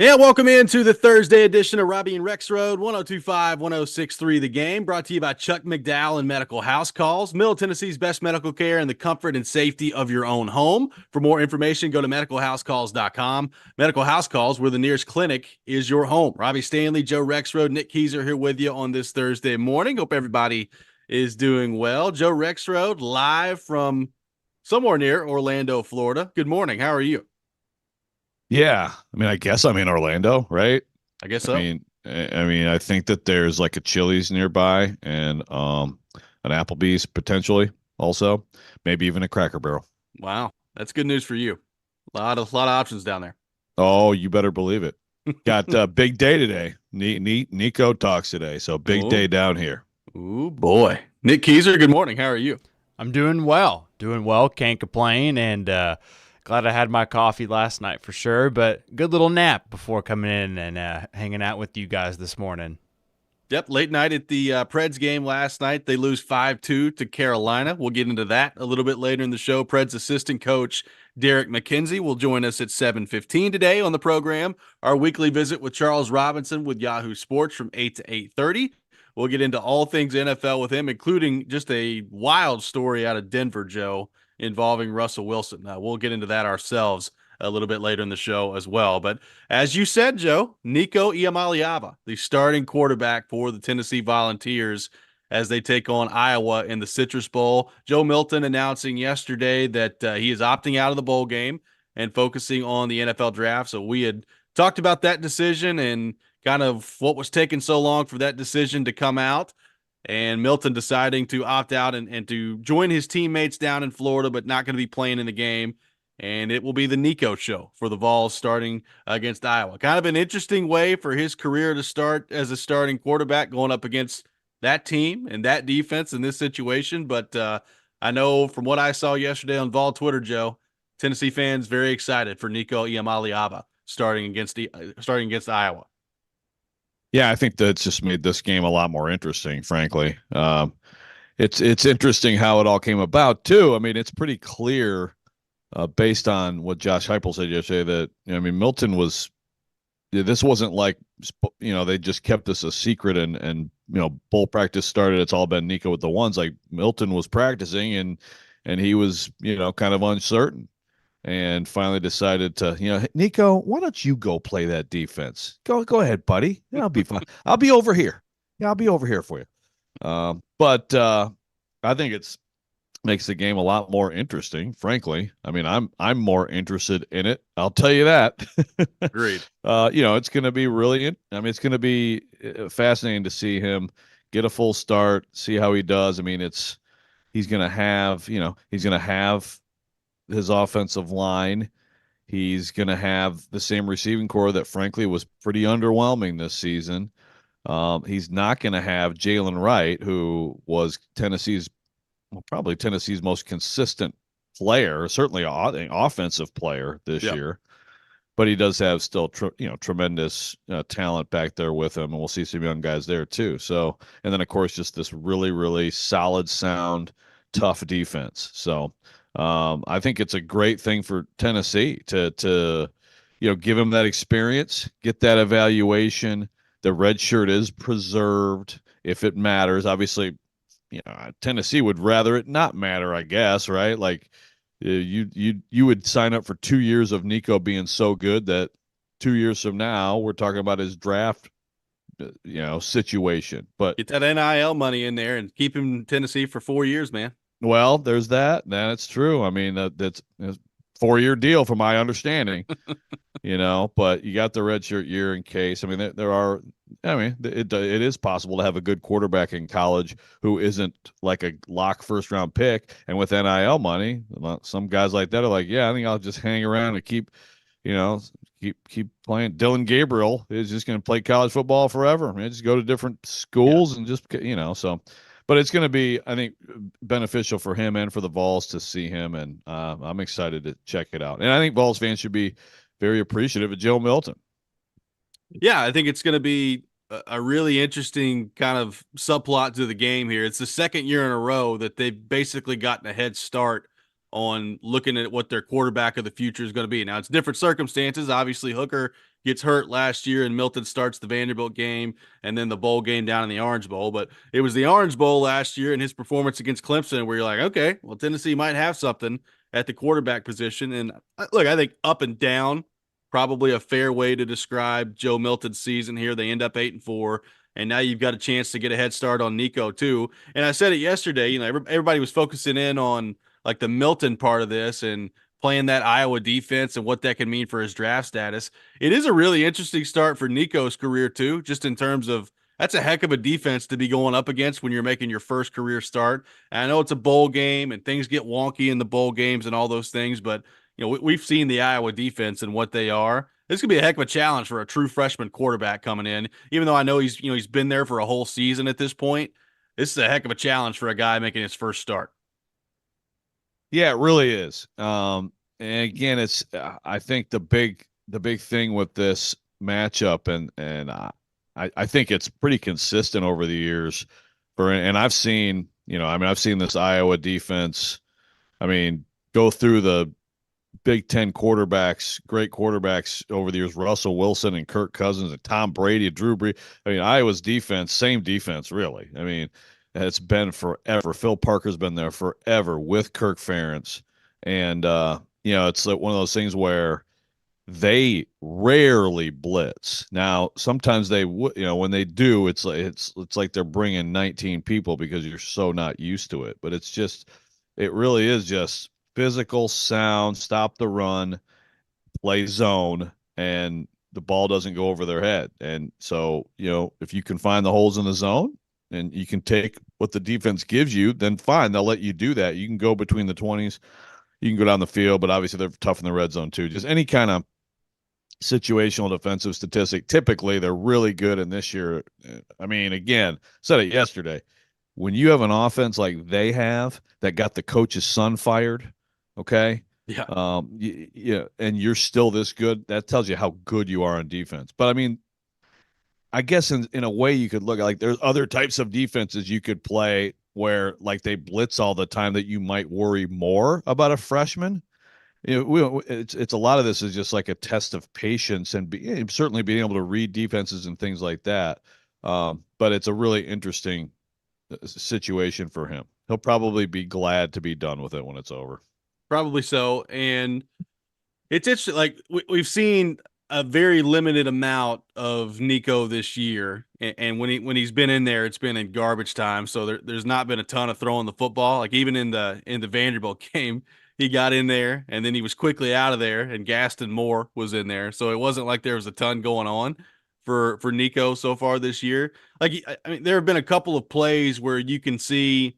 Yeah, welcome into the Thursday edition of Robby and Rexrode, 1025, 1063 The Game, brought to you by Chuck McDowell and Medical House Calls, Middle Tennessee's best medical care in the comfort and safety of your own home. For more information, go to medicalhousecalls.com. Medical House Calls, where the nearest clinic is your home. Robbie Stanley, Joe Rexrode, Nick Keyser here with you on this Thursday morning. Hope everybody is doing well. Joe Rexrode, live from somewhere near Orlando, Florida. Good morning. How are you? Yeah, I guess I'm in Orlando, right? I guess I so. mean, I think that there's like a Chili's nearby and an Applebee's potentially also, maybe even a Cracker Barrel. Wow, that's good news for you. A lot of options down there. Oh, you better believe it. Got a big day today. Nico talks today, so big day Oh, down here. ooh boy. Nick Keyser, good morning. How are you? I'm doing well. Doing well. Can't complain. And glad I had my coffee last night for sure. But good little nap before coming in and hanging out with you guys this morning. Yep, late night at the Preds game last night. They lose 5-2 to Carolina. We'll get into that a little bit later in the show. Preds assistant coach Derek McKenzie will join us at 7:15 today on the program. Our weekly visit with Charles Robinson with Yahoo Sports from 8 to 8:30. We'll get into all things NFL with him, including just a wild story out of Denver, Joe, involving Russell Wilson. We'll get into that ourselves a little bit later in the show as well. But as you said, Joe, Nico Iamaleava, the starting quarterback for the Tennessee Volunteers as they take on Iowa in the Citrus Bowl. Joe Milton announcing yesterday that he is opting out of the bowl game and focusing on the NFL draft. So we had talked about that decision and kind of what was taking so long for that decision to come out. And Milton deciding to opt out and to join his teammates down in Florida, but not going to be playing in the game. And it will be the Nico show for the Vols starting against Iowa. Kind of an interesting way for his career to start as a starting quarterback going up against that team and that defense in this situation. But I know from what I saw yesterday on Vol Twitter, Joe, Tennessee fans very excited for Nico Iamaleava starting against Iowa. Yeah, I think that's just made this game a lot more interesting, frankly. It's interesting how it all came about too. I mean, it's pretty clear based on what Josh Heupel said yesterday that Milton was. This wasn't like they just kept this a secret and bowl practice started. It's all been Nico with the ones. Like Milton was practicing and he was kind of uncertain and finally decided to Nico, why don't you go play that defense? Go ahead, buddy. Yeah, I'll be fine. I'll be over here. Yeah, I'll be over here for you. But I think it's makes the game a lot more interesting, frankly. I mean, I'm more interested in it. I'll tell you that. Agreed. It's going to be really it's going to be fascinating to see him get a full start, see how he does. I mean, he's going to have, he's going to have his offensive line. He's going to have the same receiving core that frankly was pretty underwhelming this season. He's not going to have Jalen Wright, who was probably Tennessee's most consistent player, certainly an offensive player this Yep. year. But he does have still, tremendous talent back there with him, and we'll see some young guys there too. So, and then of course, just this really, really solid, sound, tough defense. So, I think it's a great thing for Tennessee to give him that experience, get that evaluation. The red shirt is preserved if it matters. Obviously, Tennessee would rather it not matter, I guess, right? Like you would sign up for 2 years of Nico being so good that 2 years from now we're talking about his draft, situation. But Get that NIL money in there and keep him in Tennessee for 4 years, man. well, there's that. That's true. I mean, that's a 4-year deal from my understanding. But you got the redshirt year in case. I mean, there are. I mean, it is possible to have a good quarterback in college who isn't like a lock first round pick, and with NIL money, some guys like that are like, yeah, I think I'll just hang around and you know, keep playing. Dylan Gabriel is just going to play college football forever. I mean, just go to different Yeah. schools and just so. But it's going to be, I think, beneficial for him and for the Vols to see him, and I'm excited to check it out. And I think Vols fans should be very appreciative of Joe Milton. Yeah, I think it's going to be a really interesting kind of subplot to the game here. It's the second year in a row that they've basically gotten a head start on looking at what their quarterback of the future is going to be. Now, it's different circumstances. Obviously, Hooker gets hurt last year, and Milton starts the Vanderbilt game and then the bowl game down in the Orange Bowl. But it was the Orange Bowl last year and his performance against Clemson where you're like, okay, well, Tennessee might have something at the quarterback position. And look, I think up and down, probably a fair way to describe Joe Milton's season here. They end up 8-4. And now you've got a chance to get a head start on Nico too. And I said it yesterday, everybody was focusing in on like the Milton part of this and playing that Iowa defense and what that can mean for his draft status. It is a really interesting start for Nico's career too, just in terms of that's a heck of a defense to be going up against when you're making your first career start. And I know it's a bowl game and things get wonky in the bowl games and all those things, but we've seen the Iowa defense and what they are. This could be a heck of a challenge for a true freshman quarterback coming in. Even though I know he's been there for a whole season at this point, this is a heck of a challenge for a guy making his first start. Yeah, it really is. And again, it's I think the big thing with this matchup, and I think it's pretty consistent over the years. And I've seen I've seen this Iowa defense. I mean, go through the Big Ten quarterbacks, great quarterbacks over the years, Russell Wilson and Kirk Cousins and Tom Brady and Drew Brees. I mean, Iowa's defense, same defense, really. I mean, it's been forever. Phil Parker's been there forever with Kirk Ferentz. And, it's like one of those things where they rarely blitz. Now, sometimes they would, when they do, it's like they're bringing 19 people because you're so not used to it. But it really is just physical, sound, stop the run, play zone, and the ball doesn't go over their head. And so, if you can find the holes in the zone and you can take what the defense gives you, then fine, they'll let you do that. You can go between the 20s, you can go down the field, but obviously they're tough in the red zone too. Just any kind of situational defensive statistic. Typically, they're really good. And this year, I mean, again, said it yesterday, when you have an offense like they have that got the coach's son fired, okay. Yeah. And you're still this good. That tells you how good you are on defense. But I mean, I guess in a way you could look at like there's other types of defenses you could play where like they blitz all the time that you might worry more about a freshman. It's a lot of this is just like a test of patience and certainly being able to read defenses and things like that. But it's a really interesting situation for him. He'll probably be glad to be done with it when it's over. Probably so. And it's interesting. Like we've seen a very limited amount of Nico this year, and when he's been in there, it's been in garbage time. So there's not been a ton of throwing the football. Like even in the Vanderbilt game, he got in there and then he was quickly out of there. And Gaston Moore was in there, so it wasn't like there was a ton going on for Nico so far this year. Like I mean, there have been a couple of plays where you can see,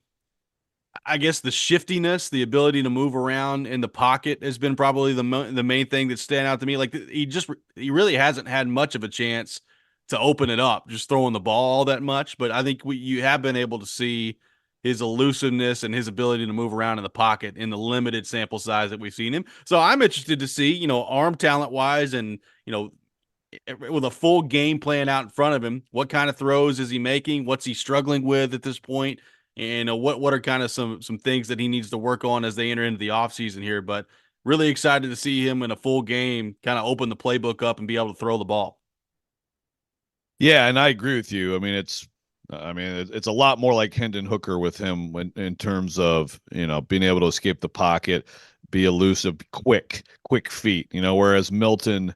I guess, the shiftiness, the ability to move around in the pocket has been probably the main thing that's stand out to me. Like he really hasn't had much of a chance to open it up, just throwing the ball all that much. But I think you have been able to see his elusiveness and his ability to move around in the pocket in the limited sample size that we've seen him. So I'm interested to see, arm talent wise and, with a full game plan out in front of him, what kind of throws is he making? What's he struggling with at this point? And what are kind of some things that he needs to work on as they enter into the offseason here. But really excited to see him in a full game, kind of open the playbook up and be able to throw the ball. Yeah, and I agree with you. I mean, it's a lot more like Hendon Hooker with him in terms of, being able to escape the pocket, be elusive, quick feet, whereas Milton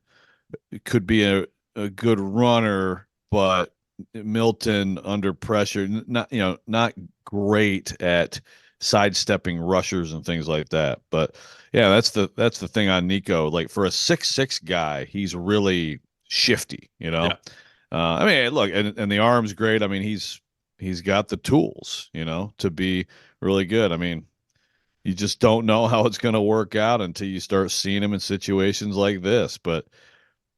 could be a good runner, but Milton under pressure, not great at sidestepping rushers and things like that. But yeah, that's the thing on Nico. Like for a 6'6" guy, he's really shifty, Yeah. I mean, look, and the arm's great. I mean, he's got the tools, to be really good. I mean, you just don't know how it's going to work out until you start seeing him in situations like this. But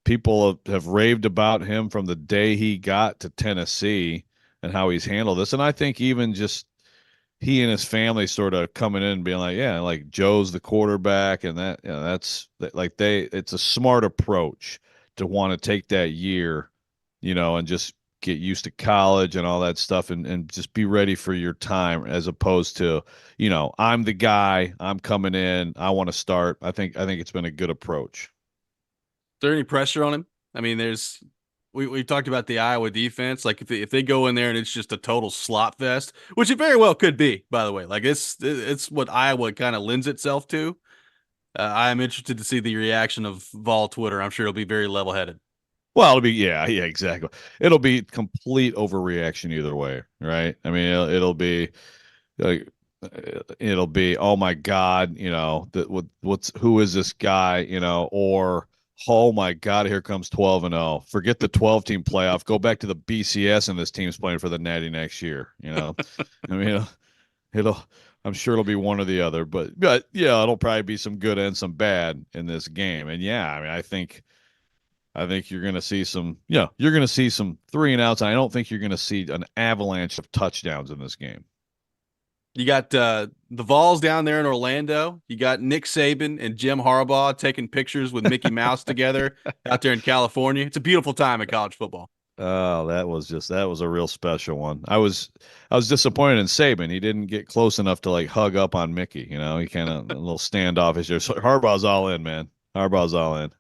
people have raved about him from the day he got to Tennessee and how he's handled this. And I think even just he and his family sort of coming in and being like, yeah, like Joe's the quarterback, and that's like it's a smart approach to want to take that year, and just get used to college and all that stuff and just be ready for your time as opposed to, I'm the guy, I'm coming in, I want to start. I think it's been a good approach. Is there any pressure on him? I mean, we talked about the Iowa defense. Like if they go in there and it's just a total slop fest, which it very well could be, by the way. Like it's what Iowa kind of lends itself to. I am interested to see the reaction of Vol Twitter. I'm sure it'll be very level headed. Well, it'll be yeah, exactly. It'll be complete overreaction either way, right? I mean, it'll be like it'll be oh my god, what's who is this guy, or oh my god, here comes 12-0. Forget the 12 team playoff. Go back to the BCS and this team's playing for the Natty next year. I mean, it'll I'm sure it'll be one or the other, but yeah, it'll probably be some good and some bad in this game. And yeah, I mean, I think you're going to see you're going to see some 3-and-outs. I don't think you're going to see an avalanche of touchdowns in this game. You got the Vols down there in Orlando. You got Nick Saban and Jim Harbaugh taking pictures with Mickey Mouse together out there in California. It's a beautiful time in college football. Oh, that was a real special one. I was disappointed in Saban. He didn't get close enough to like hug up on Mickey. He kind of a little standoffish there. So Harbaugh's all in, man. Harbaugh's all in.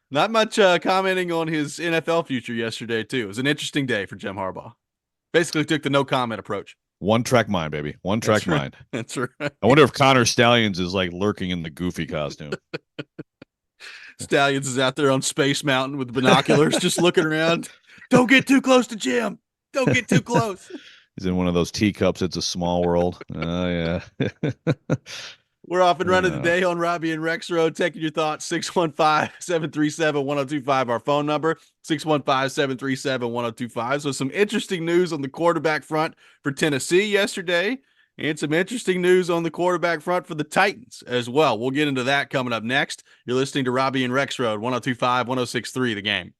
Not much commenting on his NFL future yesterday, too. It was an interesting day for Jim Harbaugh. Basically took the no comment approach. One track mind, baby. One track mind. That's right. I wonder if Connor Stallions is like lurking in the Goofy costume. Stallions is out there on Space Mountain with binoculars, just looking around. Don't get too close to Jim. Don't get too close. He's in one of those teacups. It's a small world. Oh, yeah. We're off and running today on Robby and Rexrode. Taking your thoughts, 615-737-1025, our phone number, 615-737-1025. So some interesting news on the quarterback front for Tennessee yesterday, and some interesting news on the quarterback front for the Titans as well. We'll get into that coming up next. You're listening to Robby and Rexrode, 1025, 1063, The Game.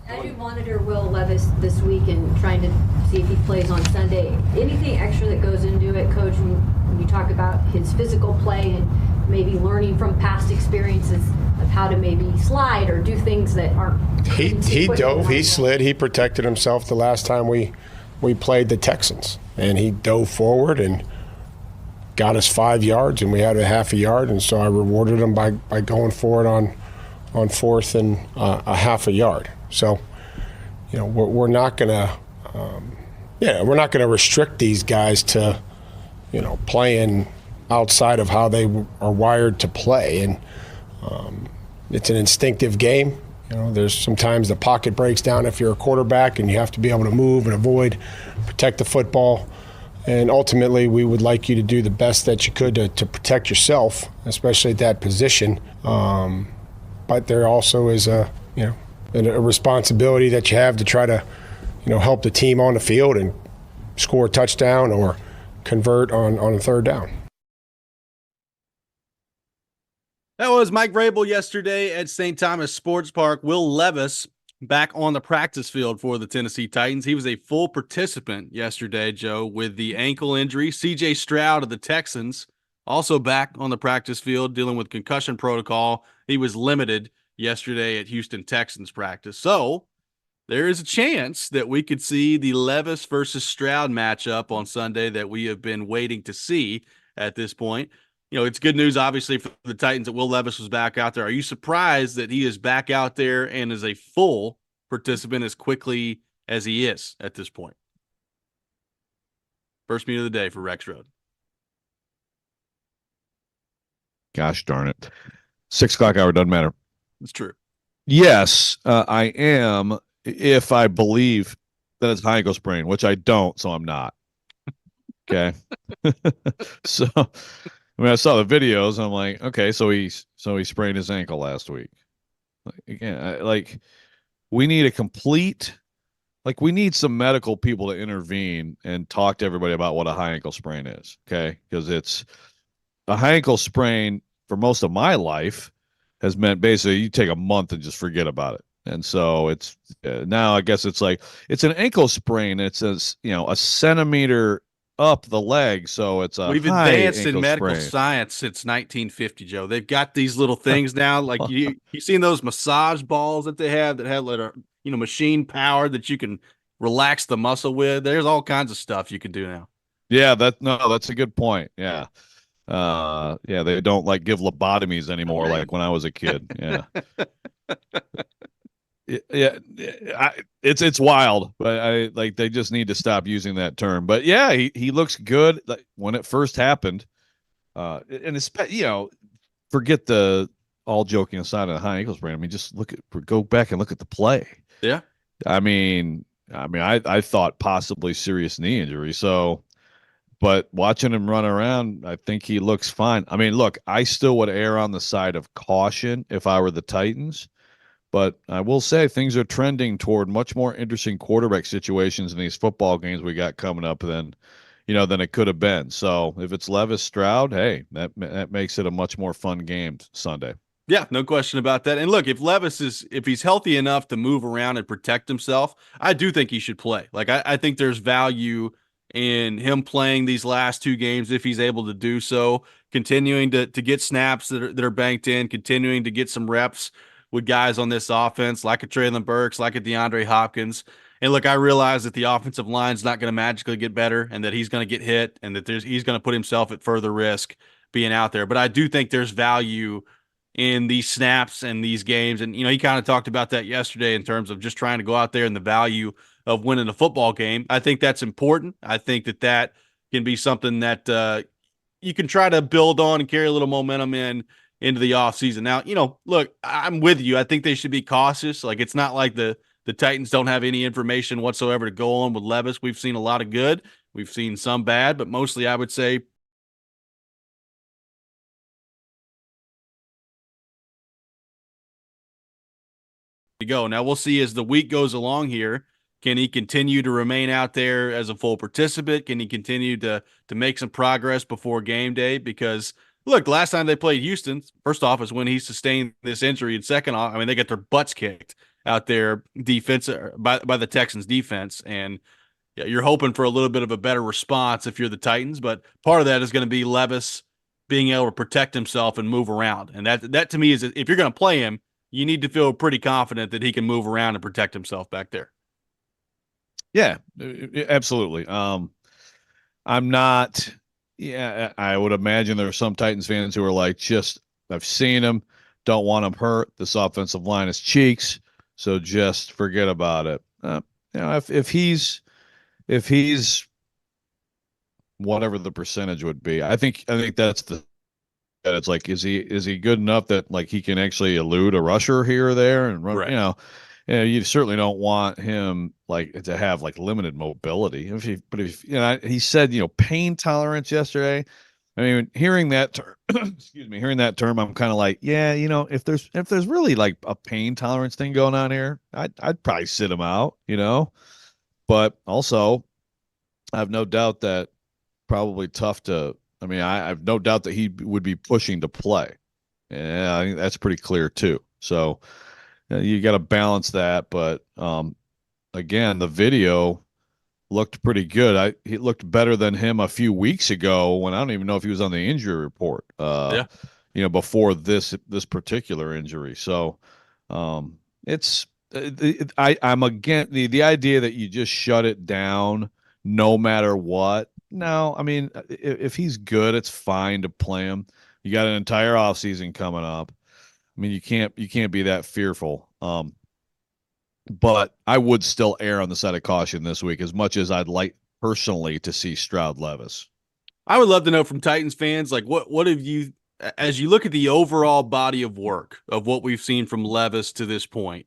As you monitor Will Levis this week and trying to see if he plays on Sunday, anything extra that goes into it, Coach, when you talk about his physical play and maybe learning from past experiences of how to maybe slide or do things that aren't. He dove, he slid, he protected himself the last time we played the Texans, and he dove forward and got us 5 yards, and we had a half a yard, and so I rewarded him by going for it on fourth and a half a yard. So, we're not gonna, we're not gonna restrict these guys to, playing outside of how they are wired to play, and it's an instinctive game. There's sometimes the pocket breaks down if you're a quarterback, and you have to be able to move and avoid, protect the football. And ultimately, we would like you to do the best that you could to protect yourself, especially at that position. But there also is a responsibility that you have to try to, help the team on the field and score a touchdown or convert on a third down. That was Mike Vrabel yesterday at St. Thomas Sports Park. Will Levis back on the practice field for the Tennessee Titans. He was a full participant yesterday, Joe, with the ankle injury. C.J. Stroud of the Texans also back on the practice field dealing with concussion protocol. He was limited yesterday at Houston Texans practice. So there is a chance that we could see the Levis versus Stroud matchup on Sunday that we have been waiting to see at this point. It's good news, obviously, for the Titans that Will Levis was back out there. Are you surprised that he is back out there and is a full participant as quickly as he is at this point? First meeting of the day for Rexrode. Gosh darn it. 6 o'clock hour doesn't matter. It's true. Yes, I am, if I believe that it's high ankle sprain, which I don't, so I'm not. Okay. So I saw the videos and I'm like, okay, so he sprained his ankle last week. Again, we need a complete, we need some medical people to intervene and talk to everybody about what a high ankle sprain is. Okay. Because it's a high ankle sprain for most of my life has meant basically you take a month and just forget about it. And so it's now I guess it's it's an ankle sprain. It's a centimeter up the leg, so it's a we've advanced in medical science since 1950, Joe. They've got these little things now, like you seen those massage balls that they have that have machine power that you can relax the muscle with. There's all kinds of stuff you can do now. Yeah, that's a good point. Yeah. They don't give lobotomies anymore like when I was a kid. Yeah. It's wild, but they just need to stop using that term. But yeah, he looks good. When it first happened, and it's forget the all joking aside of the high ankle sprain. I mean, just go back and look at the play. Yeah, I thought possibly serious knee injury. So, but watching him run around, I think he looks fine. I mean, look, I still would err on the side of caution if I were the Titans. But I will say things are trending toward much more interesting quarterback situations in these football games we got coming up than it could have been. So if it's Levis Stroud, hey, that makes it a much more fun game Sunday. Yeah, no question about that. And look, if he's healthy enough to move around and protect himself, I do think he should play. I think there's value in him playing these last 2 games if he's able to do so, continuing to get snaps that are banked in, continuing to get some reps with guys on this offense, like a Treylon Burks, like a DeAndre Hopkins. And look, I realize that the offensive line's not going to magically get better and that he's going to get hit and that he's going to put himself at further risk being out there. But I do think there's value in these snaps and these games. And, he kind of talked about that yesterday in terms of just trying to go out there and the value of winning a football game. I think that's important. I think that can be something that you can try to build on and carry a little momentum into the offseason. Now, look, I'm with you. I think they should be cautious. It's not like the Titans don't have any information whatsoever to go on with Levis. We've seen a lot of good. We've seen some bad, but mostly I would say to go. Now we'll see as the week goes along here. Can he continue to remain out there as a full participant? Can he continue to make some progress before game day? Because look, last time they played Houston, first off, is when he sustained this injury, and second off, they got their butts kicked out there defense by the Texans defense. And yeah, you're hoping for a little bit of a better response if you're the Titans, but part of that is going to be Levis being able to protect himself and move around. And that to me is, if you're going to play him, you need to feel pretty confident that he can move around and protect himself back there. Yeah, absolutely. I'm not. Yeah, I would imagine there are some Titans fans who are like, just I've seen him, don't want him hurt. This offensive line is cheeks, so just forget about it. If he's whatever the percentage would be, I think that's the. It's like, is he good enough that like he can actually elude a rusher here or there and run? Right. You certainly don't want him like to have like limited mobility. If he said pain tolerance yesterday. I mean, hearing that term, excuse me, hearing that term, I'm kind of like, yeah, if there's really like a pain tolerance thing going on here, I'd probably sit him out, But also, I have no doubt that probably tough to. I mean, I have no doubt that he would be pushing to play. Yeah, I think that's pretty clear too. So you got to balance that. But again, the video looked pretty good. He looked better than him a few weeks ago when I don't even know if he was on the injury report. Yeah. Before this particular injury. So it's I'm again the idea that you just shut it down no matter what. No, I mean, if he's good, it's fine to play him. You got an entire offseason coming up. I mean, you can't be that fearful. But I would still err on the side of caution this week, as much as I'd like personally to see Stroud Levis. I would love to know from Titans fans, like what have you, as you look at the overall body of work of what we've seen from Levis to this point,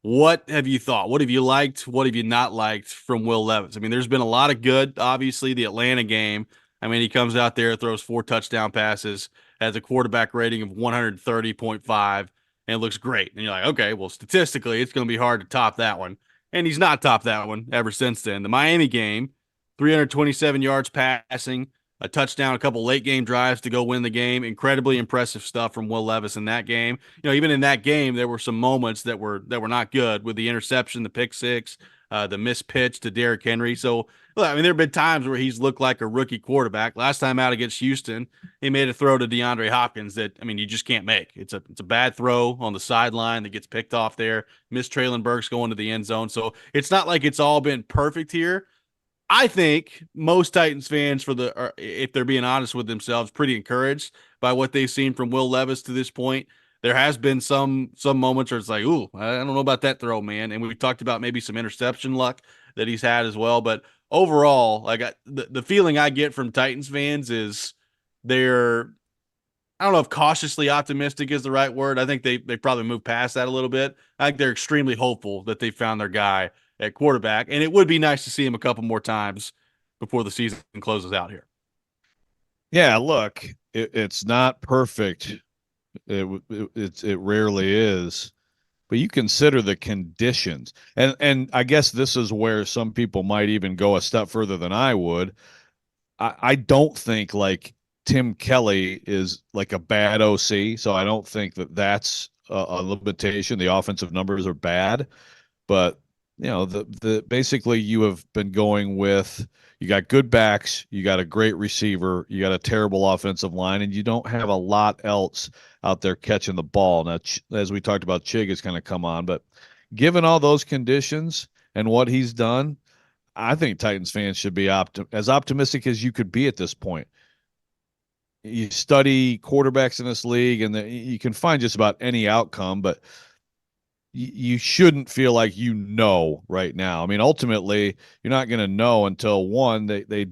what have you thought? What have you liked? What have you not liked from Will Levis? I mean, there's been a lot of good, obviously, the Atlanta game. I mean, he comes out there, throws 4 touchdown passes, has a quarterback rating of 130.5, and it looks great. And you're like, okay, well, statistically, it's going to be hard to top that one. And he's not topped that one ever since then. The Miami game, 327 yards passing, a touchdown, a couple late game drives to go win the game. Incredibly impressive stuff from Will Levis in that game. Even in that game, there were some moments that were not good, with the interception, the pick six, the missed pitch to Derrick Henry. So, I mean, there have been times where he's looked like a rookie quarterback. Last time out against Houston, he made a throw to DeAndre Hopkins that, I mean, you just can't make. It's a bad throw on the sideline that gets picked off there. Missed Traylon Burks going to the end zone. So it's not like it's all been perfect here. I think most Titans fans, if they're being honest with themselves, pretty encouraged by what they've seen from Will Levis to this point. There has been some moments where it's like, ooh, I don't know about that throw, man. And we talked about maybe some interception luck that he's had as well. But overall, like the feeling I get from Titans fans is they're, I don't know if cautiously optimistic is the right word. I think they probably moved past that a little bit. I think they're extremely hopeful that they found their guy at quarterback, and it would be nice to see him a couple more times before the season closes out here. Yeah, look, it's not perfect. It rarely is, but you consider the conditions, and I guess this is where some people might even go a step further than I would. I don't think like Tim Kelly is like a bad OC, so I don't think that's a limitation. The offensive numbers are bad, but the basically you have been going with, you got good backs, you got a great receiver, you got a terrible offensive line, and you don't have a lot else out there catching the ball. Now, as we talked about, Chig has kind of come on, but given all those conditions and what he's done, I think Titans fans should be as optimistic as you could be at this point. You study quarterbacks in this league, and you can find just about any outcome, but you shouldn't feel like right now. I mean, ultimately, you're not going to know until they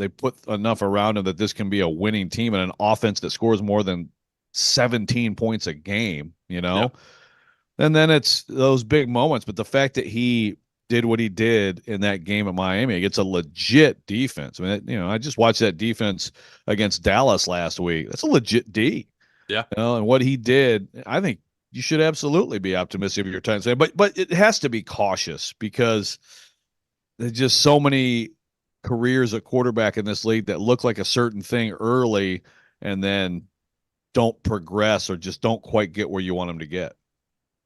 put enough around him that this can be a winning team and an offense that scores more than 17 points a game, Yeah. And then it's those big moments. But the fact that he did what he did in that game at Miami against a legit defense. I mean, I just watched that defense against Dallas last week. That's a legit D. Yeah. And what he did, I think you should absolutely be optimistic of your Titans fan, but it has to be cautious because there's just so many careers at quarterback in this league that look like a certain thing early and then don't progress or just don't quite get where you want them to get.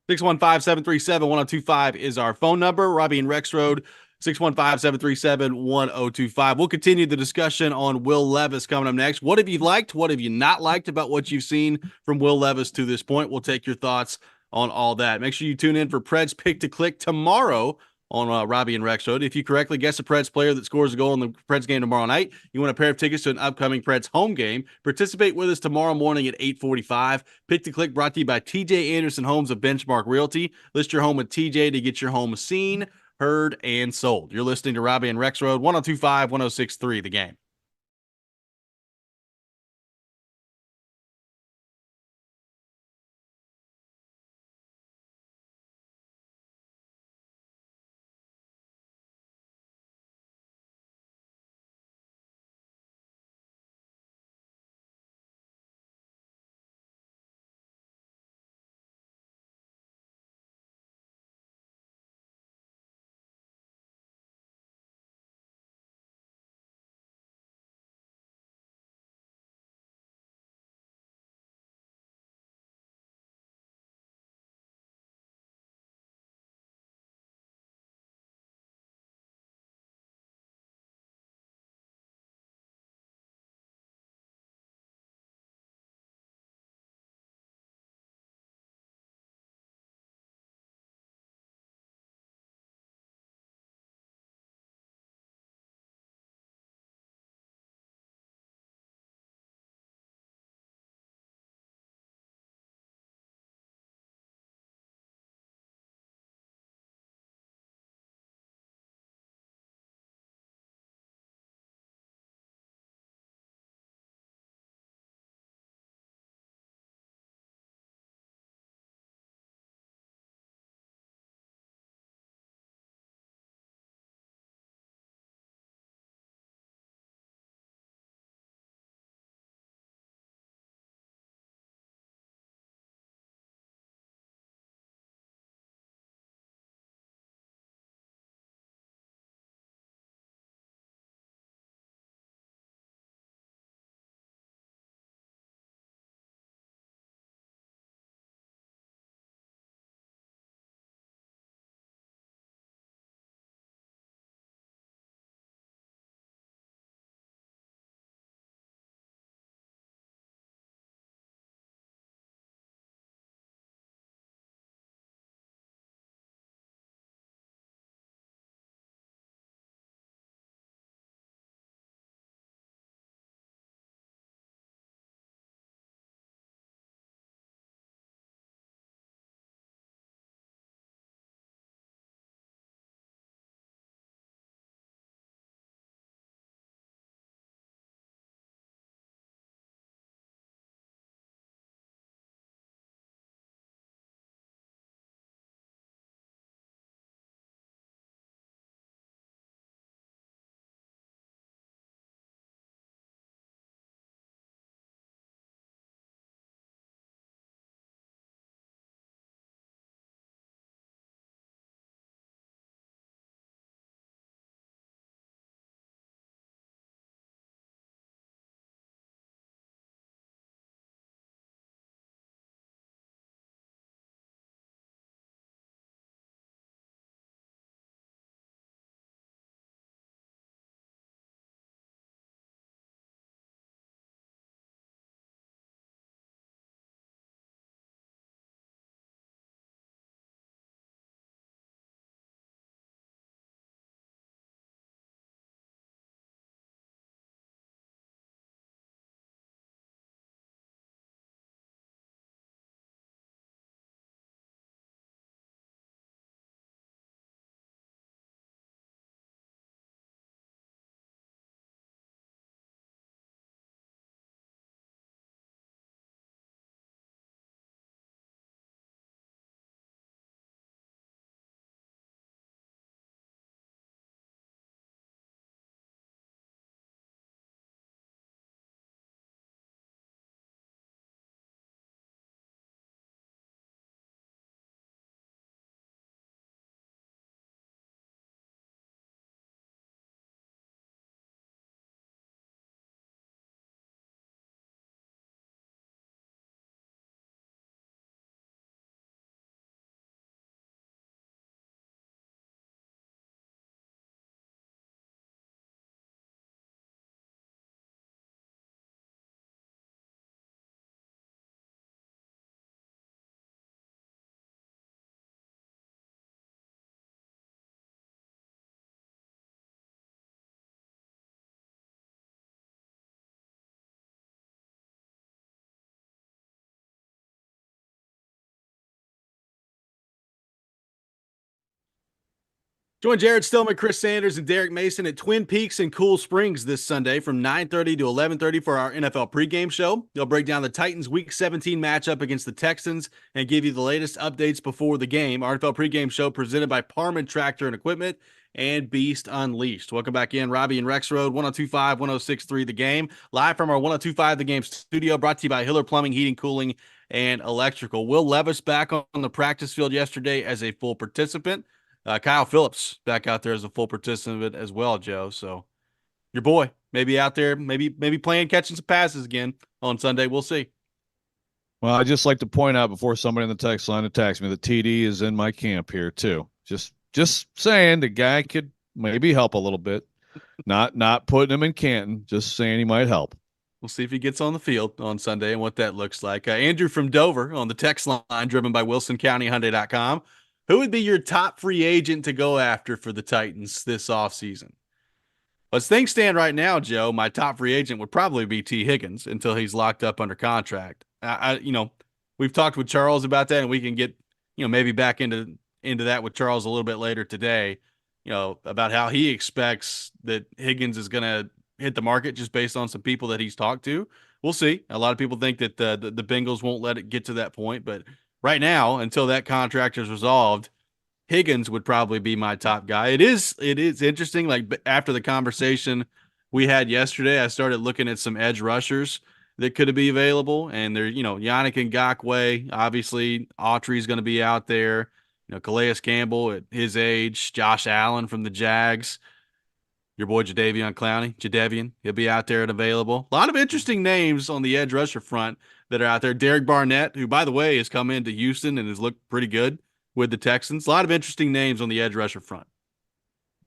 615-737-1025 is our phone number. Robby and Rexrode, 615-737-1025. We'll continue the discussion on Will Levis coming up next. What have you liked? What have you not liked about what you've seen from Will Levis to this point? We'll take your thoughts on all that. Make sure you tune in for Preds Pick to Click tomorrow on Robby and Rexrode. If you correctly guess a Preds player that scores a goal in the Preds game tomorrow night, you want a pair of tickets to an upcoming Preds home game, participate with us tomorrow morning at 8:45. Pick to Click brought to you by TJ Anderson Homes of Benchmark Realty. List your home with TJ to get your home seen, heard, and sold. You're listening to Robby and Rexrode, 1025, 1063, The Game. Join Jared Stillman, Chris Sanders, and Derek Mason at Twin Peaks and Cool Springs this Sunday from 9:30 to 11:30 for our NFL pregame show. They'll break down the Titans' Week 17 matchup against the Texans and give you the latest updates before the game. Our NFL pregame show presented by Parman Tractor and Equipment and Beast Unleashed. Welcome back in, Robby and Rexrode, 102.5, 106.3 The Game. Live from our 102.5 The Game studio, brought to you by Hiller Plumbing, Heating, Cooling, and Electrical. Will Levis back on the practice field yesterday as a full participant. Kyle Phillips back out there as a full participant as well, Joe. So your boy maybe out there, maybe playing, catching some passes again on Sunday. We'll see. Well, I just like to point out before somebody in the text line attacks me that TD is in my camp here too. Just saying the guy could maybe help a little bit. Not putting him in Canton, just saying he might help. We'll see if he gets on the field on Sunday and what that looks like. Andrew from Dover on the text line, driven by WilsonCountyHyundai.com. Who would be your top free agent to go after for the Titans this offseason? As things stand right now, Joe, my top free agent would probably be T. Higgins until he's locked up under contract. We've talked with Charles about that, and we can get, maybe back into that with Charles a little bit later today, about how he expects that Higgins is going to hit the market just based on some people that he's talked to. We'll see. A lot of people think that the Bengals won't let it get to that point, but right now, until that contract is resolved, Higgins would probably be my top guy. It is interesting. Like after the conversation we had yesterday, I started looking at some edge rushers that could be available, and they're Yannick Ngakoue. Obviously, Autry's going to be out there. Calais Campbell at his age, Josh Allen from the Jags. Your boy Jadeveon, he'll be out there and available. A lot of interesting names on the edge rusher front that are out there. Derek Barnett, who, by the way, has come into Houston and has looked pretty good with the Texans. A lot of interesting names on the edge rusher front.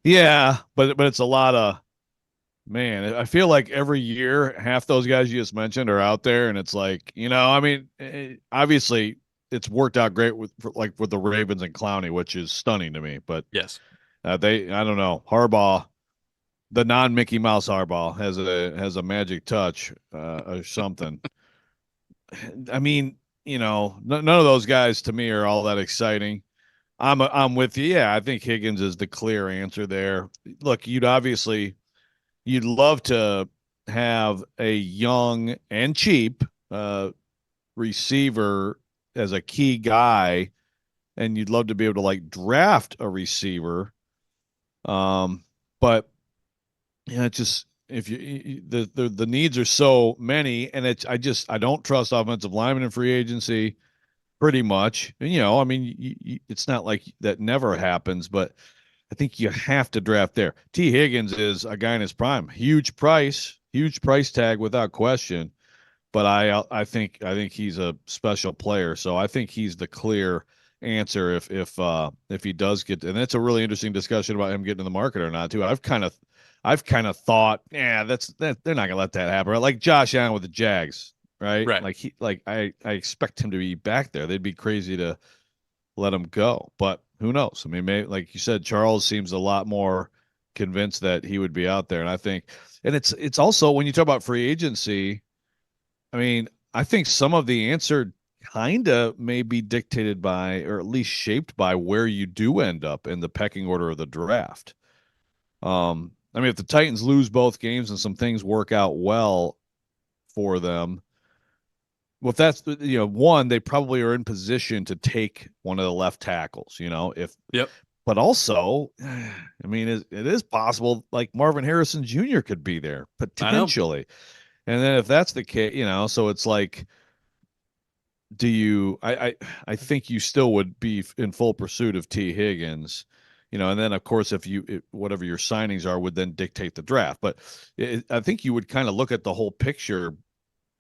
Yeah, but it's a lot of, man, I feel like every year half those guys you just mentioned are out there, and it's like, obviously it's worked out great with the Ravens and Clowney, which is stunning to me. But yes, I don't know, Harbaugh, the non-Mickey Mouse Harbaugh has a magic touch or something. I mean, none of those guys to me are all that exciting. I'm with you. Yeah, I think Higgins is the clear answer there. Look, you'd love to have a young and cheap receiver as a key guy, and you'd love to be able to draft a receiver. But it's just, if the needs are so many, and I don't trust offensive linemen in free agency pretty much. And, it's not like that never happens, but I think you have to draft there. T. Higgins is a guy in his prime, huge price tag without question. But I think he's a special player, so I think he's the clear answer if he does get. And that's a really interesting discussion about him getting in the market or not too. I've kind of thought, they're not gonna let that happen. Like Josh Allen with the Jags, right? Like I expect him to be back there. They'd be crazy to let him go, but who knows? I mean, maybe, like you said, Charles seems a lot more convinced that he would be out there, and I think, and it's also when you talk about free agency. I mean, I think some of the answer kind of may be dictated by, or at least shaped by, where you do end up in the pecking order of the draft. I mean, if the Titans lose both games and some things work out well for them, well, if that's, one, they probably are in position to take one of the left tackles, Yep. But also, I mean, it is possible, like Marvin Harrison Jr. could be there potentially. And then if that's the case, so it's like, I think you still would be in full pursuit of T. Higgins, and then of course, whatever your signings are would then dictate the draft. But I think you would kind of look at the whole picture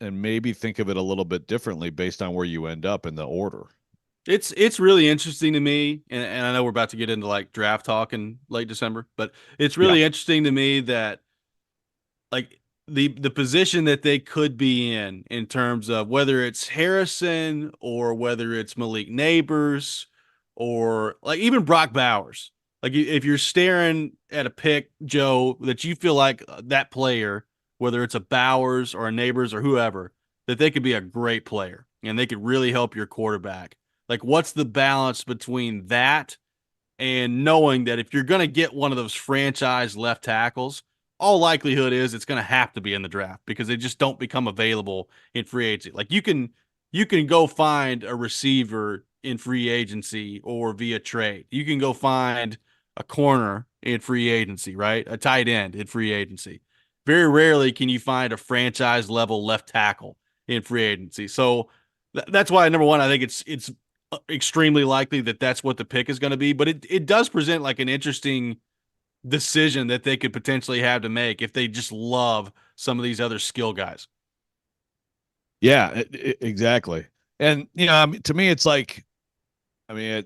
and maybe think of it a little bit differently based on where you end up in the order. It's really interesting to me, and I know we're about to get into draft talk in late December, but it's really interesting to me that the position that they could be in terms of whether it's Harrison or whether it's Malik Neighbors or even Brock Bowers. If you're staring at a pick, Joe, that you feel like that player, whether it's a Bowers or a Neighbors or whoever, that they could be a great player and they could really help your quarterback. What's the balance between that and knowing that if you're going to get one of those franchise left tackles, all likelihood is it's going to have to be in the draft because they just don't become available in free agency. Like you can go find a receiver in free agency or via trade. You can go find a corner in free agency, right? A tight end in free agency. Very rarely can you find a franchise level left tackle in free agency. So that's why number one, I think it's extremely likely that that's what the pick is going to be. But it does present like an interesting decision that they could potentially have to make if they just love some of these other skill guys. Yeah, exactly. And I mean, to me, it's like, I mean,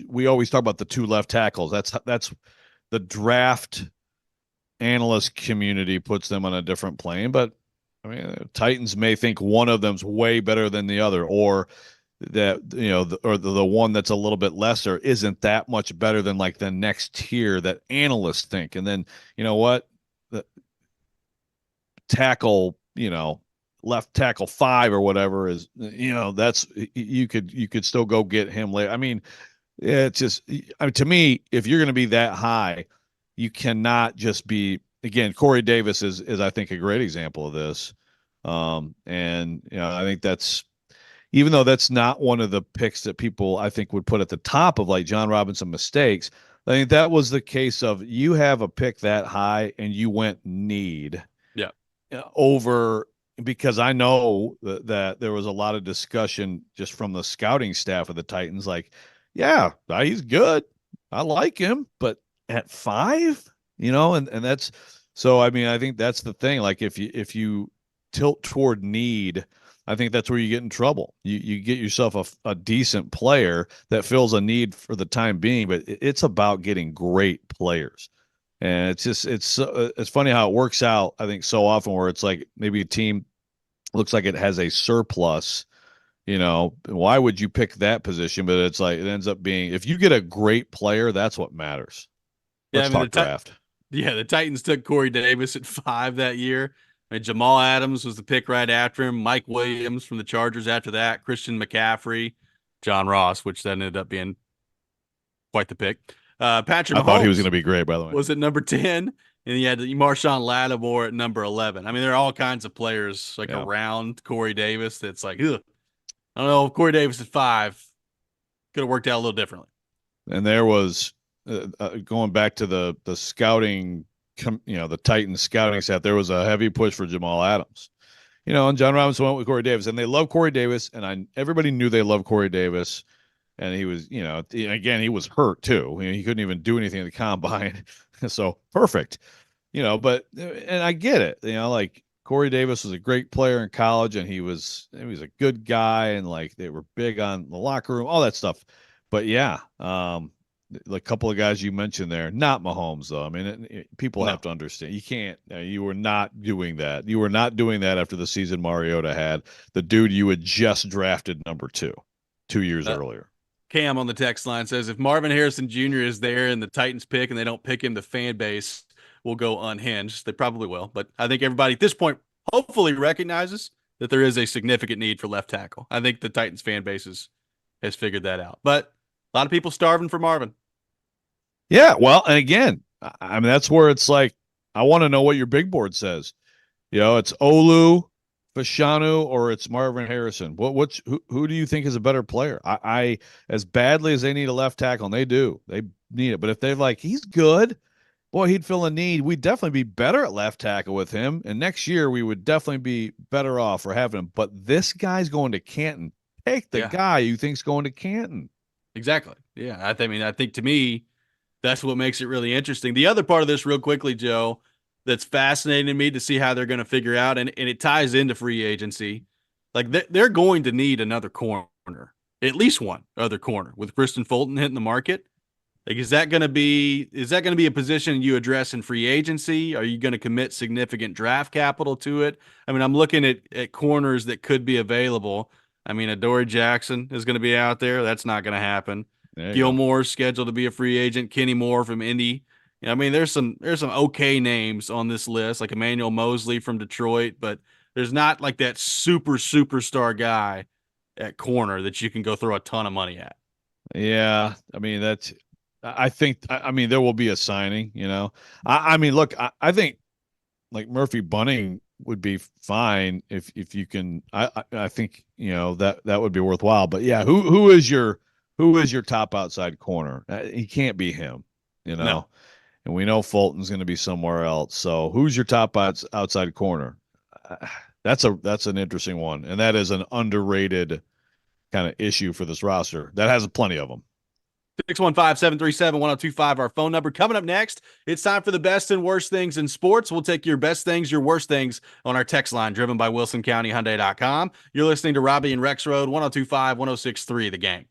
we always talk about the two left tackles. That's the draft analyst community puts them on a different plane. But I mean, Titans may think one of them's way better than the other, or that or the one that's a little bit lesser isn't that much better than like the next tier that analysts think. And then you know what, the tackle, left tackle 5 or whatever is, that's you could still go get him later. I mean, it's just, I mean, to me, if you're going to be that high, you cannot just be, again, Corey Davis is I think a great example of this. And I think that's, even though that's not one of the picks that people I think would put at the top of like John Robinson mistakes, I think that was the case of you have a pick that high and you went need. Yeah. Over, because I know that there was a lot of discussion just from the scouting staff of the Titans, like, yeah, he's good. I like him, but at 5, and that's, so, I mean, I think that's the thing. Like if you tilt toward need, I think that's where you get in trouble. You get yourself a decent player that fills a need for the time being, but it's about getting great players. And it's funny how it works out, I think, so often where it's like maybe a team looks like it has a surplus, why would you pick that position? But it's like it ends up being, if you get a great player, that's what matters. Let's talk draft. The Titans took Corey Davis at 5 that year. I mean, Jamal Adams was the pick right after him. Mike Williams from the Chargers after that. Christian McCaffrey, John Ross, which then ended up being quite the pick. Patrick Mahomes, I thought he was going to be great, by the way. Was at number 10, and he had Marshawn Lattimore at number 11. I mean, there are all kinds of players around Corey Davis that's like, ugh. I don't know if Corey Davis at 5 could have worked out a little differently. And there was going back to the scouting, the Titans scouting staff, there was a heavy push for Jamal Adams. And John Robinson went with Corey Davis, and they love Corey Davis, and everybody knew they loved Corey Davis. And he was, again, he was hurt too. He couldn't even do anything at the combine. So perfect, but, and I get it, like Corey Davis was a great player in college and he was a good guy. And like, they were big on the locker room, all that stuff. But yeah, a couple of guys you mentioned there, not Mahomes though. I mean, people have to understand, you can't, you were not doing that. You were not doing that after the season Mariota had, the dude you had just drafted number 2 years earlier. Cam on the text line says, if Marvin Harrison Jr. is there and the Titans pick and they don't pick him, the fan base will go unhinged. They probably will. But I think everybody at this point hopefully recognizes that there is a significant need for left tackle. I think the Titans fan base has figured that out. But a lot of people starving for Marvin. Yeah, well, and again, I mean, that's where it's like, I want to know what your big board says. It's Olu, Fashanu, or it's Marvin Harrison. Who do you think is a better player? I as badly as they need a left tackle, and they need it. But if they're like, he's good, boy, he'd fill a need. We'd definitely be better at left tackle with him. And next year we would definitely be better off for having him. But this guy's going to Canton. Take the guy you think's going to Canton. Exactly. Yeah. I think to me, that's what makes it really interesting. The other part of this real quickly, Joe, that's fascinating to me to see how they're going to figure out, and it ties into free agency. Like they're going to need another corner, at least one other corner with Kristen Fulton hitting the market. Like, is that going to be a position you address in free agency? Are you going to commit significant draft capital to it? I mean, I'm looking at corners that could be available. I mean, Adoree Jackson is going to be out there. That's not going to happen. Gilmore's scheduled to be a free agent. Kenny Moore from Indy. I mean, there's some okay names on this list, like Emmanuel Mosley from Detroit, but there's not like that superstar guy at corner that you can go throw a ton of money at. Yeah, I mean I think, I mean, there will be a signing, I mean, look, I think like Murphy Bunning would be fine if you can. I think that would be worthwhile. But yeah, who is your top outside corner? He can't be him, No. And we know Fulton's going to be somewhere else. So who's your top outside corner? That's an interesting one, and that is an underrated kind of issue for this roster that has plenty of them. 615-737-1025, our phone number. Coming up next, it's time for the best and worst things in sports. We'll take your best things, your worst things on our text line, driven by WilsonCountyHyundai.com. You're listening to Robby and Rexrode, 1025, 1063, The Game.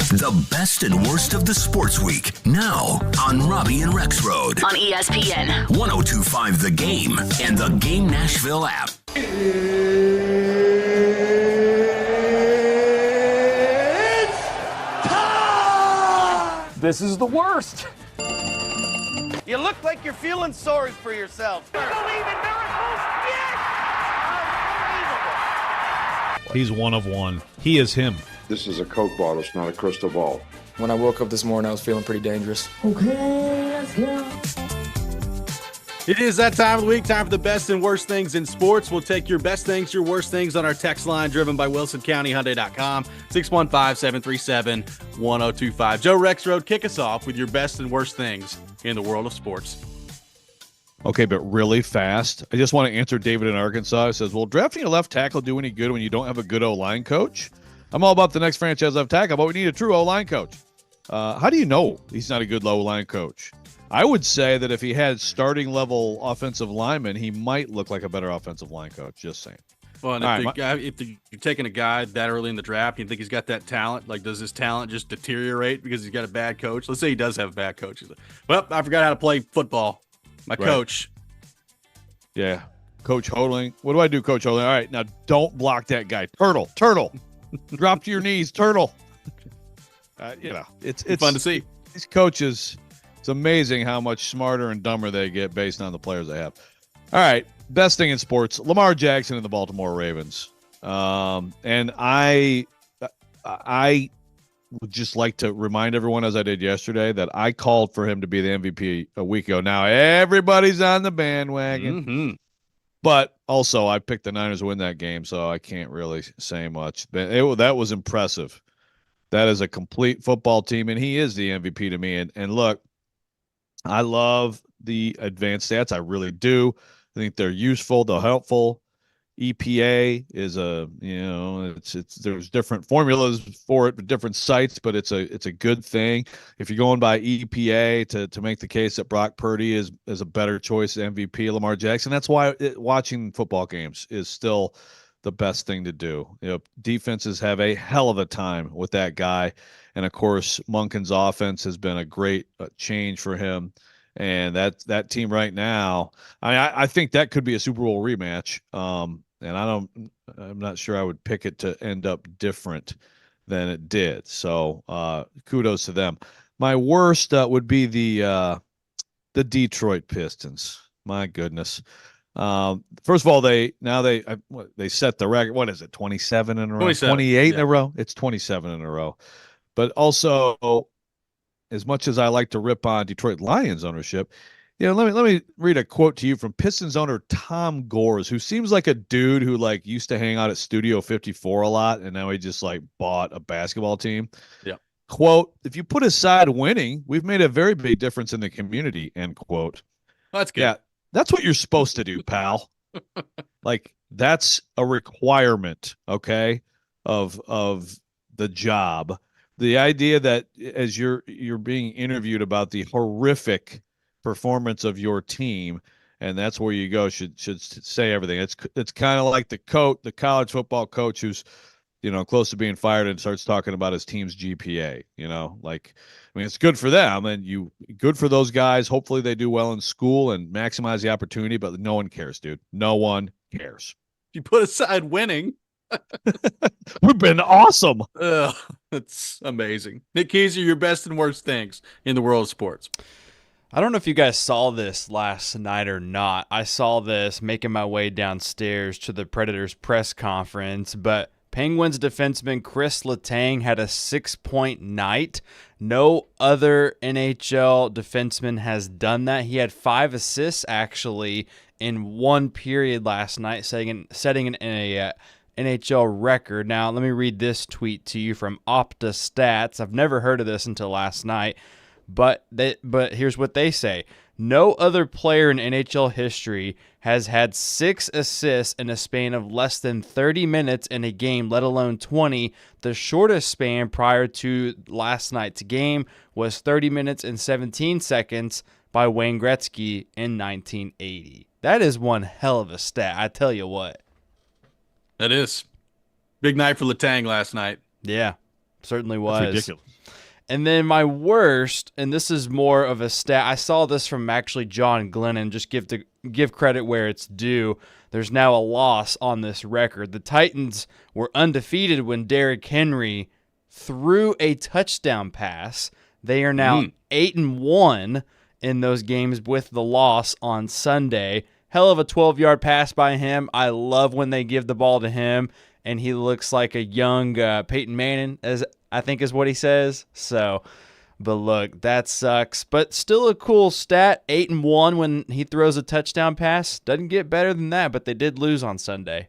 The best and worst of the sports week. Now on Robby and Rexrode. On ESPN. 1025 The Game and the Game Nashville app. This is the worst. You look like you're feeling sorry for yourself. Believe in miracles? Yes! Unbelievable. He's one of one. He is him. This is a Coke bottle, it's not a crystal ball. When I woke up this morning, I was feeling pretty dangerous. Okay, let's go. It is that time of the week, time for the best and worst things in sports. We'll take your best things, your worst things on our text line driven by WilsonCountyHyundai.com, 615-737-1025. Joe Rexrode, kick us off with your best and worst things in the world of sports. Okay, but really fast. I just want to answer David in Arkansas. He says, will drafting a left tackle do any good when you don't have a good O-line coach? I'm all about the next franchise left tackle, but we need a true O-line coach. How do you know he's not a good O-line coach? I would say that if he had starting level offensive linemen, he might look like a better offensive line coach. Just saying. Well, and if you're taking a guy that early in the draft, you think he's got that talent? Like, does his talent just deteriorate because he's got a bad coach? Let's say he does have a bad coach. He's like, well, I forgot how to play football. My coach. Yeah. Coach Hodling. What do I do, Coach Hodling? All right, now don't block that guy. Turtle. Drop to your knees, turtle. It's fun to see. These coaches, it's amazing how much smarter and dumber they get based on the players they have. All right, best thing in sports, Lamar Jackson and the Baltimore Ravens. And I would just like to remind everyone, as I did yesterday, that I called for him to be the MVP a week ago. Now everybody's on the bandwagon. Mm-hmm. But also, I picked the Niners to win that game, so I can't really say much. But that was impressive. That is a complete football team, and he is the MVP to me. And look, I love the advanced stats. I really do. I think they're useful. They're helpful. EPA is there's different formulas for it, different sites, but it's a good thing. If you're going by EPA to make the case that Brock Purdy is a better choice than MVP Lamar Jackson, that's why watching football games is still the best thing to do. Defenses have a hell of a time with that guy, and of course Monken's offense has been a great change for him. And that team right now, I think that could be a Super Bowl rematch. And I'm not sure I would pick it to end up different than it did. So kudos to them. My worst would be the Detroit Pistons. My goodness. First of all, they set the record. What is it? 27 in a row, 28 in a row. It's 27 in a row. But also, as much as I like to rip on Detroit Lions ownership, let me read a quote to you from Pistons owner Tom Gores, who seems like a dude who used to hang out at Studio 54 a lot, and now he just bought a basketball team. Yeah. Quote, if you put aside winning, we've made a very big difference in the community, end quote. That's good. Yeah, that's what you're supposed to do, pal. That's a requirement, okay, of the job. The idea that as you're being interviewed about the horrific performance of your team, and that's where you go, should say everything. It's kind of like the college football coach who's close to being fired and starts talking about his team's GPA. It's good for them, and good for those guys. Hopefully they do well in school and maximize the opportunity, but no one cares, dude. No one cares. If you put aside winning, we've been awesome. That's amazing. Nick Keyser, your best and worst things in the world of sports. I don't know if you guys saw this last night or not. I saw this making my way downstairs to the Predators press conference, but Penguins defenseman Chris Letang had a 6-point night. No other NHL defenseman has done that. He had 5 assists actually in one period last night, setting an NHL record. Now, let me read this tweet to you from Opta Stats. I've never heard of this until last night. But here's what they say. No other player in NHL history has had 6 assists in a span of less than 30 minutes in a game, let alone 20. The shortest span prior to last night's game was 30 minutes and 17 seconds by Wayne Gretzky in 1980. That is one hell of a stat, I tell you what. That is. Big night for Letang last night. Yeah. Certainly was. That's ridiculous. And then my worst, and this is more of a stat. I saw this from actually John Glennon. Just give credit where it's due. There's now a loss on this record. The Titans were undefeated when Derrick Henry threw a touchdown pass. They are now 8-1 in those games with the loss on Sunday. Hell of a 12-yard pass by him. I love when they give the ball to him, and he looks like a young Peyton Manning, as I think is what he says. So, but look, that sucks. But still a cool stat, 8-1 when he throws a touchdown pass. Doesn't get better than that, but they did lose on Sunday.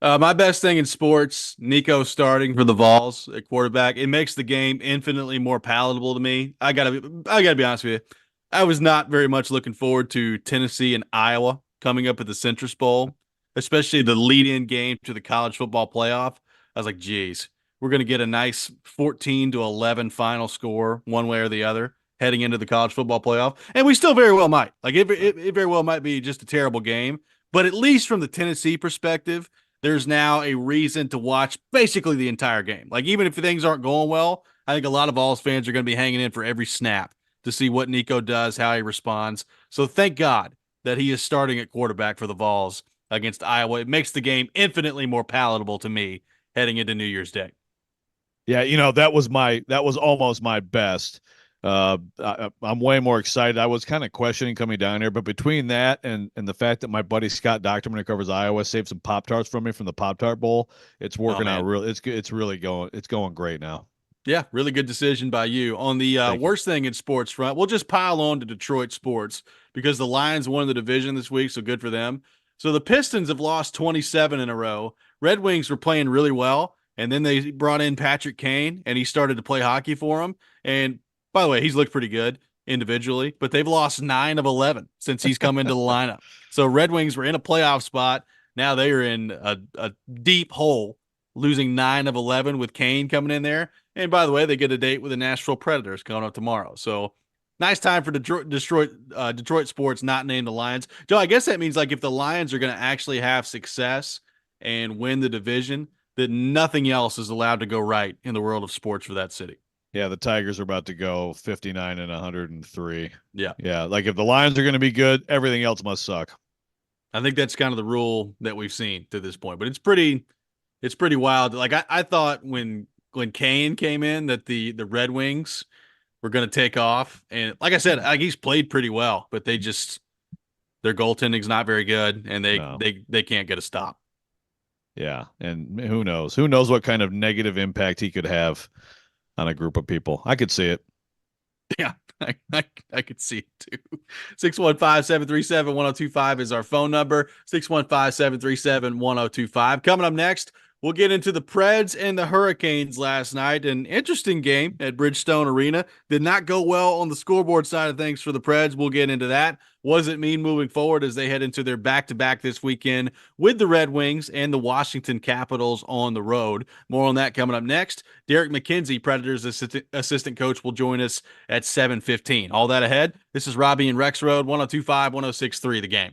My best thing in sports, Nico starting for the Vols at quarterback. It makes the game infinitely more palatable to me. I gotta be honest with you. I was not very much looking forward to Tennessee and Iowa coming up at the Citrus Bowl, especially the lead-in game to the college football playoff. I was like, geez, we're going to get a nice 14-11 final score one way or the other heading into the college football playoff. And we still very well might. Like it very well might be just a terrible game. But at least from the Tennessee perspective, there's now a reason to watch basically the entire game. Like even if things aren't going well, I think a lot of Vols fans are going to be hanging in for every snap to see what Nico does, how he responds. So thank God that he is starting at quarterback for the Vols against Iowa. It makes the game infinitely more palatable to me heading into New Year's Day. Yeah, that was almost my best. I'm way more excited. I was kind of questioning coming down here, but between that and the fact that my buddy Scott Docterman, who covers Iowa, saved some Pop-Tarts from me from the Pop-Tart Bowl, it's working out real. It's really going great now. Yeah, really good decision by you. On the worst thing in sports front, we'll just pile on to Detroit sports because the Lions won the division this week, so good for them. So the Pistons have lost 27 in a row. Red Wings were playing really well, and then they brought in Patrick Kane, and he started to play hockey for them. And by the way, he's looked pretty good individually, but they've lost 9 of 11 since he's come into the lineup. So Red Wings were in a playoff spot. Now they are in a deep hole, losing 9 of 11 with Kane coming in there. And by the way, they get a date with the Nashville Predators coming up tomorrow. So nice time for Detroit sports, not named the Lions. Joe, I guess that means like if the Lions are going to actually have success and win the division, that nothing else is allowed to go right in the world of sports for that city. Yeah, the Tigers are about to go 59 and 103. Yeah. Yeah, like if the Lions are going to be good, everything else must suck. I think that's kind of the rule that we've seen to this point. But it's pretty wild. Like I thought when Kane came in that the Red Wings were going to take off. And like I said, he's played pretty well, but their goaltending's not very good, and they can't get a stop. Yeah, and who knows? Who knows what kind of negative impact he could have on a group of people. I could see it. Yeah, I could see it too. 615-737-1025 is our phone number. 615-737-1025. Coming up next, we'll get into the Preds and the Hurricanes last night. An interesting game at Bridgestone Arena. Did not go well on the scoreboard side of things for the Preds. We'll get into that. What does it mean moving forward as they head into their back-to-back this weekend with the Red Wings and the Washington Capitals on the road? More on that coming up next. Derek McKenzie, Predators assistant coach, will join us at 7:15. All that ahead. This is Robby and Rexrode, 102.5, 106.3 The Game.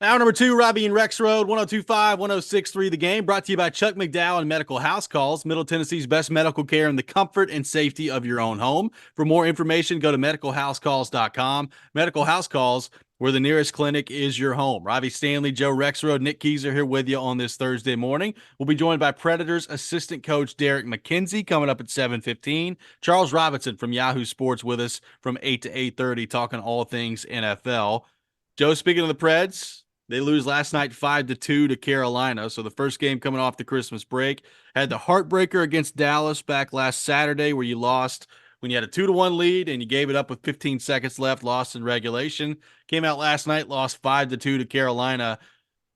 Hour number 2, Robby and Rexrode, 102.5, 106.3 The Game, brought to you by Chuck McDowell and Medical House Calls, Middle Tennessee's best medical care in the comfort and safety of your own home. For more information, go to medicalhousecalls.com. Medical House Calls, where the nearest clinic is your home. Robby Stanley, Joe Rexrode, Nick Keyser here with you on this Thursday morning. We'll be joined by Predators assistant coach Derek McKenzie coming up at 7:15. Charles Robinson from Yahoo Sports with us from 8 to 8:30, talking all things NFL. Joe, speaking of the Preds, they lose last night 5-2 to Carolina. So the first game coming off the Christmas break. Had the heartbreaker against Dallas back last Saturday where you lost when you had a 2-1 lead and you gave it up with 15 seconds left, lost in regulation. Came out last night, lost 5-2 to Carolina.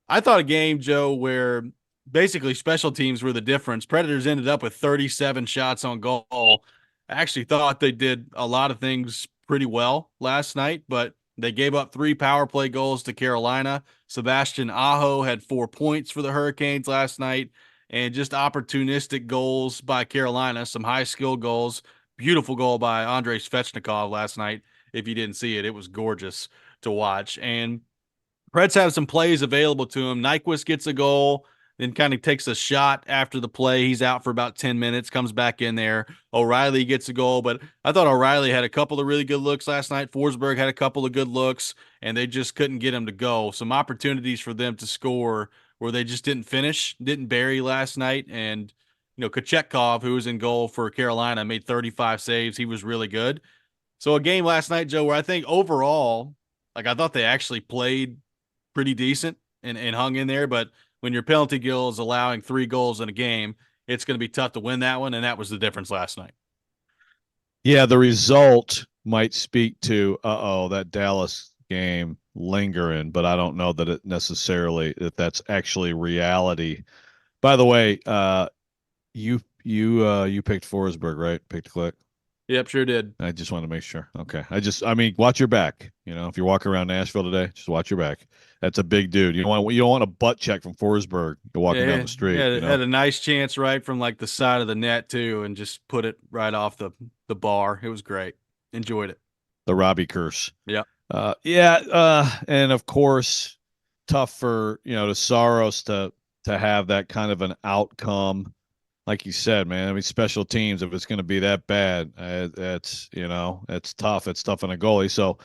I thought a game, Joe, where basically special teams were the difference. Predators ended up with 37 shots on goal. I actually thought they did a lot of things pretty well last night, but they gave up 3 power play goals to Carolina. Sebastian Aho had 4 points for the Hurricanes last night, and just opportunistic goals by Carolina, some high-skill goals. Beautiful goal by Andrei Svechnikov last night. If you didn't see it, it was gorgeous to watch. And Preds have some plays available to him. Nyquist gets a goal, then kind of takes a shot after the play. He's out for about 10 minutes, comes back in there. O'Reilly gets a goal, but I thought O'Reilly had a couple of really good looks last night. Forsberg had a couple of good looks, and they just couldn't get him to go. Some opportunities for them to score where they just didn't finish, didn't bury last night. And, Kochetkov, who was in goal for Carolina, made 35 saves. He was really good. So a game last night, Joe, where I think overall, I thought they actually played pretty decent and hung in there, but when your penalty kill is allowing 3 goals in a game, it's going to be tough to win that one, and that was the difference last night. Yeah, the result might speak to, that Dallas game lingering, but I don't know that it necessarily that that's actually reality. By the way, you picked Forsberg, right? Picked Click. Yep, sure did. I just want to make sure. Okay. Watch your back. If you're walking around Nashville today, just watch your back. That's a big dude. You don't want a butt check from Forsberg. You're walking down the street. Yeah, had a nice chance right from the side of the net too, and just put it right off the bar. It was great. Enjoyed it. The Robby curse. Yeah. And of course, tough for to Saros to have that kind of an outcome. Like you said, man, I mean, special teams, if it's going to be that bad, it's tough. It's tough on a goalie. So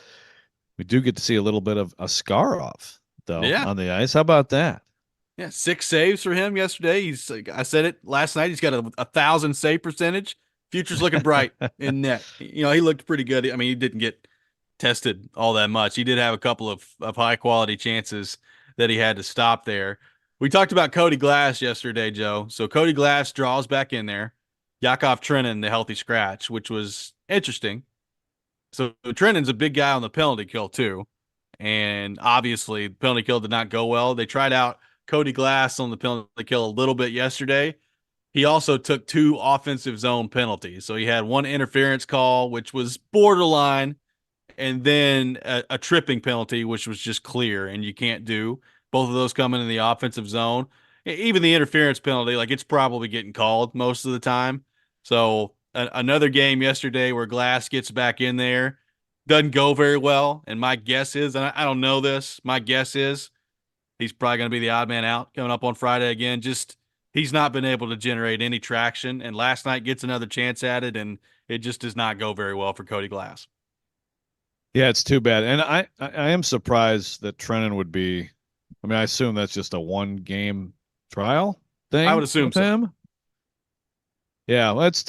we do get to see a little bit of a Askarov, though, on the ice. How about that? Yeah, 6 saves for him yesterday. I said it last night. He's got a 1,000 save percentage. Future's looking bright in net. He looked pretty good. I mean, he didn't get tested all that much. He did have a couple of high-quality chances that he had to stop there. We talked about Cody Glass yesterday, Joe. So Cody Glass draws back in there. Yakov Trenin, the healthy scratch, which was interesting. So Trenin's a big guy on the penalty kill, too. And obviously, the penalty kill did not go well. They tried out Cody Glass on the penalty kill a little bit yesterday. He also took 2 offensive zone penalties. So he had 1 interference call, which was borderline, and then a tripping penalty, which was just clear and you can't do. Both of those coming in the offensive zone. Even the interference penalty, it's probably getting called most of the time. So another game yesterday where Glass gets back in there, doesn't go very well. And my guess is, and I don't know this, my guess is he's probably going to be the odd man out coming up on Friday again. Just he's not been able to generate any traction. And last night gets another chance at it, and it just does not go very well for Cody Glass. Yeah, it's too bad. And I am surprised that Trenin would be. I mean, I assume that's just a 1-game trial thing. I would assume so. Him. Yeah, well, it's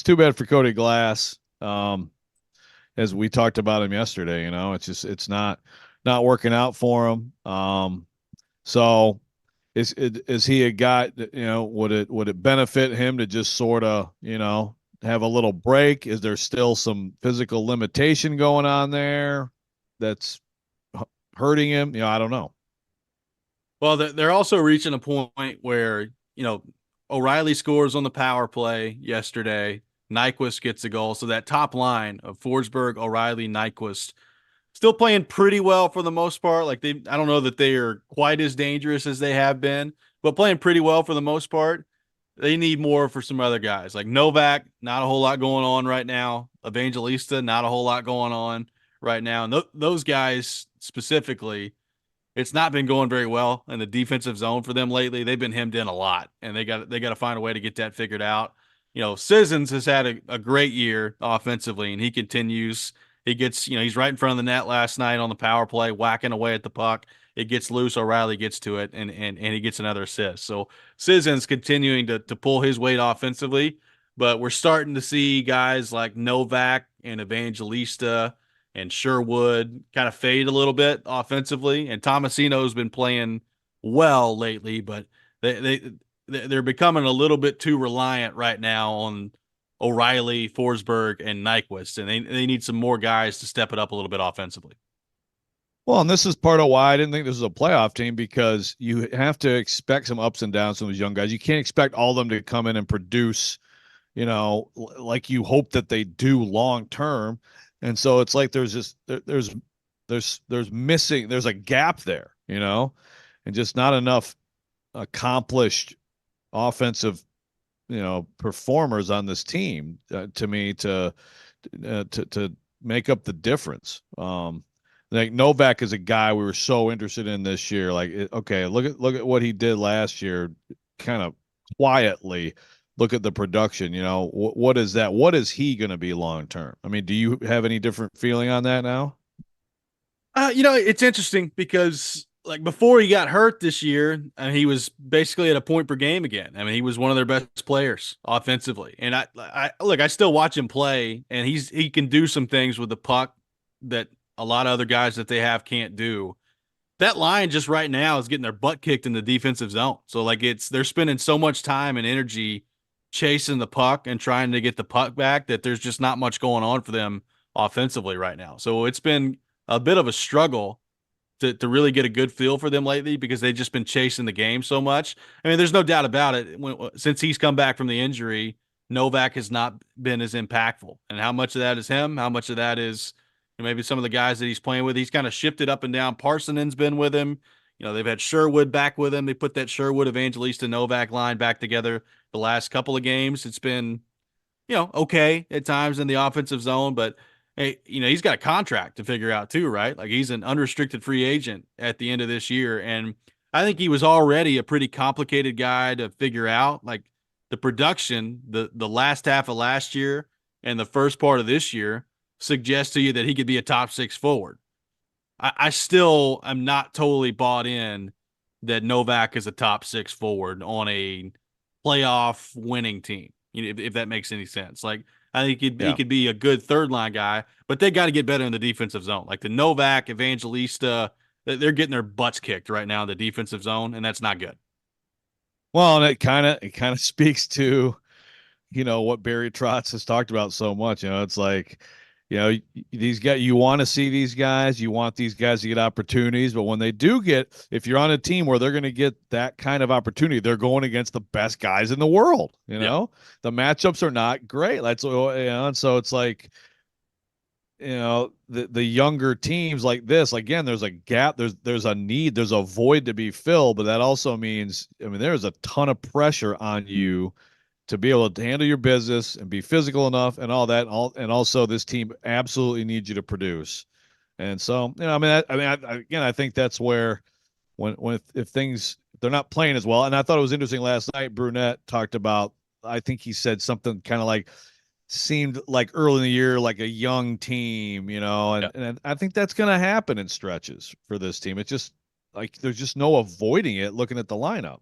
too bad for Cody Glass. As we talked about him yesterday, it's not working out for him. So is he a guy that, would it benefit him to just sort of, have a little break? Is there still some physical limitation going on there that's hurting him? I don't know. Well, they're also reaching a point where, O'Reilly scores on the power play yesterday. Nyquist gets a goal. So that top line of Forsberg, O'Reilly, Nyquist still playing pretty well for the most part. I don't know that they are quite as dangerous as they have been, but playing pretty well for the most part. They need more for some other guys. Like Novak, not a whole lot going on right now. Evangelista, not a whole lot going on right now. And those guys specifically, it's not been going very well in the defensive zone for them lately. They've been hemmed in a lot, and they got to find a way to get that figured out. Sissons has had a great year offensively, and he continues. He gets, he's right in front of the net last night on the power play, whacking away at the puck. It gets loose. O'Reilly gets to it, and he gets another assist. So Sissons continuing to pull his weight offensively, but we're starting to see guys like Novak and Evangelista and Sherwood kind of fade a little bit offensively. And Tomasino's been playing well lately, but they're becoming a little bit too reliant right now on O'Reilly, Forsberg, and Nyquist, and they need some more guys to step it up a little bit offensively. Well, and this is part of why I didn't think this was a playoff team, because you have to expect some ups and downs from those young guys. You can't expect all of them to come in and produce, like you hope that they do long term. And so it's like there's a gap there, and just not enough accomplished offensive, performers on this team to me to make up the difference. Like Novak is a guy we were so interested in this year. Like, okay, look at what he did last year, kind of quietly. Look at the production. What is that? What is he going to be long term? I mean, do you have any different feeling on that now? It's interesting because like before he got hurt this year, and he was basically at a point per game again. I mean, he was one of their best players offensively, and I still watch him play, and he can do some things with the puck that a lot of other guys that they have can't do. That line just right now is getting their butt kicked in the defensive zone. So like they're spending so much time and energy chasing the puck and trying to get the puck back that there's just not much going on for them offensively right now. So it's been a bit of a struggle to really get a good feel for them lately, because they've just been chasing the game so much. I mean, there's no doubt about it. Since he's come back from the injury, Novak has not been as impactful. And how much of that is him? How much of that is maybe some of the guys that he's playing with? He's kind of shifted up and down. Parsonen's been with him. They've had Sherwood back with him. They put that Sherwood, Evangelista, Novak line back together the last couple of games. It's been, okay at times in the offensive zone, but hey, he's got a contract to figure out too, right? Like he's an unrestricted free agent at the end of this year. And I think he was already a pretty complicated guy to figure out. Like the production, the last half of last year and the first part of this year suggests to you that he could be a top 6 forward. I still am not totally bought in that Novak is a top 6 forward on a playoff winning team, if that makes any sense. Like I think he could be a good third line guy, but they got to get better in the defensive zone. Like the Novak, Evangelista, they're getting their butts kicked right now in the defensive zone, and that's not good. Well, and it kind of speaks to, what Barry Trotz has talked about so much. It's like, these guys, you want to see these guys, you want these guys to get opportunities, but when they do if you're on a team where they're going to get that kind of opportunity, they're going against the best guys in the world. The matchups are not great. And so it's like, the younger teams like this, again, there's a gap, there's a need, there's a void to be filled, but that also means, there's a ton of pressure on you to be able to handle your business and be physical enough and all that. And also this team absolutely needs you to produce. And so, I think that's where if they're not playing as well. And I thought it was interesting last night, Brunette talked about, I think he said something kind of like, seemed like early in the year, like a young team, and I think that's going to happen in stretches for this team. It's just like, there's just no avoiding it looking at the lineup.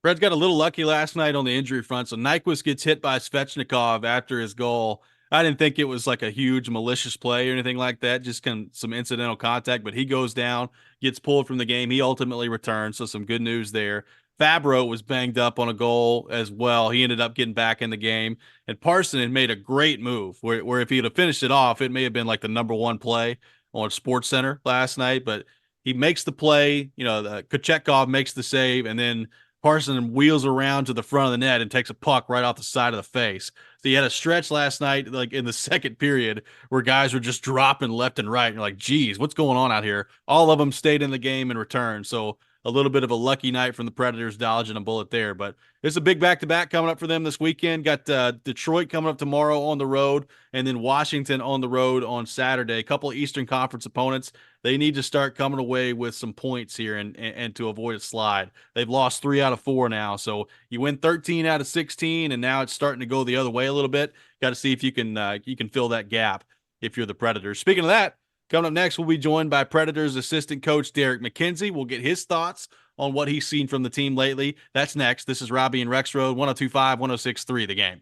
Fred's got a little lucky last night on the injury front. So Nyquist gets hit by Svechnikov after his goal. I didn't think it was like a huge malicious play or anything like that, just some incidental contact, but he goes down, gets pulled from the game. He ultimately returns, so some good news there. Fabro was banged up on a goal as well. He ended up getting back in the game. And Parson had made a great move where if he had finished it off, it may have been like the number 1 play on Sports Center last night, but he makes the play, Kochetkov makes the save, and then Parson wheels around to the front of the net and takes a puck right off the side of the face. So you had a stretch last night, like in the second period, where guys were just dropping left and right. And you're like, geez, what's going on out here? All of them stayed in the game and returned. So a little bit of a lucky night from the Predators dodging a bullet there. But it's a big back-to-back coming up for them this weekend. Got Detroit coming up tomorrow on the road, and then Washington on the road on Saturday. A couple of Eastern Conference opponents. They need to start coming away with some points here and to avoid a slide. They've lost 3 out of 4 now. So you win 13 out of 16, and now it's starting to go the other way a little bit. Got to see if you can fill that gap if you're the Predators. Speaking of that, coming up next, we'll be joined by Predators assistant coach Derek McKenzie. We'll get his thoughts on what he's seen from the team lately. That's next. This is Robby and Rexrode, 102.5, 106.3 The Game.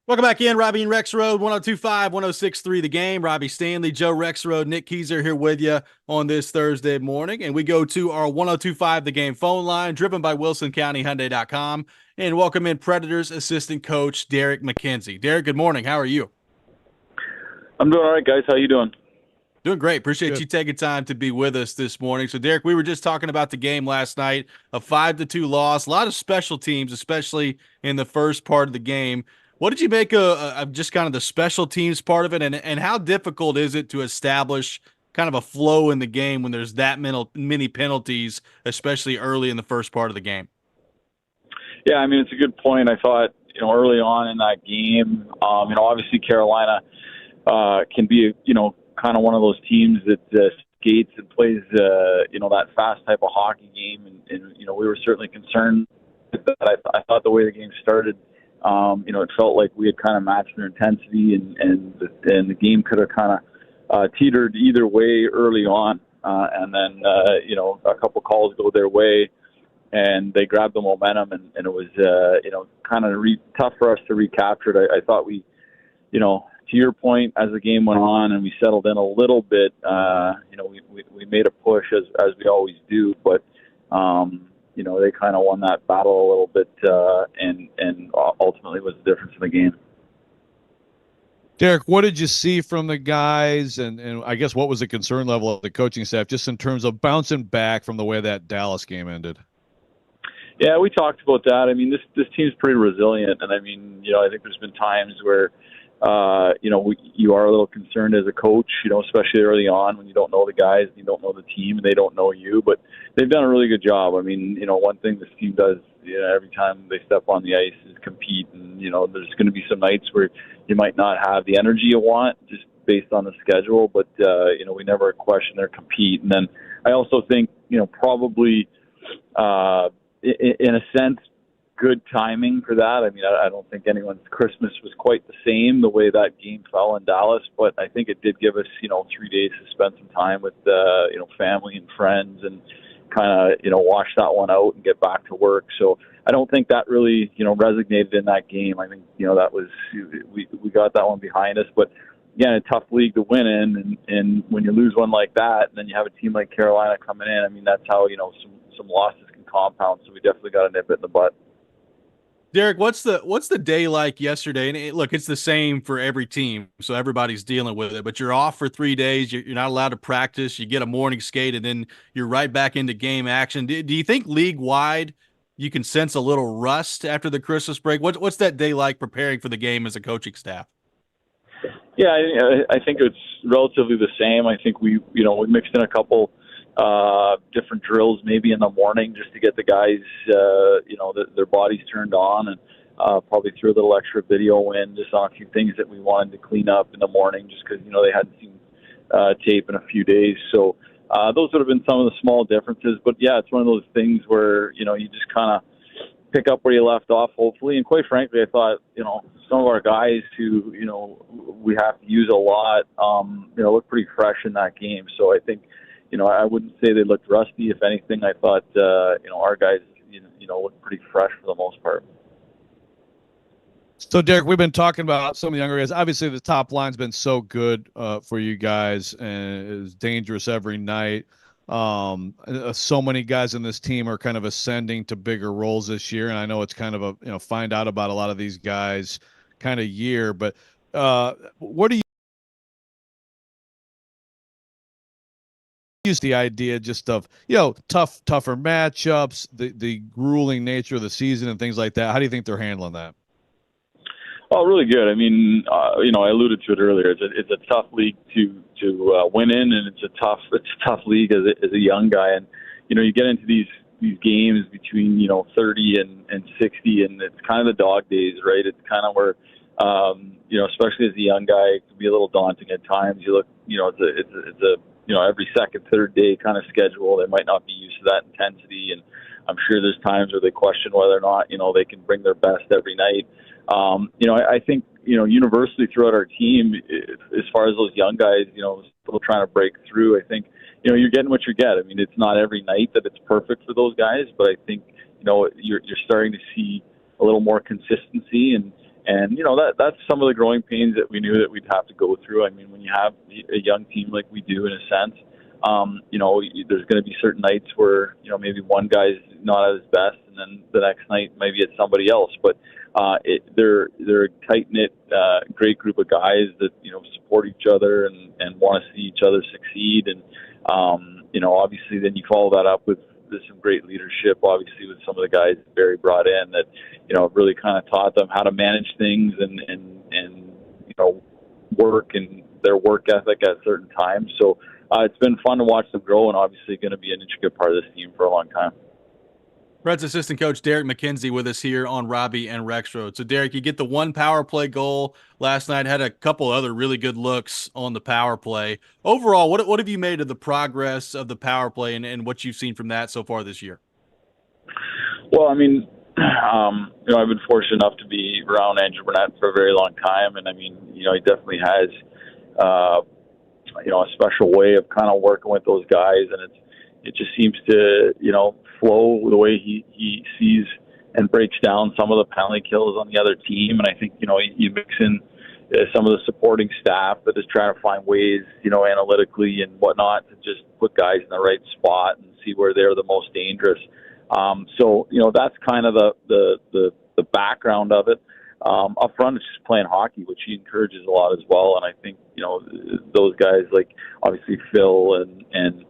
Welcome back in, Robby and Rexrode, 102.5, 106.3 The Game. Robbie Stanley, Joe Rexrode, Nick Keyser here with you on this Thursday morning. And we go to our 102.5 The Game phone line, driven by WilsonCountyHyundai.com. And welcome in Predators assistant coach Derek McKenzie. Derek, good morning. How are you? I'm doing all right, guys. How you doing? Doing great. Appreciate Good. you taking time to be with us this morning. So, Derek, we were just talking about the game last night, a 5-2 loss. A lot of special teams, especially in the first part of the game. What did you make of just kind of the special teams part of it, and how difficult is it to establish kind of a flow in the game when there's that many penalties, especially early in the first part of the game? Yeah, I mean, it's a good point. I thought, early on in that game, obviously Carolina can be, kind of one of those teams that skates and plays, that fast type of hockey game. And we were certainly concerned with that. I thought the way the game started, it felt like we had kind of matched their intensity, and the game could have kind of teetered either way early on. And then, a couple calls go their way, and they grabbed the momentum, and it was, kind of tough for us to recapture it. I thought we, to your point, as the game went on and we settled in a little bit, we made a push as we always do, but they kind of won that battle a little bit, and ultimately was the difference in the game. Derek, what did you see from the guys, and I guess what was the concern level of the coaching staff just in terms of bouncing back from the way that Dallas game ended? Yeah, we talked about that. I mean, this team's pretty resilient, and I mean, I think there's been times where you are a little concerned as a coach, especially early on when you don't know the guys, you don't know the team, and they don't know you. But they've done a really good job. I mean, one thing this team does, every time they step on the ice is compete. And, there's going to be some nights where you might not have the energy you want just based on the schedule. But, we never question their compete. And then I also think, probably in a sense, good timing for that. I mean, I don't think anyone's Christmas was quite the same the way that game fell in Dallas, but I think it did give us, 3 days to spend some time with, family and friends, and kind of, wash that one out and get back to work. So I don't think that really, resonated in that game. I think, that was, we got that one behind us, but again, a tough league to win in. And when you lose one like that, and then you have a team like Carolina coming in, I mean, that's how, some losses can compound. So we definitely got to nip it in the butt. Derek, what's the day like yesterday? And look, it's the same for every team, so everybody's dealing with it. But you're off for 3 days. You're not allowed to practice. You get a morning skate, and then you're right back into game action. Do you think league wide you can sense a little rust after the Christmas break? What's that day like preparing for the game as a coaching staff? Yeah, I think it's relatively the same. I think we mixed in a couple different drills maybe in the morning just to get the guys, their bodies turned on, and probably threw a little extra video in just on a few things that we wanted to clean up in the morning just because, they hadn't seen tape in a few days. So those would have been some of the small differences. But, yeah, it's one of those things where, you just kind of pick up where you left off, hopefully. And quite frankly, I thought, some of our guys who, we have to use a lot, look pretty fresh in that game. So I think, I wouldn't say they looked rusty. If anything, I thought, our guys, looked pretty fresh for the most part. So, Derek, we've been talking about some of the younger guys. Obviously, the top line's been so good for you guys, and is dangerous every night. So many guys in this team are kind of ascending to bigger roles this year, and I know it's kind of a find out about a lot of these guys kind of year. But what do you use the idea just of tougher matchups, the grueling nature of the season and things like that? How do you think they're handling that? Oh, really good. I mean, I alluded to it earlier. It's a tough league to win in, and it's a tough league as a young guy. And you get into these games between 30 and 60, and it's kind of the dog days, right? It's kind of where especially as a young guy, it can be a little daunting at times. You look, it's a every second, third day kind of schedule. They might not be used to that intensity, and I'm sure there's times where they question whether or not they can bring their best every night. I think universally throughout our team, as far as those young guys, still trying to break through. I think you're getting what you get. I mean, it's not every night that it's perfect for those guys, but I think you're starting to see a little more consistency, and that's some of the growing pains that we knew that we'd have to go through. I mean, when you have a young team like we do, in a sense, there's going to be certain nights where maybe one guy's not at his best, and then the next night maybe it's somebody else. But they're a tight knit, great group of guys that support each other and want to see each other succeed. And obviously, then you follow that up with some great leadership. Obviously, with some of the guys that Barry brought in that really kind of taught them how to manage things and work and their work ethic at certain times. So it's been fun to watch them grow, and obviously going to be an intricate part of this team for a long time. Preds assistant coach Derek McKenzie with us here on Robby and Rexrode. So, Derek, you get the one power play goal last night, had a couple other really good looks on the power play. Overall, what have you made of the progress of the power play and what you've seen from that so far this year? Well, I mean, I've been fortunate enough to be around Andrew Burnett for a very long time, and I mean, he definitely has, a special way of kind of working with those guys, and it just seems to, flow the way he sees and breaks down some of the penalty kills on the other team. And I think, you mix in some of the supporting staff that is trying to find ways, analytically and whatnot to just put guys in the right spot and see where they're the most dangerous. So, that's kind of the background of it. Up front, it's just playing hockey, which he encourages a lot as well. And I think, those guys like obviously Phil and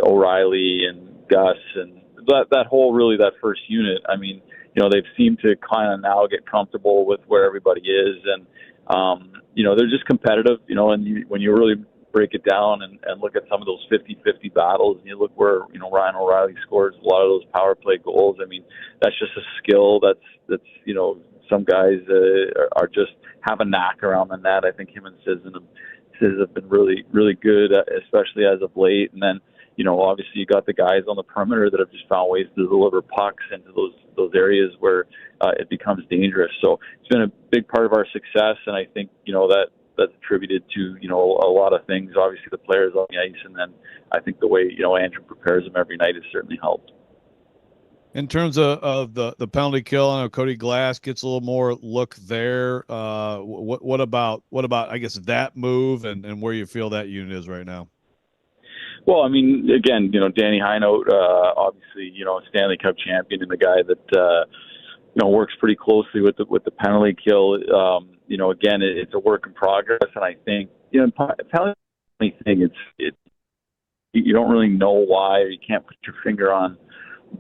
O'Reilly and Gus and that first unit. I mean, they've seemed to kind of now get comfortable with where everybody is, and they're just competitive. And when you really break it down and look at some of those 50-50 battles, and you look where Ryan O'Reilly scores a lot of those power play goals. I mean, that's just a skill that's some guys are just have a knack around the net. I think him and Sis have been really, really good, especially as of late. And then, obviously you got the guys on the perimeter that have just found ways to deliver pucks into those areas where it becomes dangerous. So it's been a big part of our success, and I think, that's attributed to, a lot of things. Obviously the players on the ice, and then I think the way, Andrew prepares them every night has certainly helped. In terms of the penalty kill, I know Cody Glass gets a little more look there. What about I guess that move and where you feel that unit is right now? Well, I mean, again, Danny Heinold, obviously, Stanley Cup champion and the guy that works pretty closely with the penalty kill. Again, it's a work in progress, and I think penalty thing, you don't really know why, or you can't put your finger on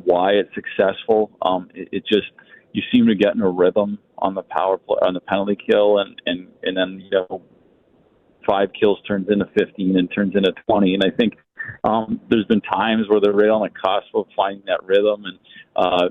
why it's successful. It just, you seem to get in a rhythm on the power play, on the penalty kill, and then 5 kills turns into 15 and turns into 20. And I think there's been times where they're right on the cusp of finding that rhythm, and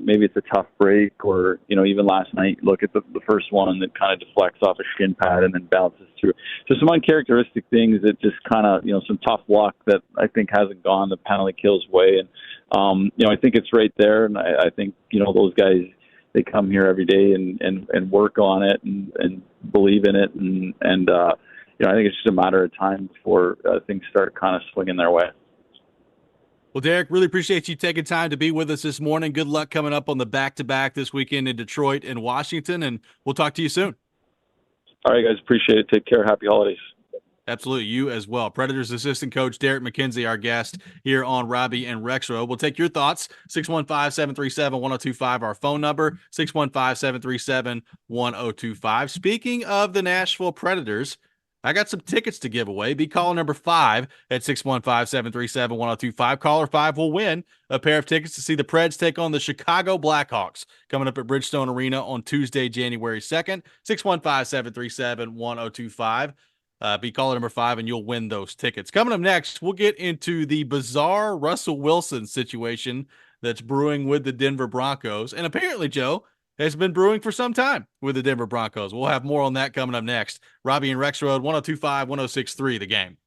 maybe it's a tough break, or even last night, look at the first one that kind of deflects off a shin pad and then bounces through. So some uncharacteristic things that just kind of some tough luck that I think hasn't gone the penalty kill's way. And I think it's right there, and I think those guys, they come here every day and work on it and believe in it, and I think it's just a matter of time before things start kind of swinging their way. Well, Derek, really appreciate you taking time to be with us this morning. Good luck coming up on the back-to-back this weekend in Detroit and Washington, and we'll talk to you soon. All right, guys. Appreciate it. Take care. Happy holidays. Absolutely. You as well. Predators assistant coach Derek McKenzie, our guest here on Robby and Rexrode. We'll take your thoughts. 615-737-1025, our phone number, 615-737-1025. Speaking of the Nashville Predators, I got some tickets to give away. Be caller number 5 at 615-737-1025. Caller 5 will win a pair of tickets to see the Preds take on the Chicago Blackhawks coming up at Bridgestone Arena on Tuesday, January 2nd. 615-737-1025. Be caller number 5 and you'll win those tickets. Coming up next, we'll get into the bizarre Russell Wilson situation that's brewing with the Denver Broncos. And apparently, Joe, has been brewing for some time with the Denver Broncos. We'll have more on that coming up next. Robby and Rexrode, 102.5, 106.3, The Game.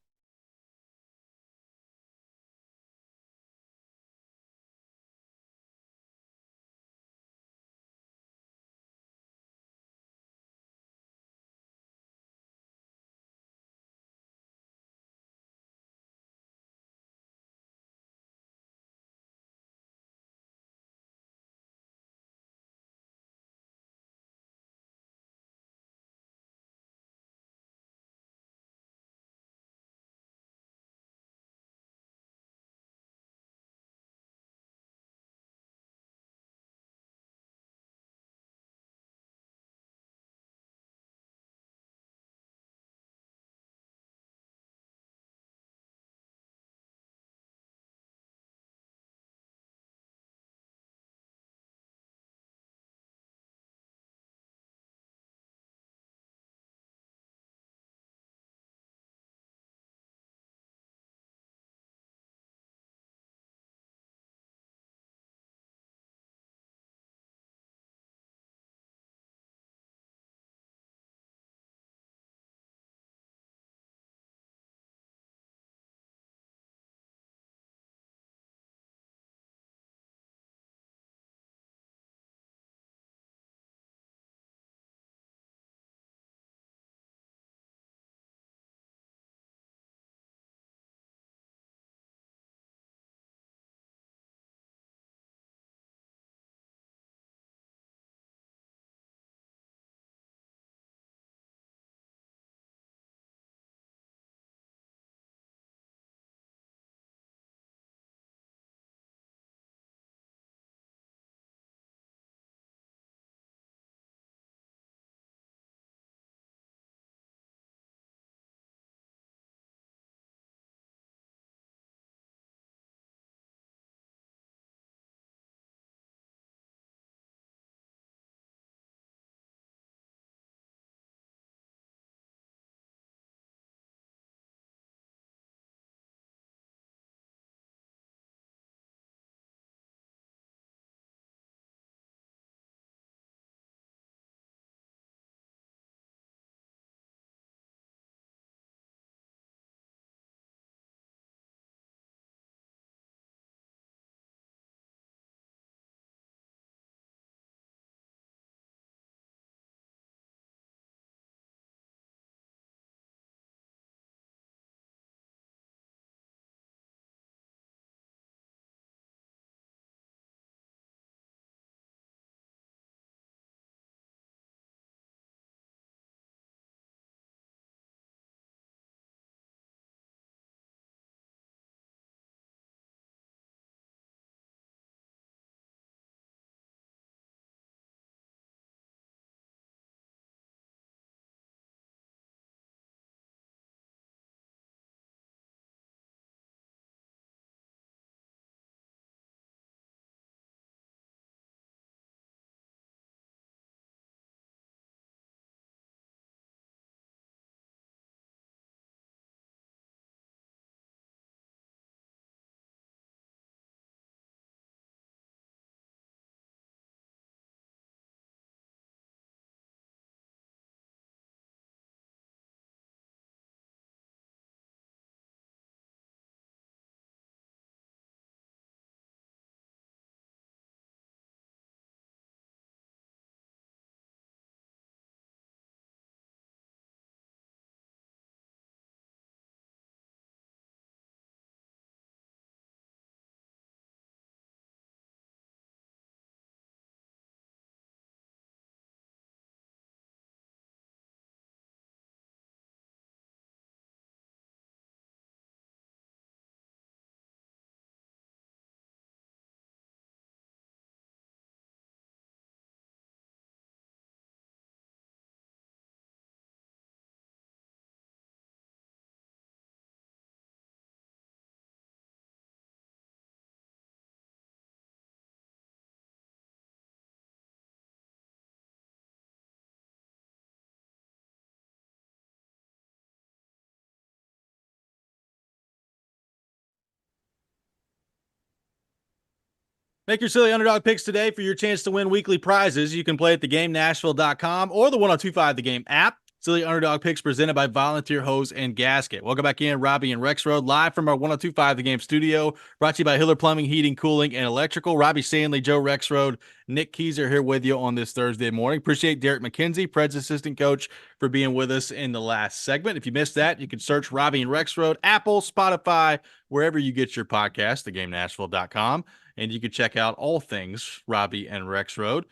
Make your silly underdog picks today for your chance to win weekly prizes. You can play at thegamenashville.com or the 1025 The Game app. Silly Underdog Picks presented by Volunteer Hose and Gasket. Welcome back in, Robby and Rexrode, live from our 1025 The Game studio, brought to you by Hiller Plumbing, Heating, Cooling, and Electrical. Robby Stanley, Joe Rexrode, Nick Keyser here with you on this Thursday morning. Appreciate Derek McKenzie, Preds assistant coach, for being with us in the last segment. If you missed that, you can search Robby and Rexrode, Apple, Spotify, wherever you get your podcast, thegamenashville.com, and you can check out all things Robby and Rexrode.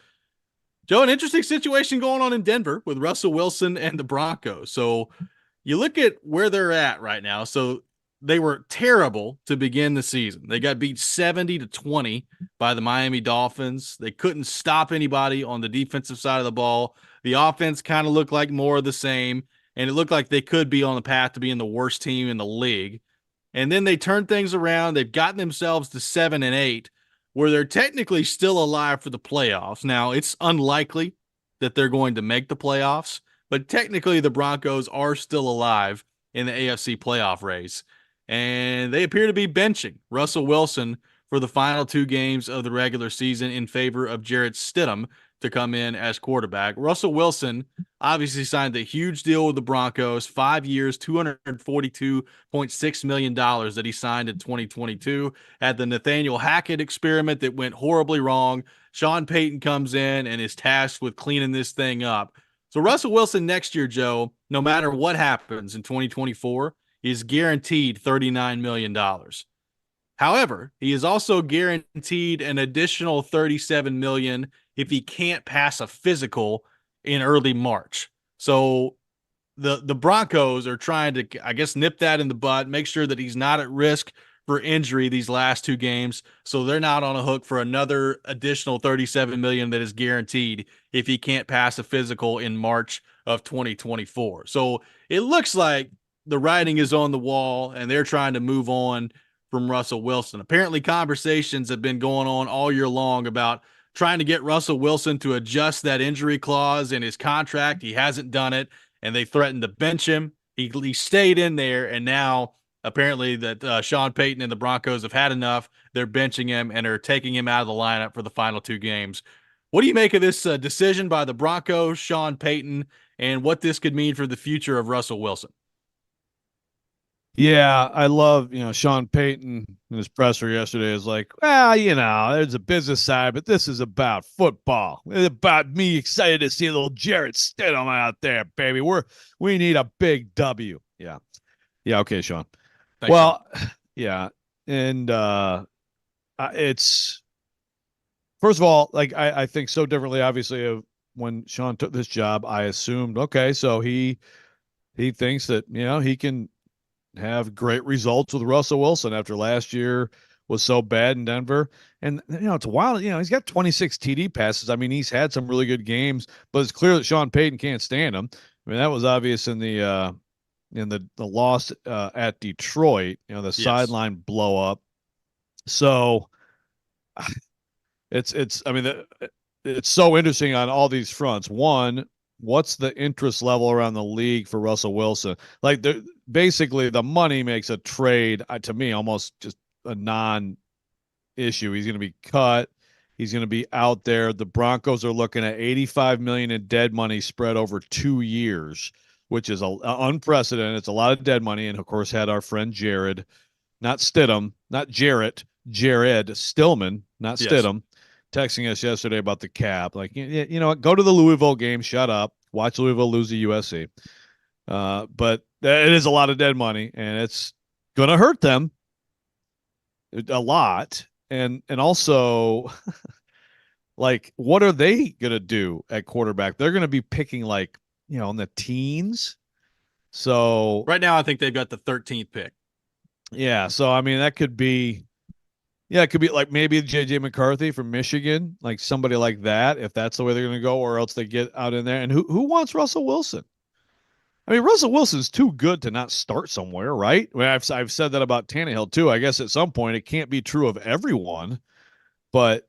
Joe, an interesting situation going on in Denver with Russell Wilson and the Broncos. So you look at where they're at right now. So they were terrible to begin the season. They got beat 70-20 by the Miami Dolphins. They couldn't stop anybody on the defensive side of the ball. The offense kind of looked like more of the same, and it looked like they could be on the path to being the worst team in the league. And then they turned things around. They've gotten themselves to 7-8. Where they're technically still alive for the playoffs. Now, it's unlikely that they're going to make the playoffs, but technically the Broncos are still alive in the AFC playoff race. And they appear to be benching Russell Wilson for the final 2 games of the regular season in favor of Jarrett Stidham to come in as quarterback. Russell Wilson obviously signed a huge deal with the Broncos, 5 years, $242.6 million that he signed in 2022. Had the Nathaniel Hackett experiment that went horribly wrong. Sean Payton comes in and is tasked with cleaning this thing up. So Russell Wilson next year, Joe, no matter what happens in 2024, is guaranteed $39 million. However, he is also guaranteed an additional $37 million if he can't pass a physical in early March. So the Broncos are trying to, I guess, nip that in the bud, make sure that he's not at risk for injury these last 2 games. So they're not on a hook for another additional $37 million that is guaranteed if he can't pass a physical in March of 2024. So it looks like the writing is on the wall and they're trying to move on from Russell Wilson. Apparently conversations have been going on all year long about trying to get Russell Wilson to adjust that injury clause in his contract. He hasn't done it, and they threatened to bench him. He stayed in there, and now apparently that Sean Payton and the Broncos have had enough. They're benching him and are taking him out of the lineup for the final 2 games. What do you make of this decision by the Broncos, Sean Payton, and what this could mean for the future of Russell Wilson? Yeah, I love, Sean Payton in his presser yesterday is like, well, there's a business side, but this is about football. It's about me excited to see little Jarrett Stidham out there, baby. We need a big W. Yeah. Yeah, okay, Sean. Thanks, well, Sean. Yeah. And it's first of all, like I think so differently, obviously, of when Sean took this job. I assumed, okay, so he thinks that, he can have great results with Russell Wilson after last year was so bad in Denver. And, it's wild. He's got 26 TD passes. I mean, he's had some really good games, but it's clear that Sean Payton can't stand him. I mean, that was obvious in the loss at Detroit, the sideline blow up. So it's so interesting on all these fronts. One, what's the interest level around the league for Russell Wilson? Like, basically, the money makes a trade, to me, almost just a non-issue. He's going to be cut. He's going to be out there. The Broncos are looking at $85 million in dead money spread over 2 years, which is unprecedented. It's a lot of dead money. And, of course, had our friend Jared, not Stidham, not Jarrett, Jared Stillman, not Stidham, texting us yesterday about the cap. Like, you know what? Go to the Louisville game. Shut up. Watch Louisville lose to USC. But it is a lot of dead money, and it's going to hurt them a lot. And also, like, what are they going to do at quarterback? They're going to be picking, like, in the teens. So right now, I think they've got the 13th pick. Yeah. So, I mean, that could be. Yeah, it could be like maybe J.J. McCarthy from Michigan, like somebody like that, if that's the way they're going to go, or else they get out in there. And who wants Russell Wilson? I mean, Russell Wilson's too good to not start somewhere, right? I mean, I've said that about Tannehill too. I guess at some point it can't be true of everyone, but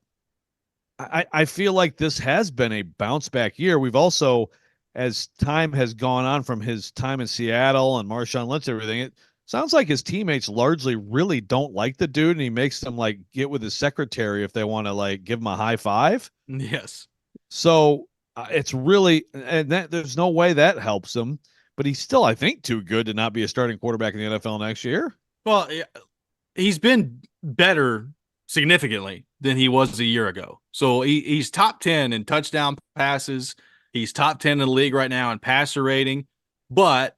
I feel like this has been a bounce back year. We've also, as time has gone on from his time in Seattle and Marshawn Lynch, everything, sounds like his teammates largely really don't like the dude, and he makes them like get with his secretary if they want to like give him a high five. Yes. So it's really, and that there's no way that helps him. But he's still, I think, too good to not be a starting quarterback in the NFL next year. Well, he's been better significantly than he was a year ago. So he's top 10 in touchdown passes. He's top 10 in the league right now in passer rating. But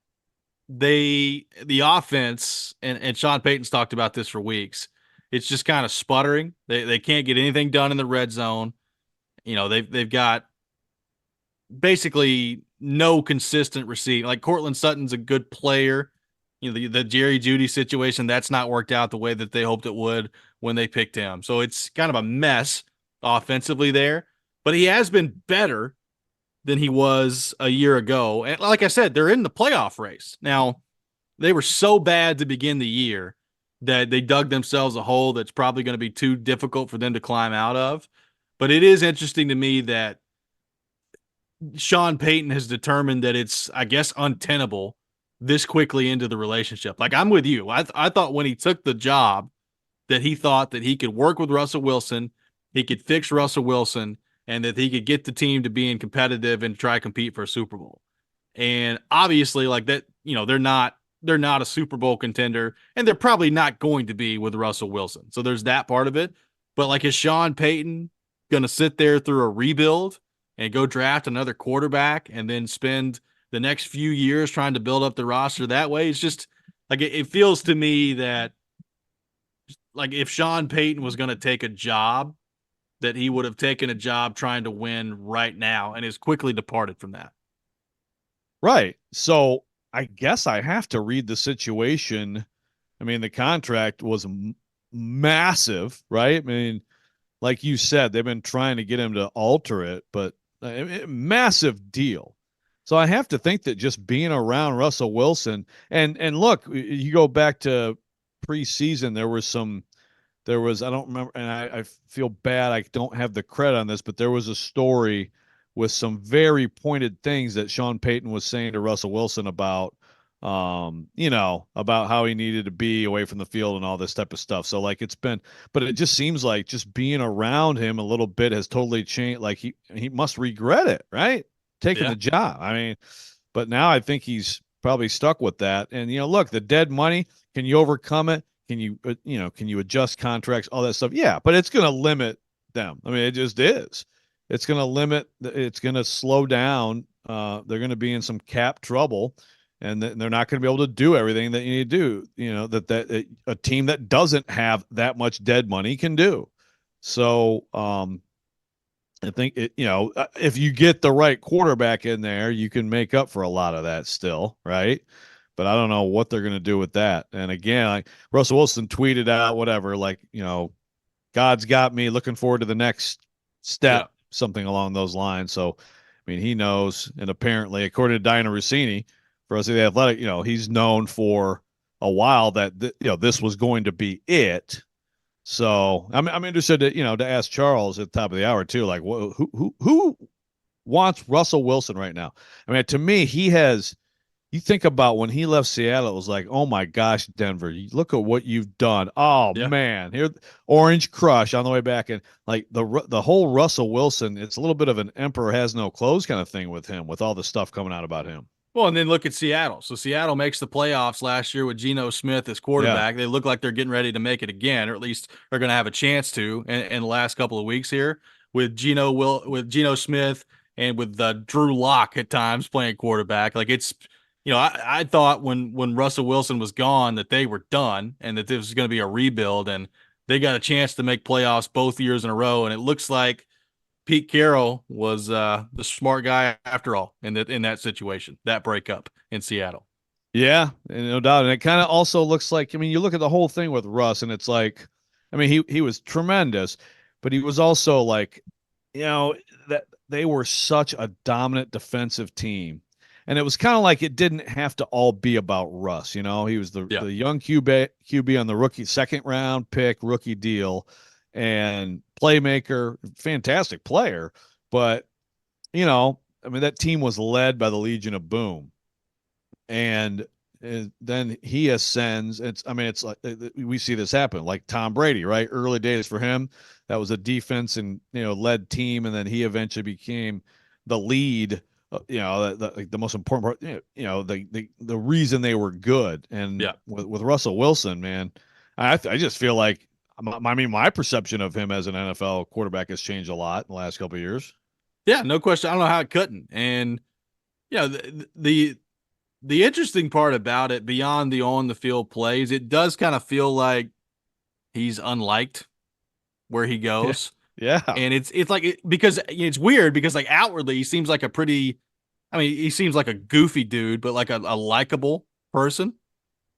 the offense, and Sean Payton's talked about this for weeks, it's just kind of sputtering. They can't get anything done in the red zone. You know, they've got basically no consistent receiving. Like Cortland Sutton's a good player. You know, the Jerry Jeudy situation, that's not worked out the way that they hoped it would when they picked him. So it's kind of a mess offensively there. But he has been better than he was a year ago. And like I said, they're in the playoff race. Now, they were so bad to begin the year that they dug themselves a hole that's probably going to be too difficult for them to climb out of. But it is interesting to me that Sean Payton has determined that it's, I guess, untenable this quickly into the relationship. Like, I'm with you. I thought when he took the job that he thought that he could work with Russell Wilson, he could fix Russell Wilson, and that he could get the team to being competitive and try to compete for a Super Bowl. And obviously, like that, you know, they're not a Super Bowl contender, and they're probably not going to be with Russell Wilson. So there's that part of it. But like, is Sean Payton going to sit there through a rebuild and go draft another quarterback and then spend the next few years trying to build up the roster that way? It's just like, it feels to me that like if Sean Payton was going to take a job, that he would have taken a job trying to win right now and has quickly departed from that. Right. So I guess I have to read the situation. I mean, the contract was massive, right? I mean, like you said, they've been trying to get him to alter it, but massive deal. So I have to think that just being around Russell Wilson and look, you go back to preseason, there was I don't remember, and I feel bad I don't have the credit on this, but there was a story with some very pointed things that Sean Payton was saying to Russell Wilson about about how he needed to be away from the field and all this type of stuff. So like but it just seems like just being around him a little bit has totally changed. Like he must regret it, right? Taking the job. I mean, but now I think he's probably stuck with that. And look, the dead money, can you overcome it? Can you adjust contracts, all that stuff? Yeah, but it's going to limit them. I mean, it just is. It's going to limit. It's going to slow down. They're going to be in some cap trouble, and they're not going to be able to do everything that you need to do. That a team that doesn't have that much dead money can do. So I think if you get the right quarterback in there, you can make up for a lot of that still, right? But I don't know what they're going to do with that. And again, like Russell Wilson tweeted out, whatever, like, God's got me, looking forward to the next step, something along those lines. So, I mean, he knows. And apparently, according to Diana Rossini, for us at the Athletic, he's known for a while that, this was going to be it. So I'm interested to ask Charles at the top of the hour too, like who wants Russell Wilson right now? I mean, to me, you think about when he left Seattle, it was like, oh my gosh, Denver, look at what you've done. Oh man, here, Orange Crush on the way back, and like the whole Russell Wilson, it's a little bit of an emperor has no clothes kind of thing with him, with all the stuff coming out about him. Well, and then look at Seattle. So Seattle makes the playoffs last year with Geno Smith as quarterback. Yeah. They look like they're getting ready to make it again, or at least are going to have a chance to in the last couple of weeks here with Geno Smith and with Drew Lock at times playing quarterback. Like it's, I thought when Russell Wilson was gone that they were done and that this was going to be a rebuild, and they got a chance to make playoffs both years in a row. And it looks like Pete Carroll was the smart guy after all in that situation, that breakup in Seattle. Yeah, no doubt. And it kind of also looks like, I mean, you look at the whole thing with Russ, and it's like, I mean, he was tremendous, but he was also like, that they were such a dominant defensive team. And it was kind of like it didn't have to all be about Russ. He was the young QB on the rookie second round pick rookie deal, and playmaker, fantastic player. But, I mean, that team was led by the Legion of Boom. And then he ascends. It's like we see this happen, like Tom Brady, right? Early days for him, that was a defense and led team, and then he eventually became the lead. The most important part. The reason they were good. And with Russell Wilson, man, I just feel like my perception of him as an NFL quarterback has changed a lot in the last couple of years. Yeah, no question. I don't know how it couldn't. And the interesting part about it, beyond the on the field plays, it does kind of feel like he's unliked where he goes. Yeah. And it's like because it's weird because like outwardly he seems like he seems like a goofy dude, but like a likable person.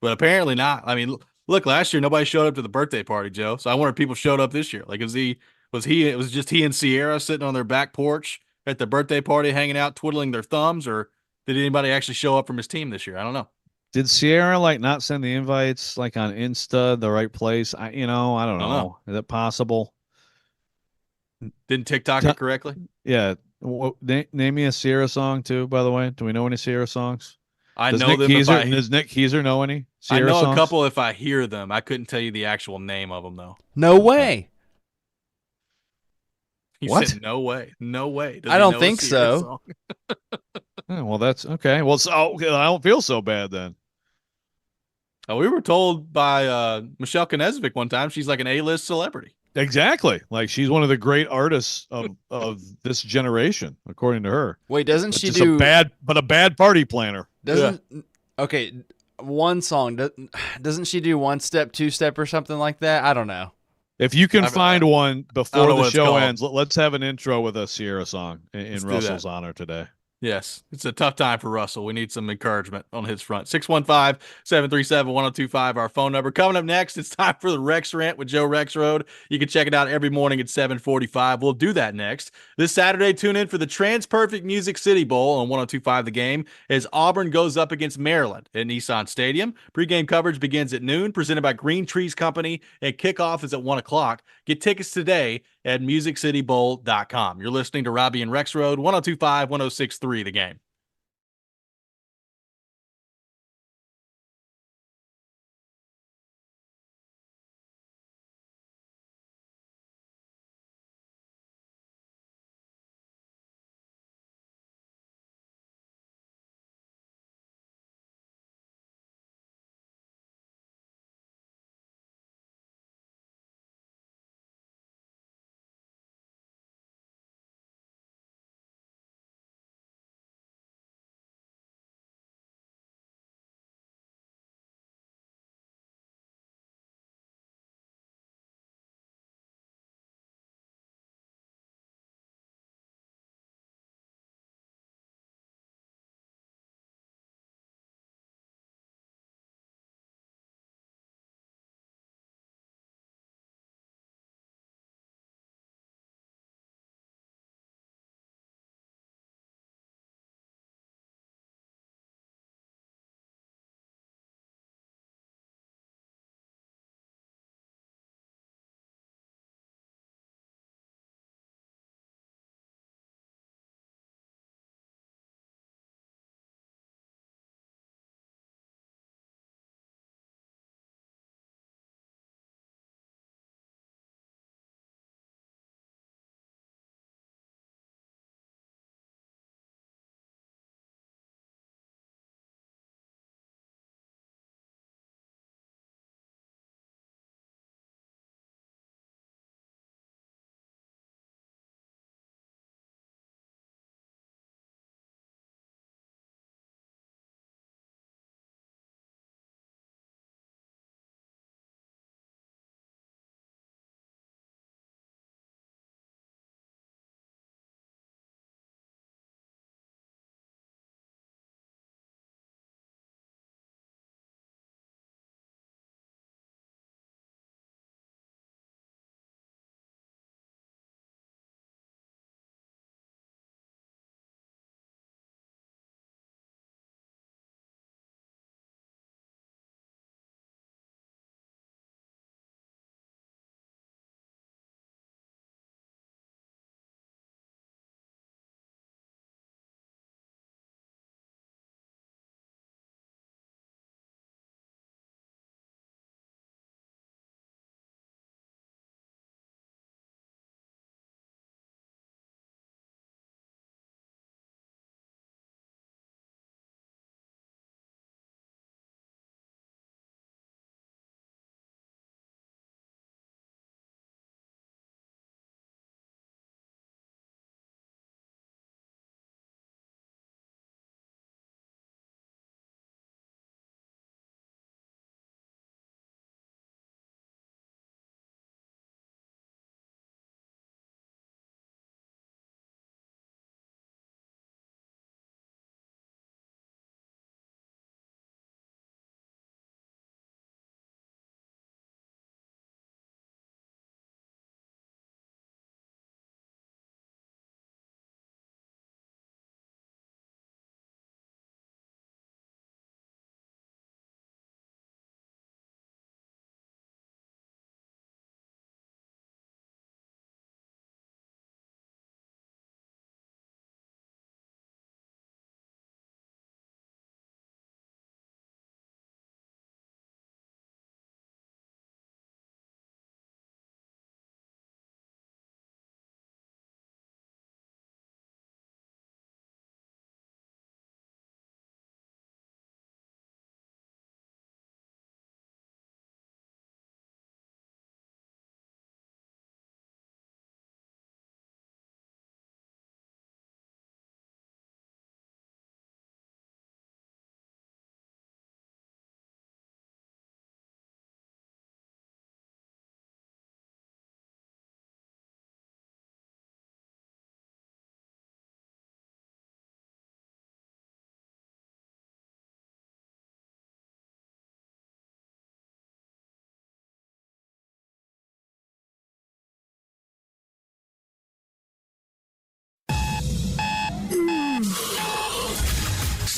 But apparently not. I mean, look, last year nobody showed up to the birthday party, Joe. So I wonder if people showed up this year. Like, it was just he and Sierra sitting on their back porch at the birthday party, hanging out, twiddling their thumbs, or did anybody actually show up from his team this year? I don't know. Did Sierra not send the invites on Insta the right place? I don't know. Is that possible? Didn't TikTok it correctly? Yeah. Name me a Sierra song too, by the way. Do we know any Sierra songs? Does Nick Keezer know any Sierra songs? I know a couple if I hear them. I couldn't tell you the actual name of them though. No way. He said no way. No way. I don't think so. Well, that's okay. Well, I don't feel so bad then. We were told by Michelle Knezvik one time she's like an A-list celebrity. Exactly. Like she's one of the great artists of this generation, according to her. Wait, doesn't she do a bad party planner? Okay, one song doesn't she do one step, two step, or something like that? I don't know. If you can find one before the show ends, let's have an intro with a Sierra song in Russell's honor today. Yes, it's a tough time for Russell. We need some encouragement on his front. 615-737-1025, our phone number. Coming up next, it's time for the Rex Rant with Joe Rexrode. You can check it out every morning at 7:45. We'll do that next. This Saturday, tune in for the TransPerfect Music City Bowl on 102.5 The Game as Auburn goes up against Maryland at Nissan Stadium. Pre-game coverage begins at noon, presented by Green Trees Company, and kickoff is at 1 o'clock. Get tickets today at musiccitybowl.com. You're listening to Robby and Rexrode, 102.5, 106.3 The Game.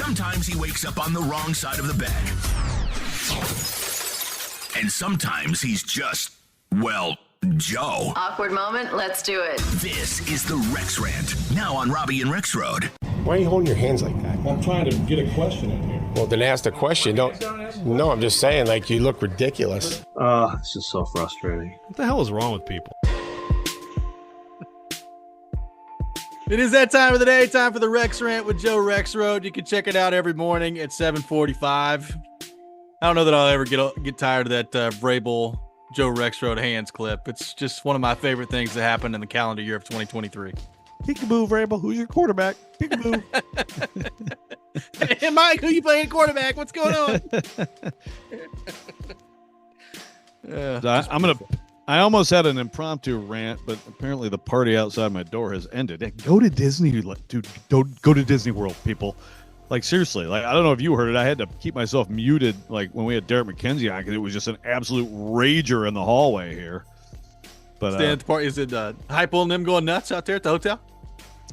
Sometimes he wakes up on the wrong side of the bed. And sometimes he's just, well, Joe. Awkward moment, let's do it. This is the Rex Rant, now on Robby and Rexrode. Why are you holding your hands like that? I'm trying to get a question in here. Well, then ask the question. No, I'm just saying, like, you look ridiculous. This is so frustrating. What the hell is wrong with people? It is that time of the day, time for the Rex Rant with Joe Rexrode. You can check it out every morning at 7:45. I don't know that I'll ever get tired of that Vrabel Joe Rexrode hands clip. It's just one of my favorite things that happened in the calendar year of 2023. Peekaboo, Vrabel. Who's your quarterback? Peekaboo. Hey, Mike, who you playing quarterback? What's going on? I almost had an impromptu rant, but apparently the party outside my door has ended. Go to Disney, dude. Go to Disney World, people. Like, seriously, like, I don't know if you heard it. I had to keep myself muted, like, when we had Derek McKenzie on, because it was just an absolute rager in the hallway here. But staying at the party, is it Hypo and them going nuts out there at the hotel?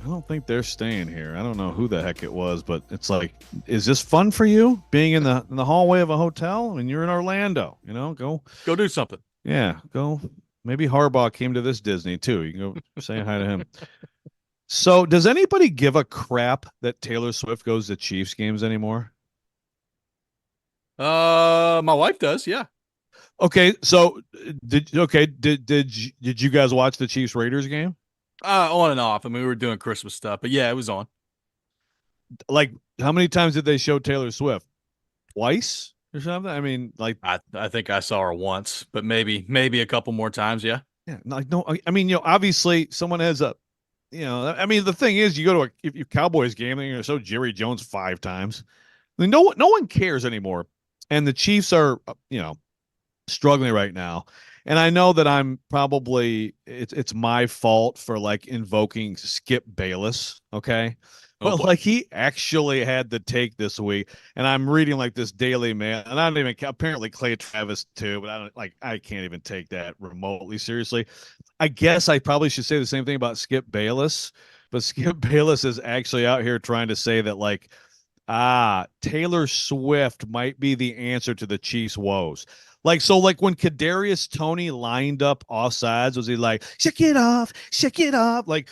I don't think they're staying here. I don't know who the heck it was, but it's like, is this fun for you, being in the hallway of a hotel? I mean, you're in Orlando, go do something. Yeah, go. Maybe Harbaugh came to this Disney too. You can go say hi to him. So, does anybody give a crap that Taylor Swift goes to Chiefs games anymore? My wife does, yeah. Okay, so did you guys watch the Chiefs Raiders game? On and off. I mean, we were doing Christmas stuff, but yeah, it was on. Like, how many times did they show Taylor Swift? Twice or something? I mean, like, I think I saw her once, but maybe a couple more times, yeah. Yeah, like, no, I mean, obviously someone has a, I mean, the thing is, you go to a Cowboys game and you're going to show Jerry Jones 5 times. I mean, no one cares anymore. And the Chiefs are, struggling right now. And I know that I'm probably, it's my fault for, like, invoking Skip Bayless. Okay. But like, he actually had the take this week, and I'm reading like this Daily Mail, and I don't even, apparently Clay Travis too, but I can't even take that remotely seriously. I guess I probably should say the same thing about Skip Bayless, but Skip Bayless is actually out here trying to say that, like, Taylor Swift might be the answer to the Chiefs' woes. Like, so, like, when Kadarius Toney lined up offsides, was he like, shake it off, like,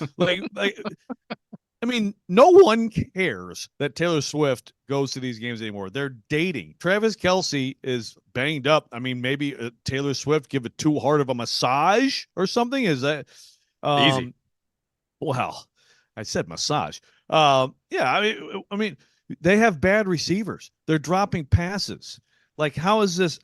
I mean, no one cares that Taylor Swift goes to these games anymore. They're dating. Travis Kelce is banged up. I mean, maybe Taylor Swift give it too hard of a massage or something. Is that easy? Well, I said massage. Yeah, I mean, they have bad receivers. They're dropping passes. Like, how is this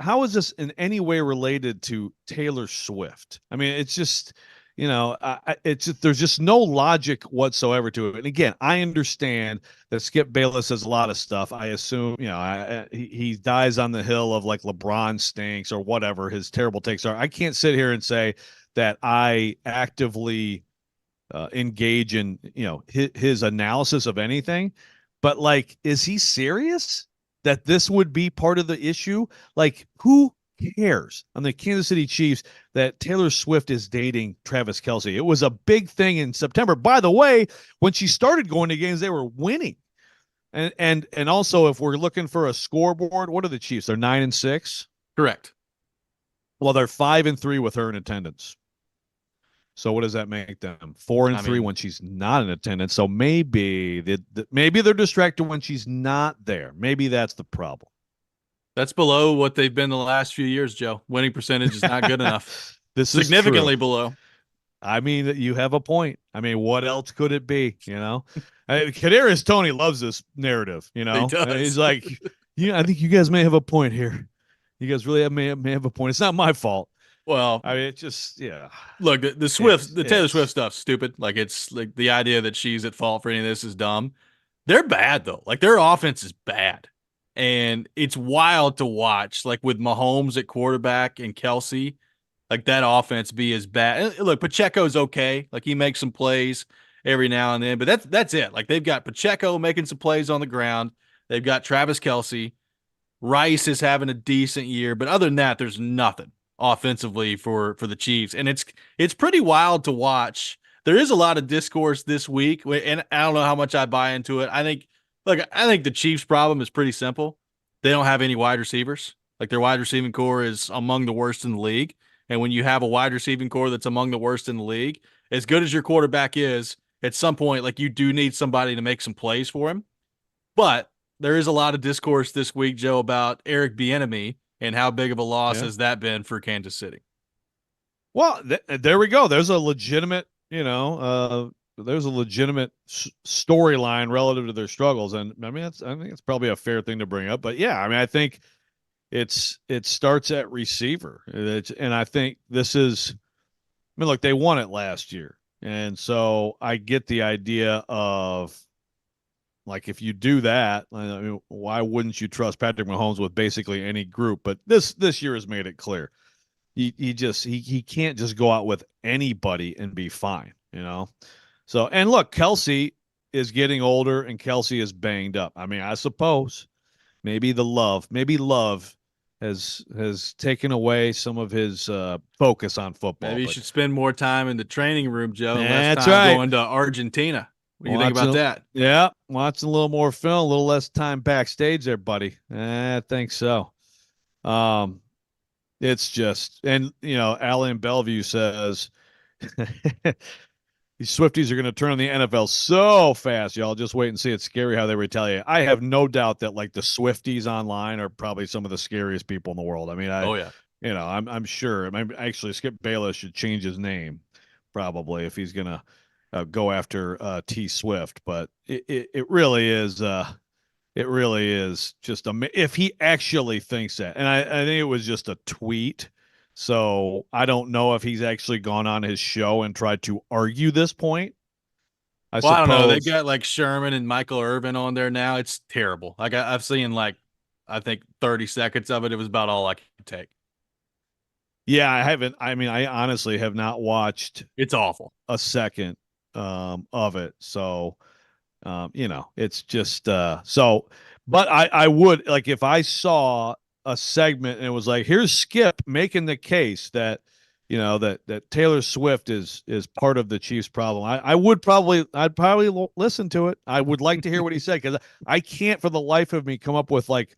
in any way related to Taylor Swift? I mean, it's just, there's just no logic whatsoever to it. And again, I understand that Skip Bayless says a lot of stuff. I assume, he dies on the hill of, like, LeBron stinks or whatever his terrible takes are. I can't sit here and say that I actively engage in, his analysis of anything. But, like, is he serious that this would be part of the issue? Like, who cares on the Kansas City Chiefs that Taylor Swift is dating Travis Kelce? It was a big thing in September. By the way, when she started going to games, they were winning. And also, if we're looking for a scoreboard, what are the Chiefs? They're 9-6. Correct. Well, they're 5-3 with her in attendance. So what does that make them? 4-3 when she's not in attendance. So maybe they're distracted when she's not there. Maybe that's the problem. That's below what they've been the last few years, Joe. Winning percentage is not good enough. This is significantly true. below. I mean, you have a point. I mean, what else could it be? Kadarius Toney loves this narrative. He does. He's like, I think you guys may have a point here. You guys really may have a point. It's not my fault. Well, I mean, it's just, yeah. Look, the Taylor Swift stuff's stupid. Like, it's like the idea that she's at fault for any of this is dumb. They're bad though. Like, their offense is bad. And it's wild to watch, like, with Mahomes at quarterback and Kelce, like, that offense be as bad. Look, Pacheco's okay. Like, he makes some plays every now and then, but that's it. Like, they've got Pacheco making some plays on the ground. They've got Travis Kelce. Rice is having a decent year, but other than that, there's nothing offensively for the Chiefs. And it's pretty wild to watch. There is a lot of discourse this week, and I don't know how much I buy into it. I think Look, I think the Chiefs' problem is pretty simple. They don't have any wide receivers. Like their wide receiving core is among the worst in the league. And when you have a wide receiving core that's among the worst in the league, as good as your quarterback is, at some point, like you do need somebody to make some plays for him. But there is a lot of discourse this week, Joe, about Eric Bieniemy and how big of a loss has that been for Kansas City. Well, there we go. There's a legitimate, there's a legitimate storyline relative to their struggles, and I think it's probably a fair thing to bring up. But yeah, I mean, I think it starts at receiver, and I think this is. I mean, look, they won it last year, and so I get the idea of like if you do that, I mean, why wouldn't you trust Patrick Mahomes with basically any group? But this year has made it clear. He can't just go out with anybody and be fine, So, and look, Kelsey is getting older and Kelsey is banged up. I mean, I suppose maybe love has taken away some of his focus on football. Maybe you should spend more time in the training room, Joe, and less That's time right. going to Argentina. What do you think about that? Yeah, watching a little more film, a little less time backstage there, buddy. I think so. It's just, and Alan Bellevue says these Swifties are going to turn on the NFL so fast, y'all. Just wait and see. It's scary how they retaliate. I have no doubt that like the Swifties online are probably some of the scariest people in the world. I mean, I'm sure. Actually, Skip Bayless should change his name probably if he's going to go after T Swift. But it really is. It really is just if he actually thinks that. And I think it was just a tweet. So I don't know if he's actually gone on his show and tried to argue this point. I don't know. They got like Sherman and Michael Irvin on there now. It's terrible. Like I've seen I think 30 seconds of it. It was about all I could take. Yeah, I haven't. I mean, I honestly have not watched. It's awful. A second of it. So it's just so, but I would like if I saw a segment and it was like, here's Skip making the case that, that Taylor Swift is part of the Chiefs' problem. I'd probably listen to it. I would like to hear what he said because I can't for the life of me come up with like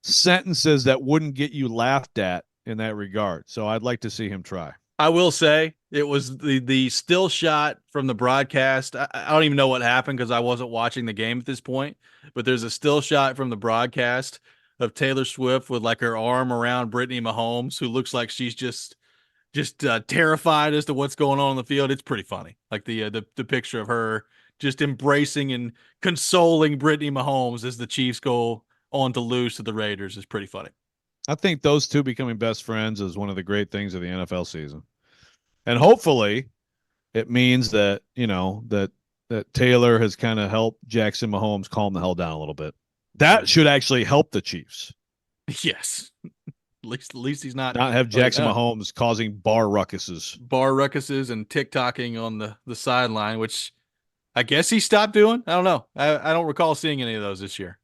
sentences that wouldn't get you laughed at in that regard. So I'd like to see him try. I will say it was the still shot from the broadcast. I don't even know what happened because I wasn't watching the game at this point, but there's a still shot from the broadcast of Taylor Swift with like her arm around Brittany Mahomes, who looks like she's just terrified as to what's going on the field. It's pretty funny. Like the picture of her just embracing and consoling Brittany Mahomes as the Chiefs go on to lose to the Raiders is pretty funny. I think those two becoming best friends is one of the great things of the NFL season. And hopefully it means that, that Taylor has kind of helped Jackson Mahomes calm the hell down a little bit. That should actually help the Chiefs. Yes. At least he's not have Jackson Mahomes causing bar ruckuses and TikToking on the sideline, which I guess he stopped doing. I don't know. I don't recall seeing any of those this year.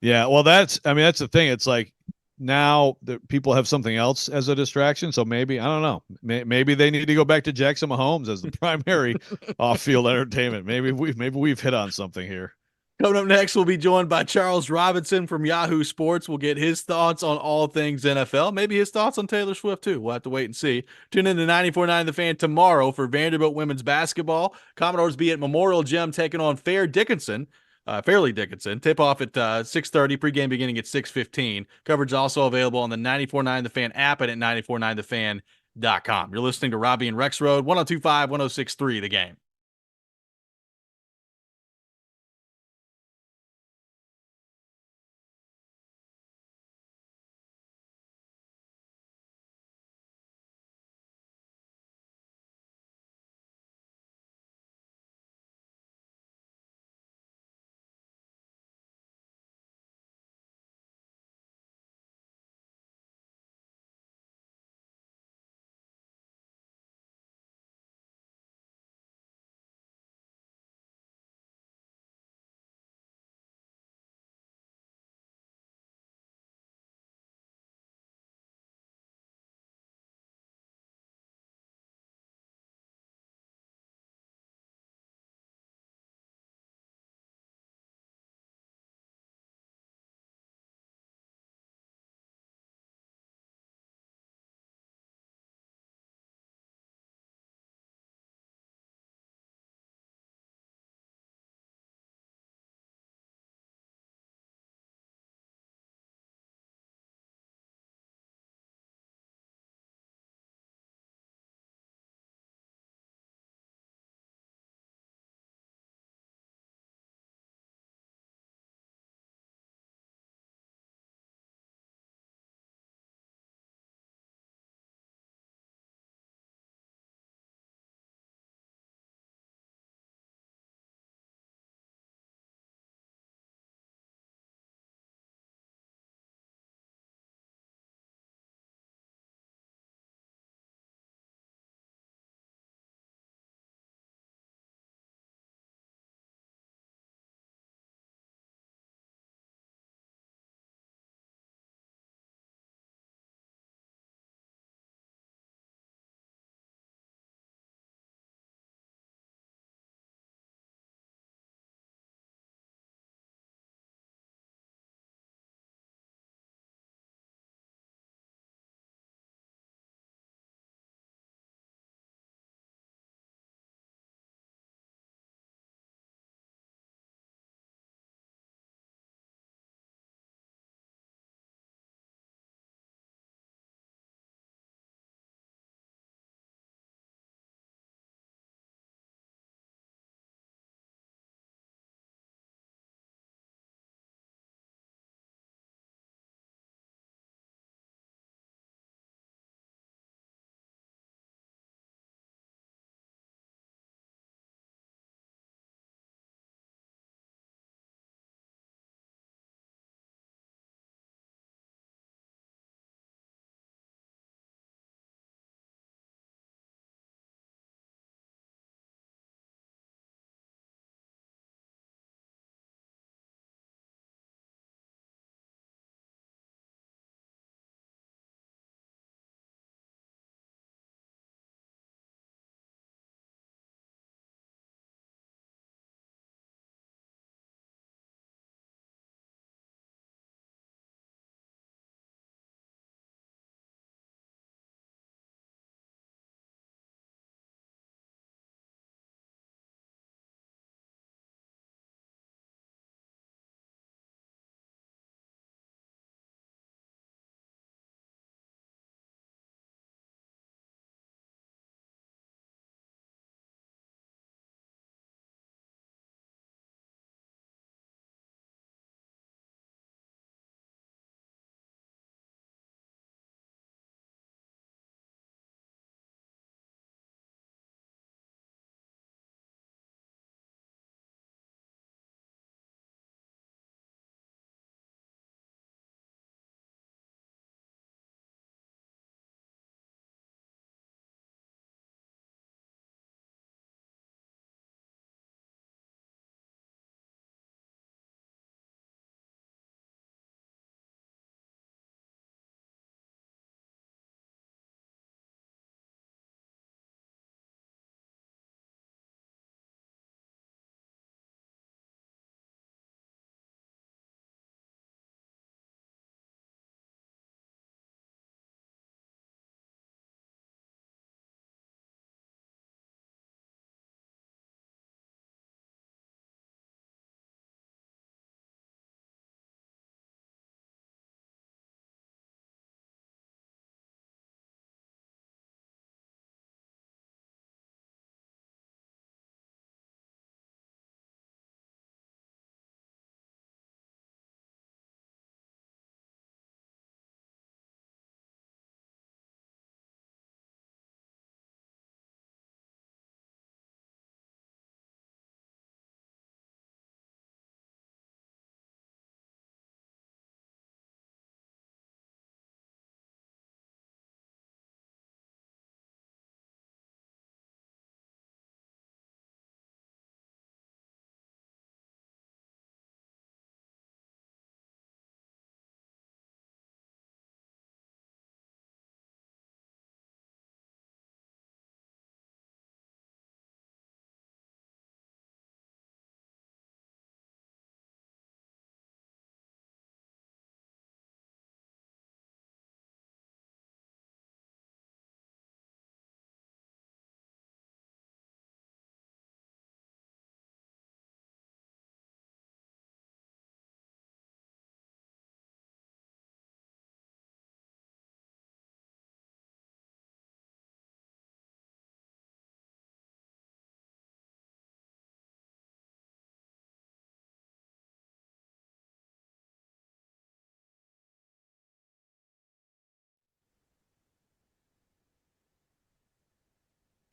Yeah, well, that's the thing. It's like now that people have something else as a distraction. So maybe, I don't know, maybe they need to go back to Jackson Mahomes as the primary off-field entertainment. Maybe we've hit on something here. Coming up next, we'll be joined by Charles Robinson from Yahoo Sports. We'll get his thoughts on all things NFL, maybe his thoughts on Taylor Swift too. We'll have to wait and see. Tune in to 94.9 The Fan tomorrow for Vanderbilt women's basketball. Commodores be at Memorial Gym taking on Fairleigh Dickinson. Tip off at 6:30. Pregame beginning at 6:15. Coverage also available on the 94.9 The Fan app and at 949thefan.com. You're listening to Robby and Rexrode, 102.5, 106.3 The Game.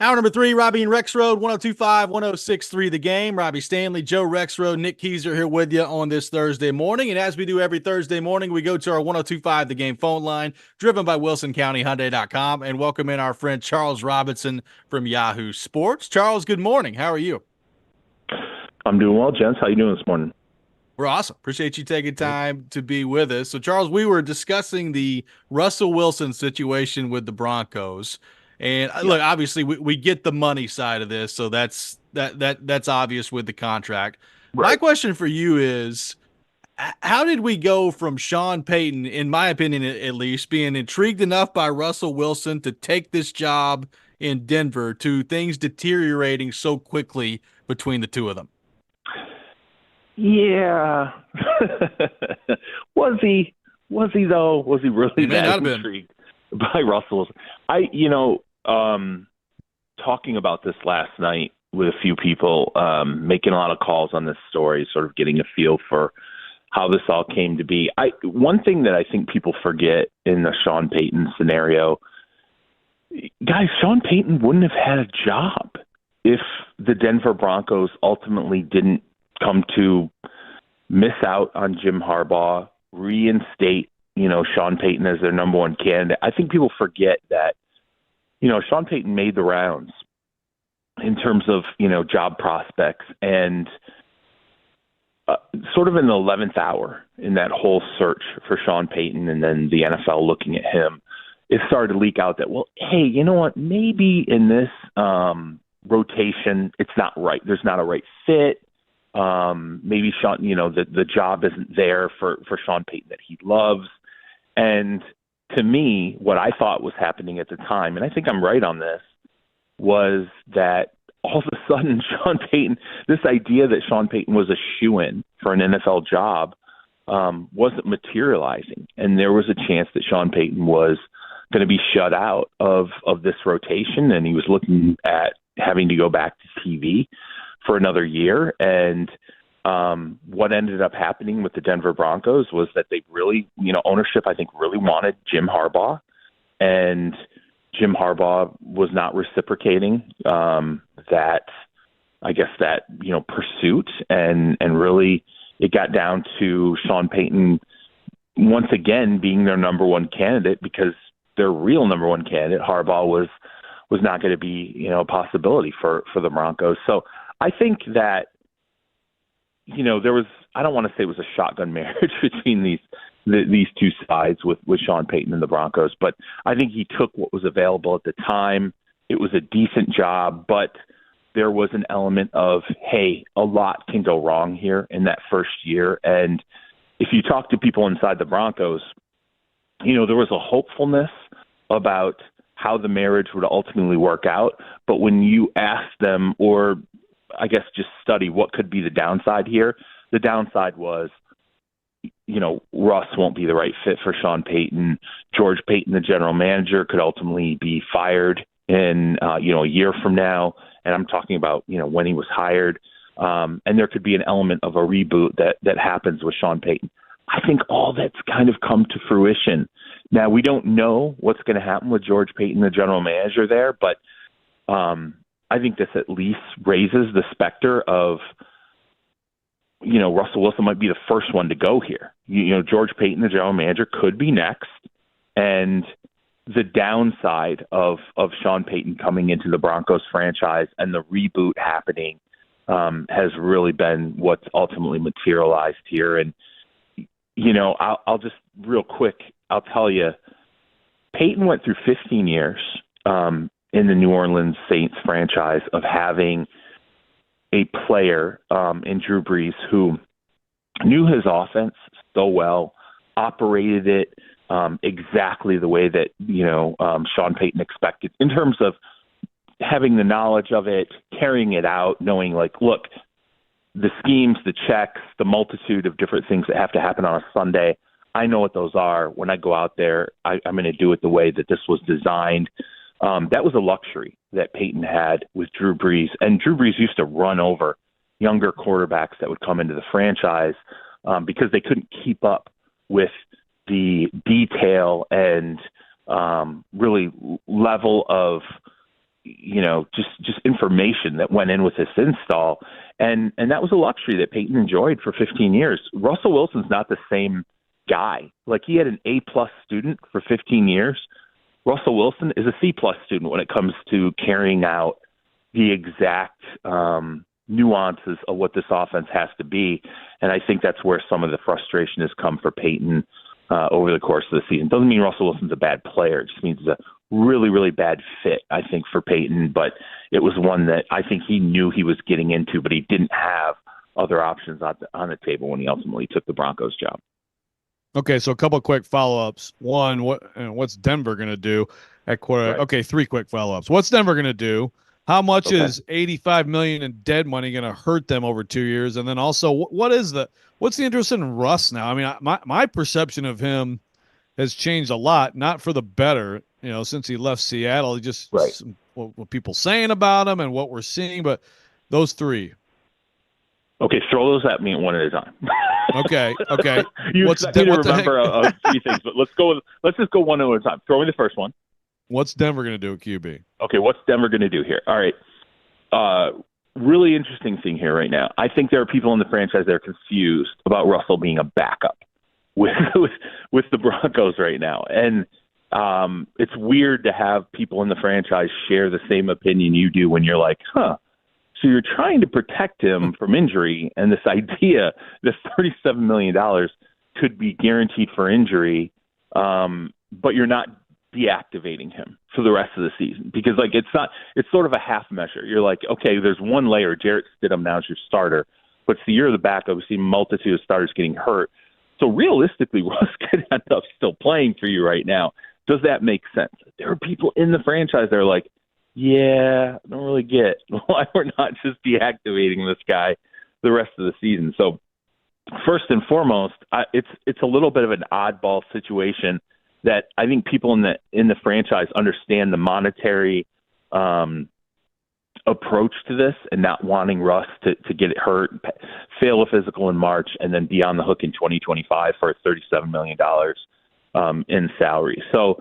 Hour number 3, Robby and Rexrode, 102.5, 106.3 The Game. Robbie Stanley, Joe Rexrode, Nick Keyser here with you on this Thursday morning. And as we do every Thursday morning, we go to our 102.5 The Game phone line, driven by WilsonCountyHyundai.com, and welcome in our friend Charles Robinson from Yahoo Sports. Charles, good morning. How are you? I'm doing well, gents. How you doing this morning? We're awesome. Appreciate you taking time to be with us. So, Charles, we were discussing the Russell Wilson situation with the Broncos. And look, obviously, we get the money side of this, so that's obvious with the contract. Right. My question for you is, how did we go from Sean Payton, in my opinion at least, being intrigued enough by Russell Wilson to take this job in Denver to things deteriorating so quickly between the two of them? Yeah. Was he though? Was he really that intrigued by Russell Wilson? Talking about this last night with a few people, making a lot of calls on this story, sort of getting a feel for how this all came to be. One thing that I think people forget in the Sean Payton scenario, guys, Sean Payton wouldn't have had a job if the Denver Broncos ultimately didn't come to miss out on Jim Harbaugh, reinstate, Sean Payton as their number one candidate. I think people forget that, Sean Payton made the rounds in terms of, job prospects, and sort of in the 11th hour in that whole search for Sean Payton and then the NFL looking at him, it started to leak out that, well, hey, you know what, maybe in this rotation, it's not right. There's not a right fit. Maybe Sean, the job isn't there for Sean Payton that he loves. And to me, what I thought was happening at the time, and I think I'm right on this, was that all of a sudden Sean Payton, this idea that Sean Payton was a shoo-in for an NFL job, wasn't materializing. And there was a chance that Sean Payton was going to be shut out of this rotation, and he was looking at having to go back to TV for another year. And what ended up happening with the Denver Broncos was that they really, ownership, I think, really wanted Jim Harbaugh, and Jim Harbaugh was not reciprocating that pursuit. And really it got down to Sean Payton once again being their number one candidate, because their real number one candidate, Harbaugh, was not going to be, a possibility for the Broncos. So I think that, there was, I don't want to say it was a shotgun marriage between these two sides with Sean Payton and the Broncos, but I think he took what was available at the time. It was a decent job, but there was an element of, hey, a lot can go wrong here in that first year. And if you talk to people inside the Broncos, there was a hopefulness about how the marriage would ultimately work out. But when you ask them, or I guess just study what could be the downside here, the downside was, Russ won't be the right fit for Sean Payton. George Payton, the general manager, could ultimately be fired in, a year from now. And I'm talking about, when he was hired. And there could be an element of a reboot that happens with Sean Payton. I think all that's kind of come to fruition. Now, we don't know what's going to happen with George Payton, the general manager there, but I think this at least raises the specter of, Russell Wilson might be the first one to go here. George Payton, the general manager, could be next. And the downside of Sean Payton coming into the Broncos franchise and the reboot happening has really been what's ultimately materialized here. And, I'll just real quick, I'll tell you, Payton went through 15 years in the New Orleans Saints franchise of having a player in Drew Brees who knew his offense so well, operated it exactly the way that, Sean Payton expected, in terms of having the knowledge of it, carrying it out, knowing, look, the schemes, the checks, the multitude of different things that have to happen on a Sunday, I know what those are. When I go out there, I'm going to do it the way that this was designed. That was a luxury that Payton had with Drew Brees. And Drew Brees used to run over younger quarterbacks that would come into the franchise because they couldn't keep up with the detail and really level of just information that went in with this install. And that was a luxury that Peyton enjoyed for 15 years. Russell Wilson's not the same guy. Like, he had an A-plus student for 15 years. Russell Wilson is a C-plus student when it comes to carrying out the exact nuances of what this offense has to be. And I think that's where some of the frustration has come for Peyton over the course of the season. Doesn't mean Russell Wilson's a bad player. It just means it's a really, really bad fit, I think, for Peyton. But it was one that I think he knew he was getting into, but he didn't have other options on the table when he ultimately took the Broncos job. Okay, so a couple of quick follow-ups. One, what's Denver going to do at quarter? Right. Okay, 3 quick follow-ups. What's Denver going to do? How much is $85 million in dead money going to hurt them over 2 years? And then also, what's the interest in Russ now? I mean, my perception of him has changed a lot, not for the better, since he left Seattle. Just what people saying about him and what we're seeing, but those 3. Okay, throw those at me one at a time. Okay. You expect me to remember 3 things, but let's just go one at a time. Throw me the first one. What's Denver going to do at QB? Okay, what's Denver going to do here? All right. Really interesting thing here right now. I think there are people in the franchise that are confused about Russell being a backup with the Broncos right now. And it's weird to have people in the franchise share the same opinion you do when you're like, so you're trying to protect him from injury, and this idea that $37 million could be guaranteed for injury, but you're not deactivating him for the rest of the season, because it's sort of a half measure. You're like, okay, there's one layer. Jarrett Stidham now is your starter, but it's the year of the backup. We see a multitude of starters getting hurt. So realistically, Russ could end up still playing for you right now. Does that make sense? There are people in the franchise that are like, yeah, I don't really get why we're not just deactivating this guy the rest of the season. So first and foremost, it's a little bit of an oddball situation that I think people in the franchise understand the monetary approach to this and not wanting Russ to get hurt, fail a physical in March, and then be on the hook in 2025 for $37 million in salary. So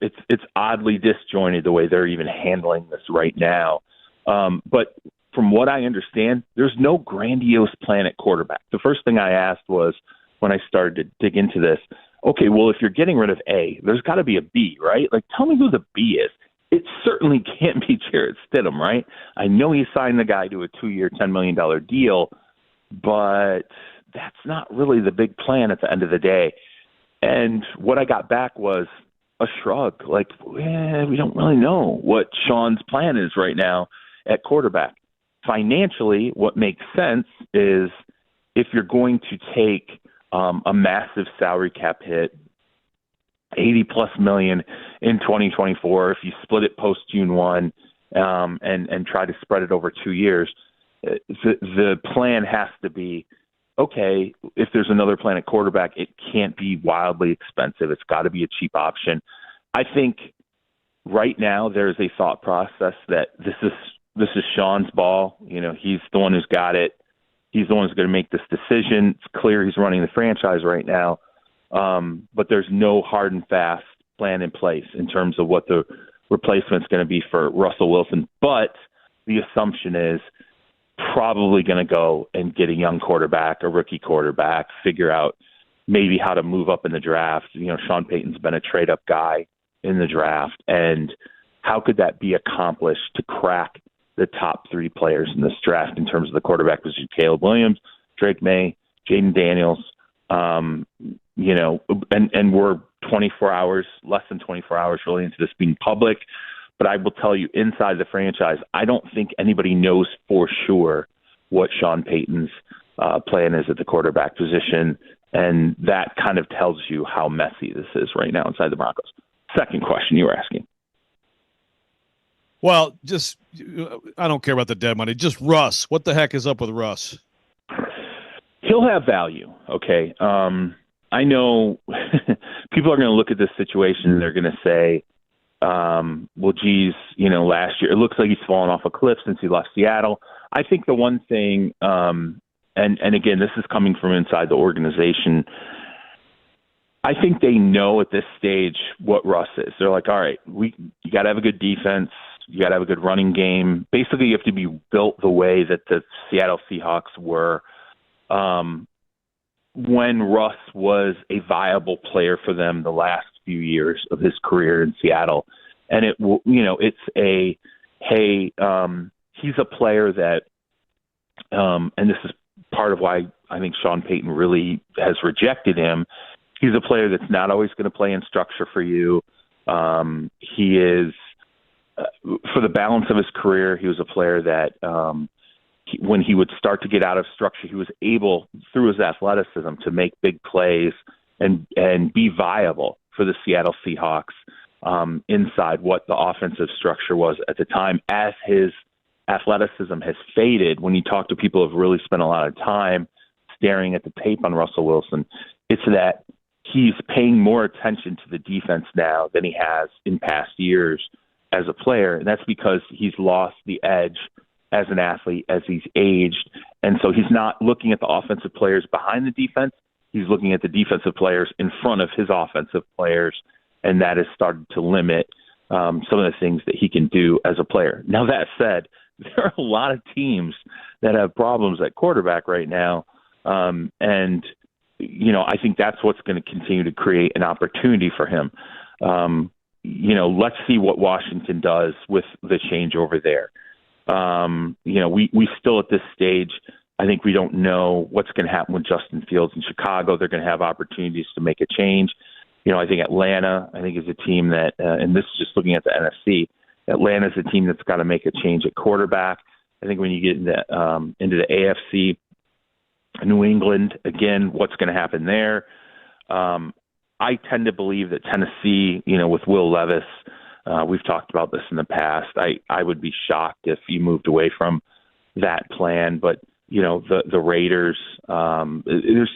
it's oddly disjointed the way they're even handling this right now. But from what I understand, there's no grandiose plan at quarterback. The first thing I asked was, when I started to dig into this, okay, well, if you're getting rid of A, there's got to be a B, right? Like, tell me who the B is. It certainly can't be Jarrett Stidham, right? I know he signed the guy to a 2-year, $10 million deal, but that's not really the big plan at the end of the day. And what I got back was a shrug, like, we don't really know what Sean's plan is right now at quarterback. Financially, what makes sense is if you're going to take a massive salary cap hit, $80+ million in 2024, if you split it post June 1 and try to spread it over 2 years, the plan has to be, okay, if there's another plan at quarterback, it can't be wildly expensive. It's got to be a cheap option. I think right now there's a thought process that this is Sean's ball. He's the one who's got it. He's the one who's going to make this decision. It's clear he's running the franchise right now. But there's no hard and fast plan in place in terms of what the replacement's going to be for Russell Wilson. But the assumption is probably going to go and get a young quarterback, a rookie quarterback, figure out maybe how to move up in the draft. Sean Payton's been a trade-up guy in the draft. And how could that be accomplished to crack the top 3 players in this draft in terms of the quarterback position? Caleb Williams, Drake May, Jaden Daniels, and we're 24 hours, less than 24 hours really into this being public. But I will tell you, inside the franchise, I don't think anybody knows for sure what Sean Payton's plan is at the quarterback position. And that kind of tells you how messy this is right now inside the Broncos. Second question you were asking. Well, I don't care about the dead money. Just Russ. What the heck is up with Russ? He'll have value, okay? I know people are going to look at this situation and they're going to say, well, geez, last year, it looks like he's fallen off a cliff since he left Seattle. I think the one thing, and again, this is coming from inside the organization, I think they know at this stage what Russ is. They're like, all right, you got to have a good defense. You got to have a good running game. Basically, you have to be built the way that the Seattle Seahawks were when Russ was a viable player for them the last few years of his career in Seattle. And he's a player that, and this is part of why I think Sean Payton really has rejected him. He's a player that's not always going to play in structure for you. He is, for the balance of his career, he was a player that when he would start to get out of structure, he was able, through his athleticism, to make big plays and be viable for the Seattle Seahawks inside what the offensive structure was at the time. As his athleticism has faded, when you talk to people who have really spent a lot of time staring at the tape on Russell Wilson, it's that he's paying more attention to the defense now than he has in past years as a player. And that's because he's lost the edge as an athlete as he's aged. And so he's not looking at the offensive players behind the defense. He's looking at the defensive players in front of his offensive players. And that has started to limit some of the things that he can do as a player. Now, that said, there are a lot of teams that have problems at quarterback right now. I think that's what's going to continue to create an opportunity for him. Let's see what Washington does with the change over there. We still at this stage, I think we don't know what's going to happen with Justin Fields in Chicago. They're going to have opportunities to make a change. I think Atlanta, is a team that, and this is just looking at the NFC, Atlanta's a team that's got to make a change at quarterback. I think when you get into the AFC, New England, again, what's going to happen there? I tend to believe that Tennessee, with Will Levis, we've talked about this in the past. I would be shocked if you moved away from that plan. But, the Raiders, there's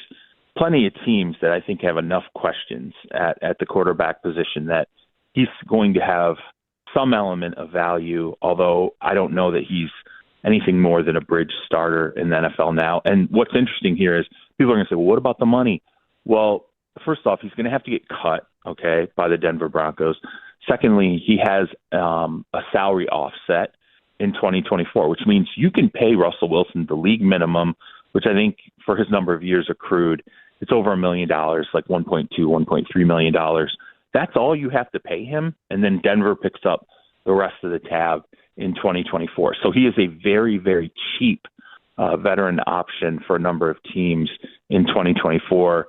plenty of teams that I think have enough questions at the quarterback position that he's going to have some element of value, although I don't know that he's anything more than a bridge starter in the NFL now. And what's interesting here is people are going to say, well, what about the money? Well, first off, he's going to have to get cut, by the Denver Broncos. Secondly, he has a salary offset in 2024, which means you can pay Russell Wilson the league minimum, which I think for his number of years accrued, it's over $1 million, like $1.2, $1.3 million. That's all you have to pay him. And then Denver picks up the rest of the tab in 2024. So he is a very, very cheap veteran option for a number of teams in 2024.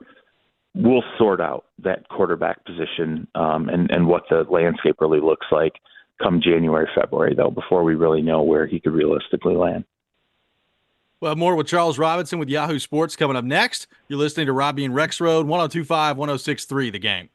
We'll sort out that quarterback position and what the landscape really looks like come January, February, though, before we really know where he could realistically land. Well, more with Charles Robinson with Yahoo Sports coming up next. You're listening to Robby and Rexrode, 102.5, 106.3, The Game.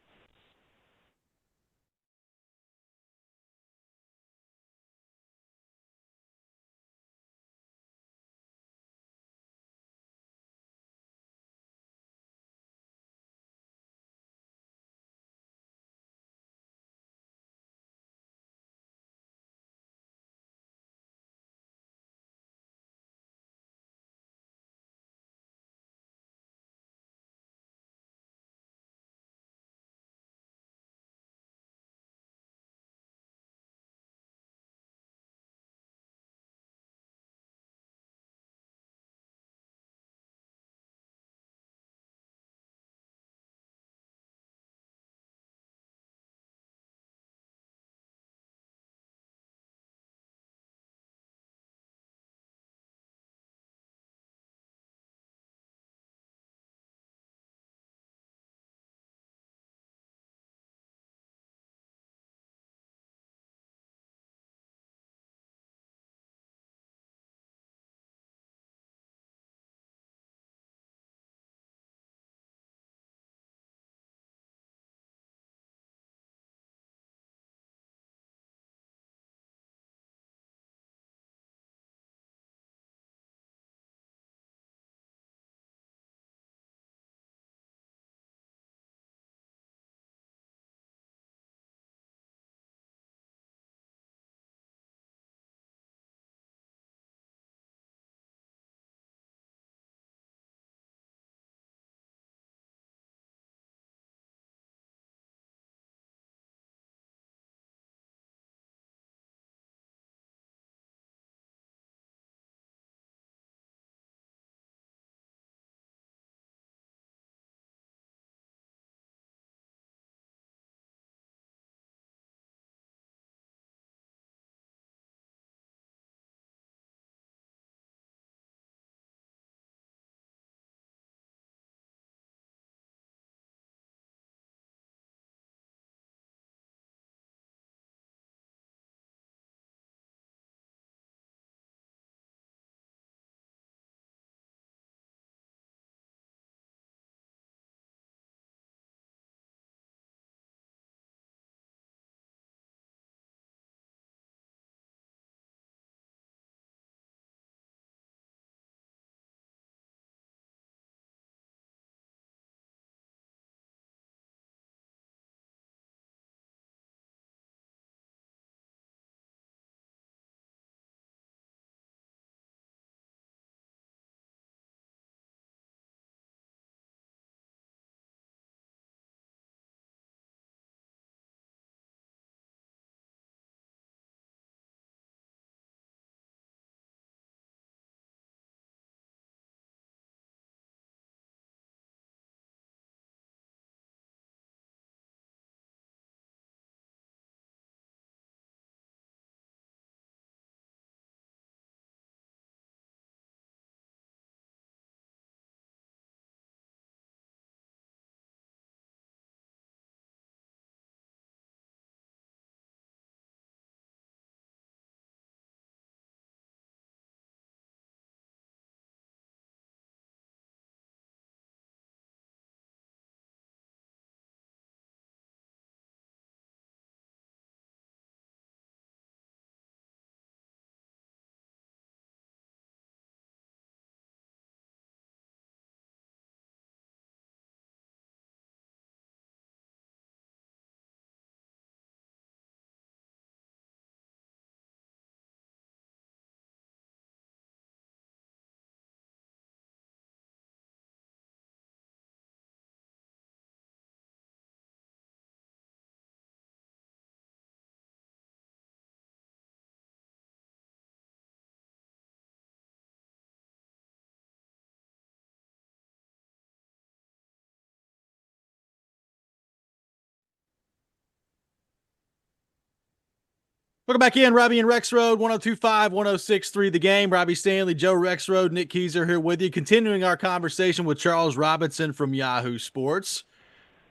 Welcome back in, Robby and Rexrode, 102.5, 106.3 The Game. Robbie Stanley, Joe Rexrode, Nick Keyser here with you. Continuing our conversation with Charles Robinson from Yahoo Sports.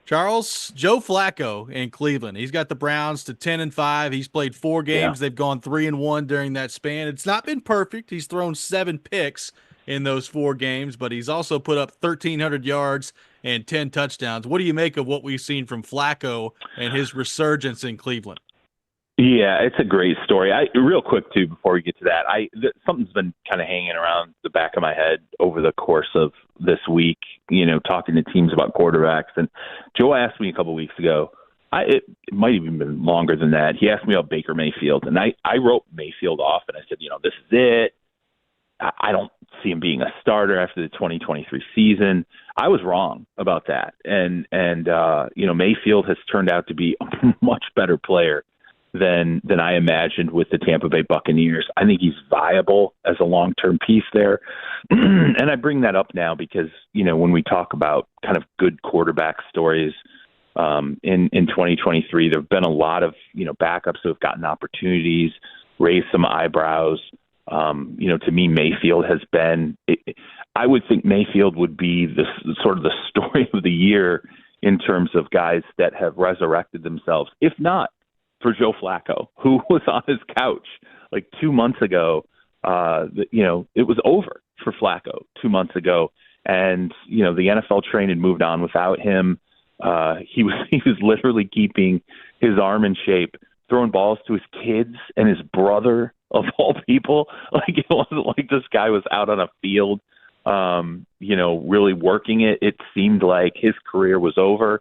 Charles, Joe Flacco in Cleveland. He's got the Browns to 10-5. He's played 4 games. Yeah. They've gone 3-1 during that span. It's not been perfect. He's thrown 7 picks in those 4 games, but he's also put up 1,300 yards and 10 touchdowns. What do you make of what we've seen from Flacco and his resurgence in Cleveland? Yeah, it's a great story. Real quick too, before we get to that, something's been kind of hanging around the back of my head over the course of this week. Talking to teams about quarterbacks, and Joe asked me a couple weeks ago. It might even been longer than that. He asked me about Baker Mayfield, and I wrote Mayfield off, and I said, this is it. I don't see him being a starter after the 2023 season. I was wrong about that, and Mayfield has turned out to be a much better player than I imagined with the Tampa Bay Buccaneers. I think he's viable as a long-term piece there. And I bring that up now because, when we talk about kind of good quarterback stories in 2023, there have been a lot of, backups who have gotten opportunities, raised some eyebrows. To me, Mayfield has been I would think Mayfield would be the sort of the story of the year in terms of guys that have resurrected themselves, if not for Joe Flacco, who was on his couch like 2 months ago. It was over for Flacco 2 months ago. And, the NFL train had moved on without him. He was literally keeping his arm in shape, throwing balls to his kids and his brother, of all people. Like, it wasn't like this guy was out on a field, really working it. It seemed like his career was over.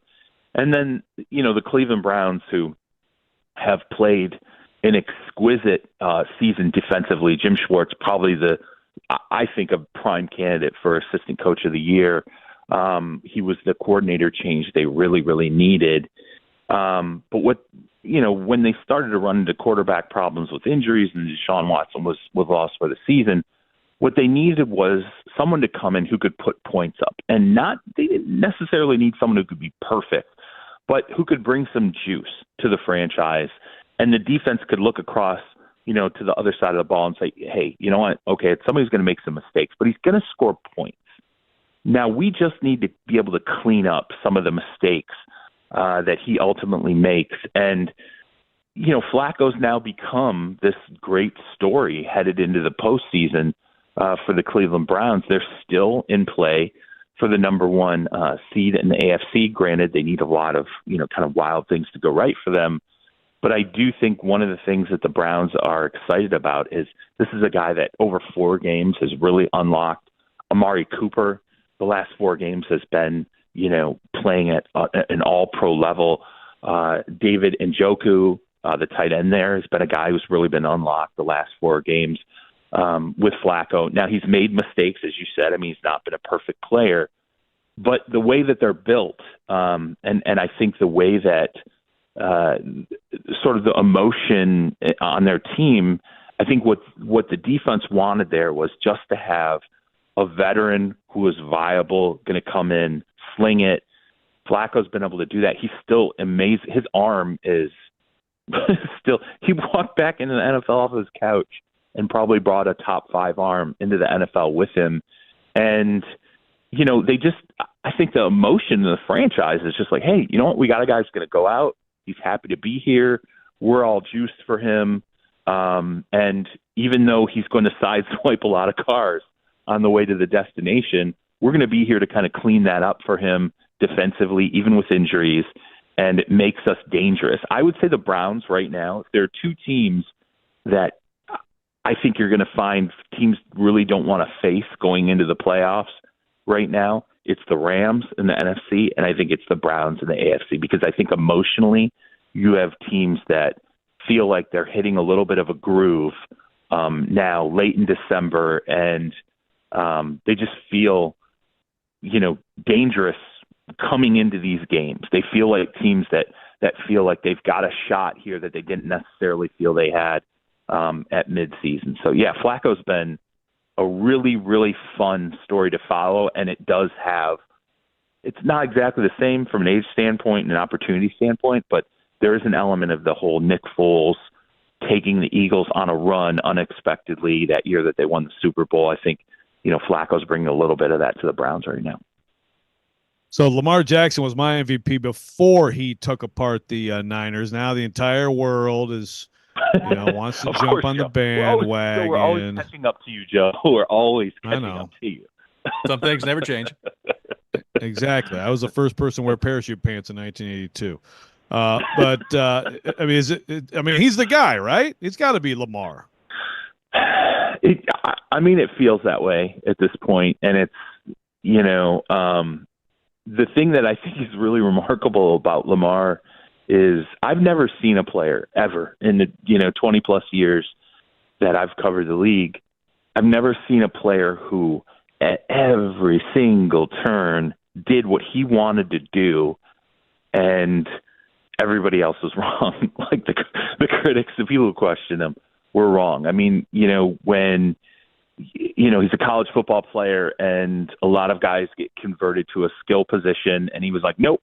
And then, the Cleveland Browns, who have played an exquisite season defensively. Jim Schwartz, probably I think, a prime candidate for assistant coach of the year. He was the coordinator change they really, really needed. But when they started to run into quarterback problems with injuries and Deshaun Watson was lost for the season, what they needed was someone to come in who could put points up. And they didn't necessarily need someone who could be perfect, but who could bring some juice to the franchise. And the defense could look across, to the other side of the ball and say, hey, you know what? Okay, somebody's going to make some mistakes, but he's going to score points. Now, we just need to be able to clean up some of the mistakes that he ultimately makes. And, Flacco's now become this great story headed into the postseason for the Cleveland Browns. They're still in play for the number 1 seed in the AFC. Granted, they need a lot of, kind of wild things to go right for them. But I do think one of the things that the Browns are excited about is this is a guy that over 4 games has really unlocked. Amari Cooper, the last 4 games has been, playing at an all-pro level. David Njoku, the tight end there, has been a guy who's really been unlocked the last 4 games with Flacco. Now, he's made mistakes, as you said. I mean, he's not been a perfect player. But the way that they're built, and I think the way that sort of the emotion on their team, I think what the defense wanted there was just to have a veteran who is viable, going to come in, sling it. Flacco's been able to do that. He's still amazing. His arm is still – he walked back into the NFL off his couch and probably brought a top 5 arm into the NFL with him. And, I think the emotion of the franchise is just like, hey, you know what? We got a guy who's going to go out. He's happy to be here. We're all juiced for him. And even though he's going to sideswipe a lot of cars on the way to the destination, we're going to be here to kind of clean that up for him defensively, even with injuries, and it makes us dangerous. I would say the Browns right now, there are 2 teams that I think you're going to find teams really don't want to face going into the playoffs right now. It's the Rams in the NFC, and I think it's the Browns in the AFC, because I think emotionally you have teams that feel like they're hitting a little bit of a groove now late in December, and they just feel, dangerous coming into these games. They feel like teams that feel like they've got a shot here that they didn't necessarily feel they had at midseason. So, yeah, Flacco's been a really, really fun story to follow, and it does have – it's not exactly the same from an age standpoint and an opportunity standpoint, but there is an element of the whole Nick Foles taking the Eagles on a run unexpectedly that year that they won the Super Bowl. I think, Flacco's bringing a little bit of that to the Browns right now. So Lamar Jackson was my MVP before he took apart the Niners. Now the entire world is, wants to jump on the bandwagon. We're always catching up to you, Joe. We're always catching up to you. Some things never change. Exactly. I was the first person to wear parachute pants in 1982. He's the guy, right? It's got to be Lamar. It feels that way at this point, and it's, the thing that I think is really remarkable about Lamar is I've never seen a player ever in the 20 plus years that I've covered the league. I've never seen a player who at every single turn did what he wanted to do, and everybody else was wrong. Like the critics, the people who question him were wrong. When he's a college football player and a lot of guys get converted to a skill position, and he was like, nope,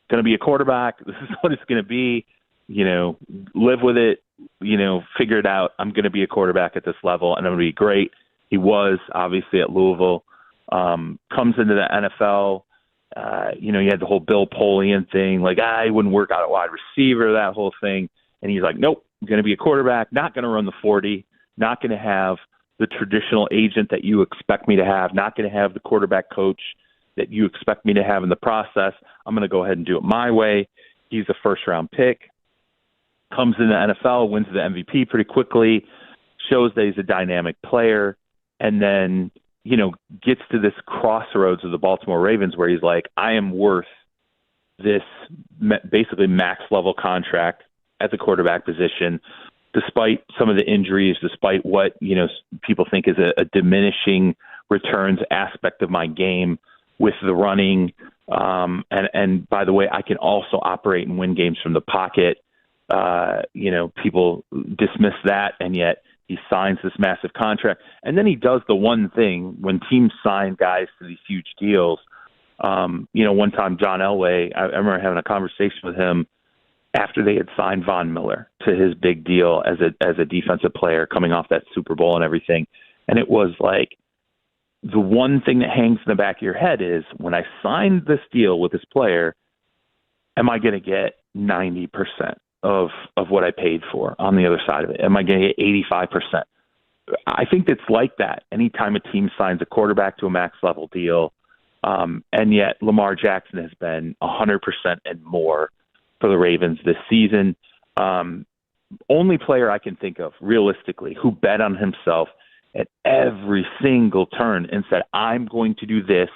going to be a quarterback. This is what it's going to be. Live with it, figure it out. I'm going to be a quarterback at this level, and I'm going to be great. He was obviously at Louisville, comes into the NFL. You had the whole Bill Polian thing, like, he wouldn't work out at wide receiver, that whole thing. And he's like, nope, I'm going to be a quarterback, not going to run the 40, not going to have the traditional agent that you expect me to have, not going to have the quarterback coach that you expect me to have in the process. I'm going to go ahead and do it my way. He's a first-round pick, comes in the NFL, wins the MVP pretty quickly, shows that he's a dynamic player, and then, gets to this crossroads of the Baltimore Ravens where he's like, I am worth this basically max-level contract at the quarterback position, despite some of the injuries, despite what, people think is a diminishing returns aspect of my game with the running. And by the way, I can also operate and win games from the pocket. People dismiss that, and yet he signs this massive contract. And then he does the one thing when teams sign guys to these huge deals. One time John Elway, I remember having a conversation with him after they had signed Von Miller to his big deal as a defensive player coming off that Super Bowl and everything. And it was like, the one thing that hangs in the back of your head is, when I signed this deal with this player, am I going to get 90% of what I paid for on the other side of it? Am I going to get 85%? I think it's like that anytime a team signs a quarterback to a max level deal. And yet Lamar Jackson has been 100% and more for the Ravens this season. Only player I can think of realistically who bet on himself at every single turn and said, I'm going to do this.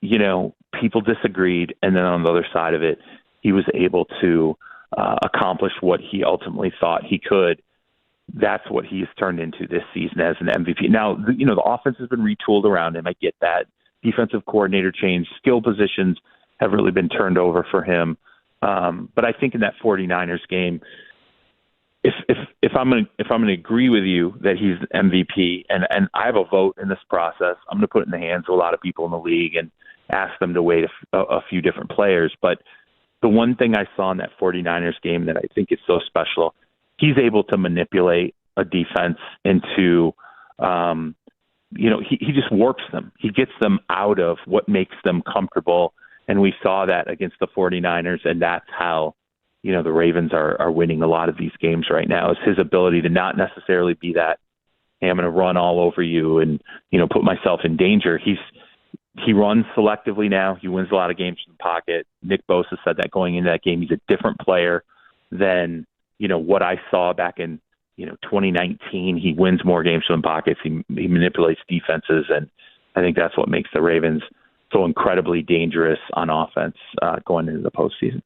People disagreed. And then on the other side of it, he was able to accomplish what he ultimately thought he could. That's what he's turned into this season as an MVP. Now, the offense has been retooled around him. I get that. Defensive coordinator change, skill positions have really been turned over for him. But I think in that 49ers game, if I'm going to agree with you that he's MVP, and I have a vote in this process, I'm going to put it in the hands of a lot of people in the league and ask them to weight a few different players. But the one thing I saw in that 49ers game that I think is so special, he's able to manipulate a defense into, he just warps them. He gets them out of what makes them comfortable. And we saw that against the 49ers, and that's how, the Ravens are winning a lot of these games right now, is his ability to not necessarily be that, hey, I'm going to run all over you and, put myself in danger. He runs selectively now. He wins a lot of games from the pocket. Nick Bosa said that going into that game. He's a different player than, what I saw back in, 2019. He wins more games from the pockets. He manipulates defenses, and I think that's what makes the Ravens so incredibly dangerous on offense going into the postseason.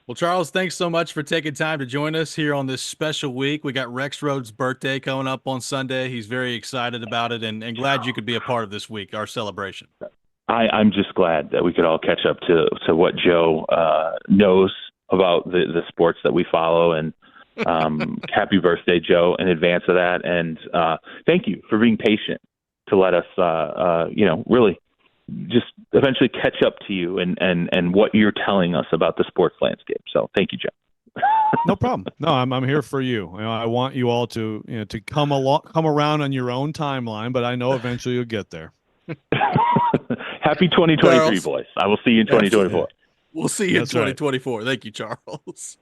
Well, Charles, thanks so much for taking time to join us here on this special week. We got Rexrode's birthday coming up on Sunday. He's very excited about it, and glad you could be a part of this week, our celebration. I'm just glad that we could all catch up to what Joe knows about the sports that we follow, and happy birthday, Joe, in advance of that. And thank you for being patient to let us, really just eventually catch up to you and what you're telling us about the sports landscape. So thank you, Joe. No problem. No, I'm here for you. I want you all to to come around on your own timeline, but I know eventually you'll get there. Happy 2023, Charles. boys. I will see you in 2024. We'll see you That's in 2024. Right. Thank you, Charles.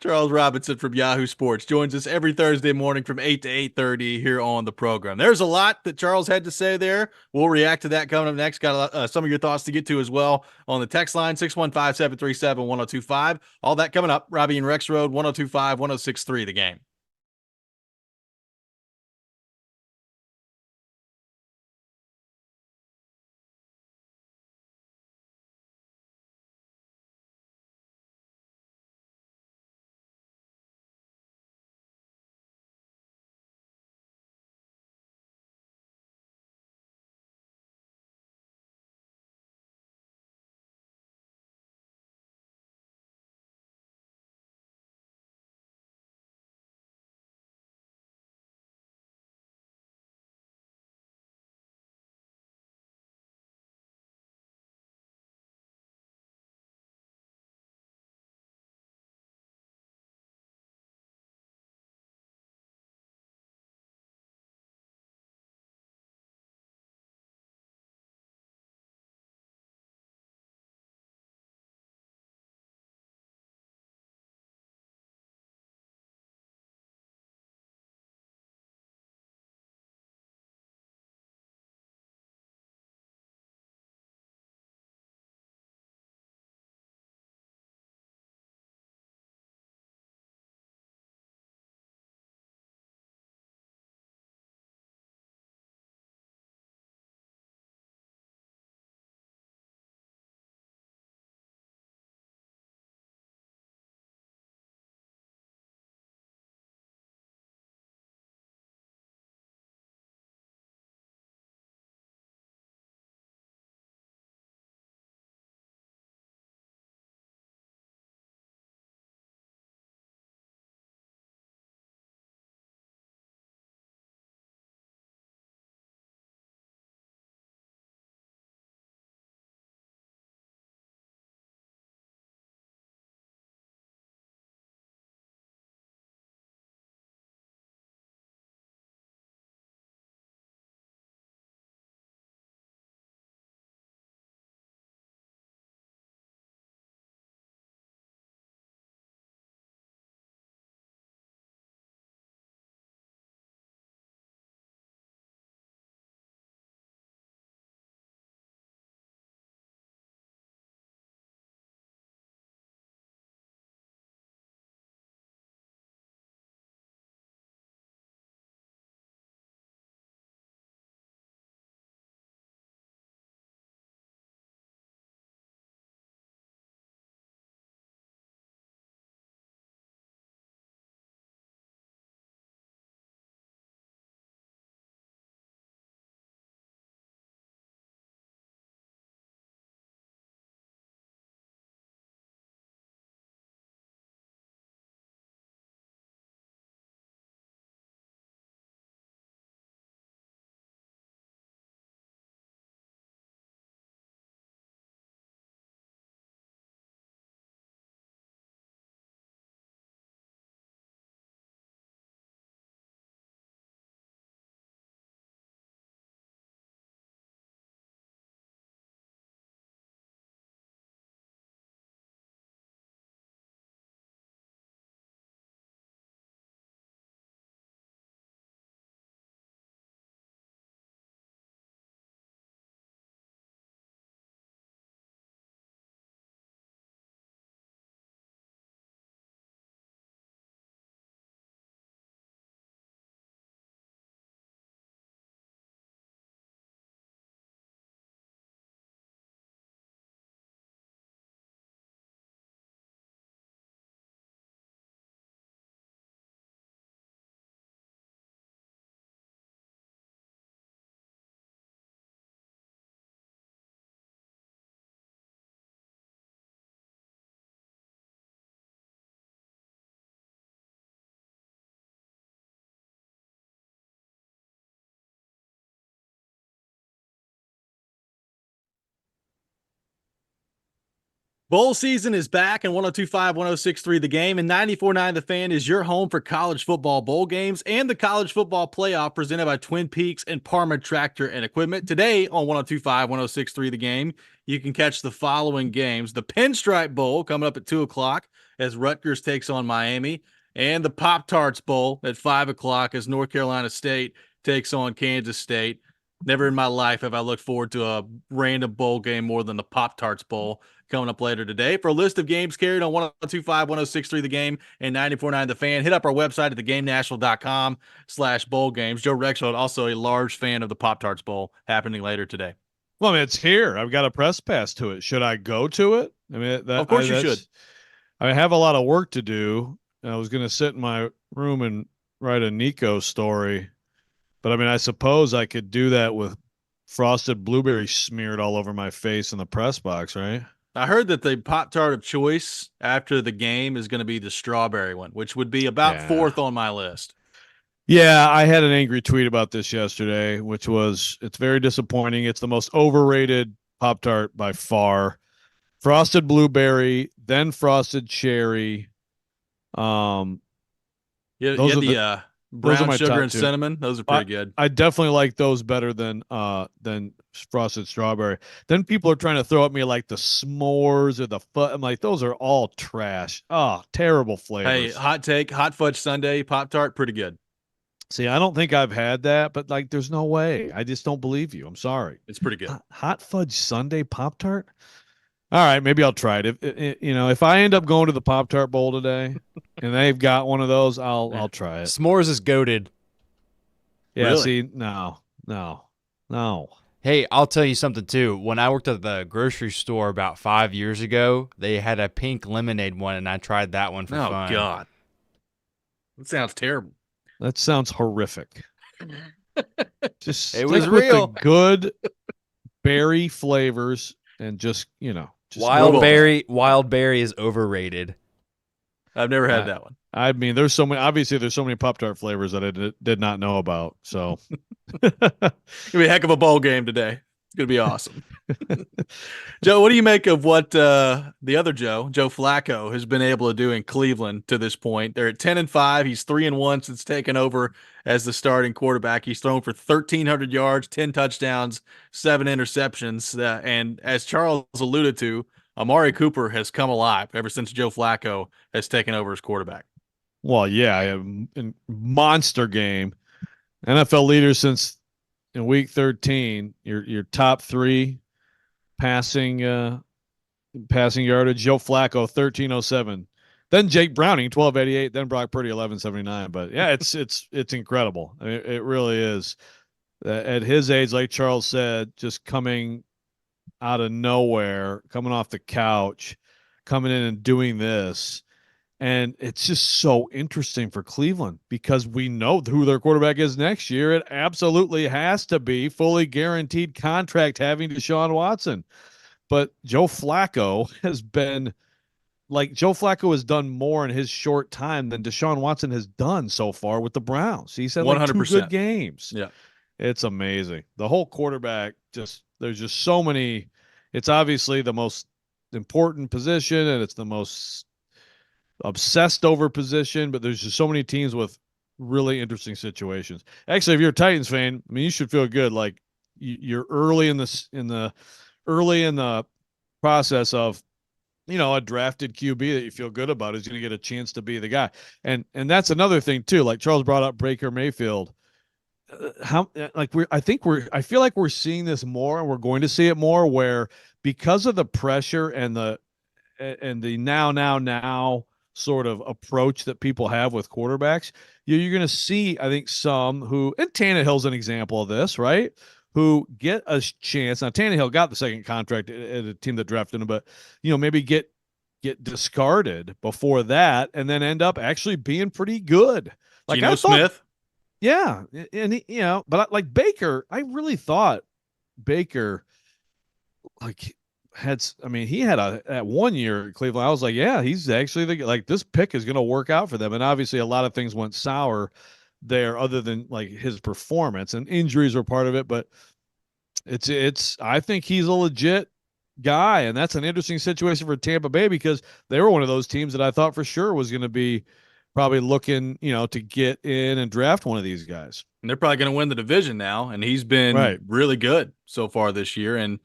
Charles Robinson from Yahoo Sports joins us every Thursday morning from 8 to 8:30 here on the program. There's a lot that Charles had to say there. We'll react to that coming up next. Got some of your thoughts to get to as well on the text line, 615-737-1025. All that coming up. Robby and Rexrode, 1025, 1063, The Game. Bowl season is back, and 102.5, 106.3 The Game, and 94.9 The Fan is your home for college football bowl games and the college football playoff presented by Twin Peaks and Parma Tractor and Equipment. Today on 102.5, 106.3 The Game, you can catch the following games. The Pinstripe Bowl coming up at 2 o'clock as Rutgers takes on Miami, and the Pop-Tarts Bowl at 5 o'clock as North Carolina State takes on Kansas State. Never in my life have I looked forward to a random bowl game more than the Pop-Tarts Bowl coming up later today. For a list of games carried on 102.5, 106.3 The Game, and 94.9 The Fan, hit up our website at thegamenational.com/bowl games. Joe Rexrode, also a large fan of the Pop-Tarts Bowl, happening later today. Well, I mean, it's here. I've got a press pass to it. Should I go to it? I mean, of course you should. I have a lot of work to do. I was going to sit in my room and write a Nico story. But I mean, I suppose I could do that with frosted blueberry smeared all over my face in the press box, right? I heard that the Pop-Tart of choice after the game is going to be the strawberry one, which would be about fourth on my list. Yeah, I had an angry tweet about this yesterday, which was, it's very disappointing. It's the most overrated Pop-Tart by far. Frosted blueberry, then frosted cherry. Yeah, the brown sugar and cinnamon. Those are pretty good. I definitely like those better than frosted strawberry. Then people are trying to throw at me like the s'mores or the fudge. I'm like, those are all trash. Oh, terrible flavors. Hey, hot take, hot fudge sundae Pop-Tart, pretty good. See, I don't think I've had that, but like, there's no way. I just don't believe you. I'm sorry. It's pretty good. Hot fudge sundae Pop-Tart. All right, maybe I'll try it. If I end up going to the Pop-Tart Bowl today and they've got one of those, I'll try it. S'mores is goated. Yeah, really? See, no. Hey, I'll tell you something too. When I worked at the grocery store about 5 years ago, they had a pink lemonade one, and I tried that one for fun. Oh, God. That sounds terrible. That sounds horrific. Just it was stick with real. The good berry flavors and just wild berry is overrated. I've never had that one. I mean, there's so many Pop-Tart flavors that I did not know about. So it's gonna be a heck of a bowl game today. It's gonna be awesome. Joe, what do you make of what the other Joe Flacco, has been able to do in Cleveland to this point? They're at 10-5. He's 3-1 since taking over as the starting quarterback. He's thrown for 1,300 yards, 10 touchdowns, 7 interceptions. And as Charles alluded to, Amari Cooper has come alive ever since Joe Flacco has taken over as quarterback. Well, yeah, monster game. NFL leader since in week 13. Your top 3 passing yardage. Joe Flacco 1307. Then Jake Browning 1288. Then Brock Purdy 1179. But yeah, it's incredible. I mean, it really is. At his age, like Charles said, just coming out of nowhere, coming off the couch, coming in and doing this. And it's just so interesting for Cleveland because we know who their quarterback is next year. It absolutely has to be fully guaranteed contract having Deshaun Watson. But Joe Flacco has done more in his short time than Deshaun Watson has done so far with the Browns. He's had 2 good games. Yeah. It's amazing. The whole quarterback, there's just so many. It's obviously the most important position and it's the most obsessed over position, but there's just so many teams with really interesting situations. Actually, if you're a Titans fan, I mean, you should feel good. Like you're early in the process of, a drafted QB that you feel good about is going to get a chance to be the guy. And that's another thing too. Like Charles brought up Baker Mayfield. I feel like we're seeing this more and we're going to see it more where because of the pressure and the now sort of approach that people have with quarterbacks, you're going to see, I think, some who, and Tannehill's an example of this, right? Who get a chance. Now, Tannehill got the second contract at a team that drafted him, but, maybe get discarded before that and then end up actually being pretty good. Like Geno Smith? Yeah. And, but like Baker, I really thought Baker, he had at 1 year at Cleveland. I was like, yeah, he's actually this pick is going to work out for them. And obviously a lot of things went sour there other than like his performance, and injuries were part of it. But I think he's a legit guy. And that's an interesting situation for Tampa Bay because they were one of those teams that I thought for sure was going to be probably looking, to get in and draft one of these guys. And they're probably going to win the division now. And he's been really good so far this year. And,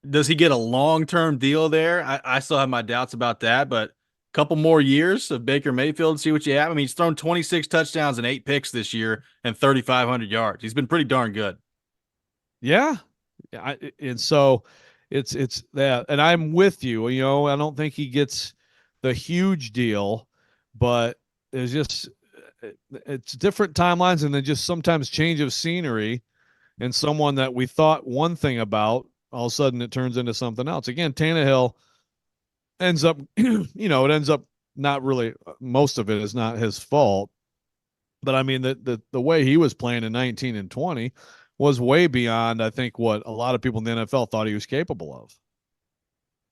does he get a long-term deal there? I still have my doubts about that, but a couple more years of Baker Mayfield, see what you have. I mean, he's thrown 26 touchdowns and 8 picks this year and 3,500 yards. He's been pretty darn good. Yeah. And so it's that. And I'm with you. I don't think he gets the huge deal, but it's different timelines and then just sometimes change of scenery and someone that we thought one thing about, all of a sudden it turns into something else. Again, Tannehill ends up, it ends up not really, most of it is not his fault. But I mean, the way he was playing in 19 and 20 was way beyond, I think, what a lot of people in the NFL thought he was capable of.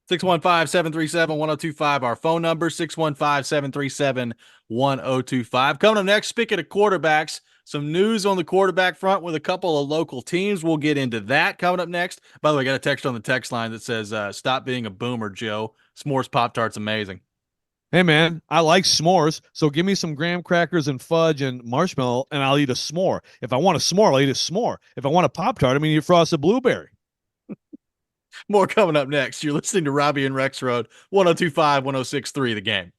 615-737-1025, our phone number, 615-737-1025. Coming up next, speaking of quarterbacks, some news on the quarterback front with a couple of local teams. We'll get into that coming up next. By the way, I got a text on the text line that says, stop being a boomer, Joe. S'mores Pop-Tart's amazing. Hey, man, I like s'mores, so give me some graham crackers and fudge and marshmallow, and I'll eat a s'more. If I want a s'more, I'll eat a s'more. If I want a Pop-Tart, you frosted blueberry. More coming up next. You're listening to Robby and Rexrode, 102.5, 106.3 The Game.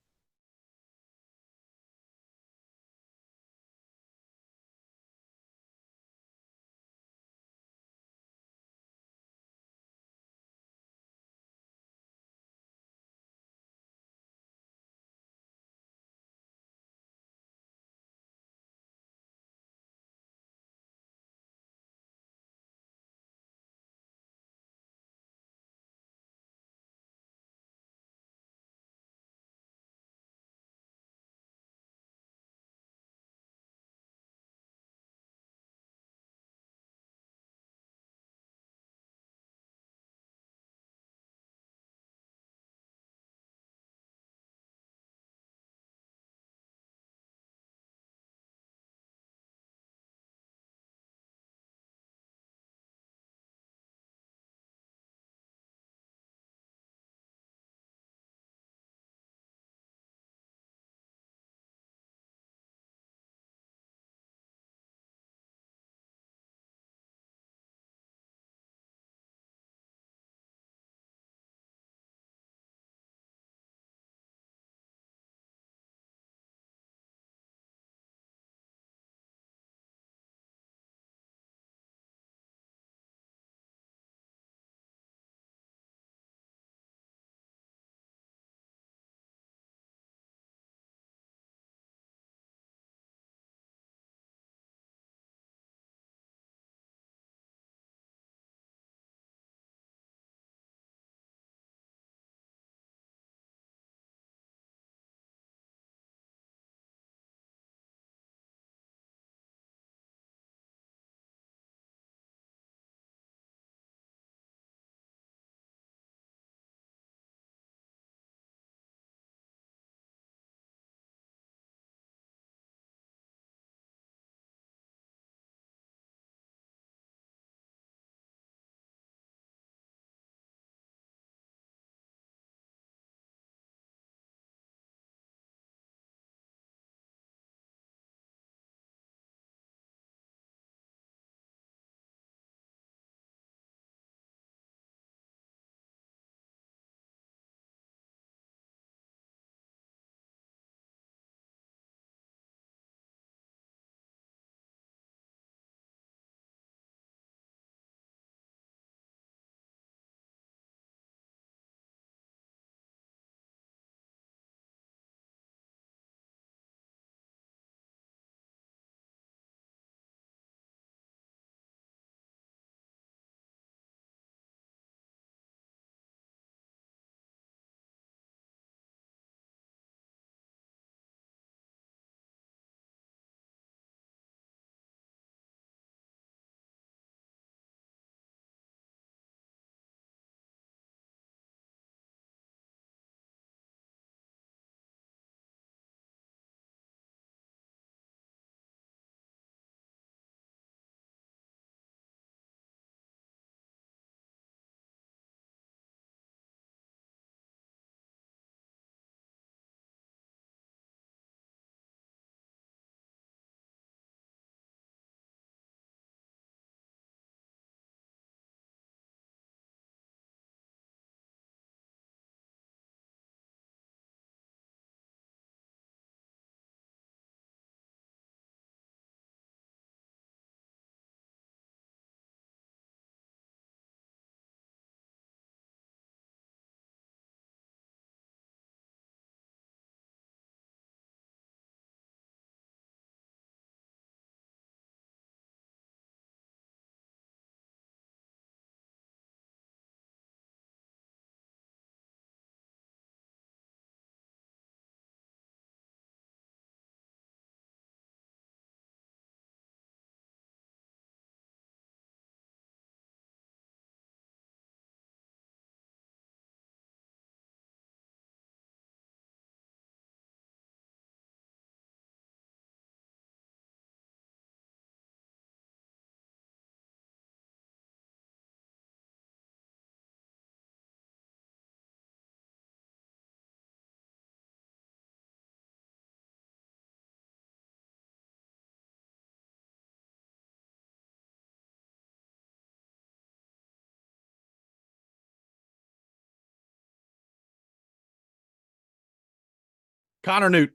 Connor Newt.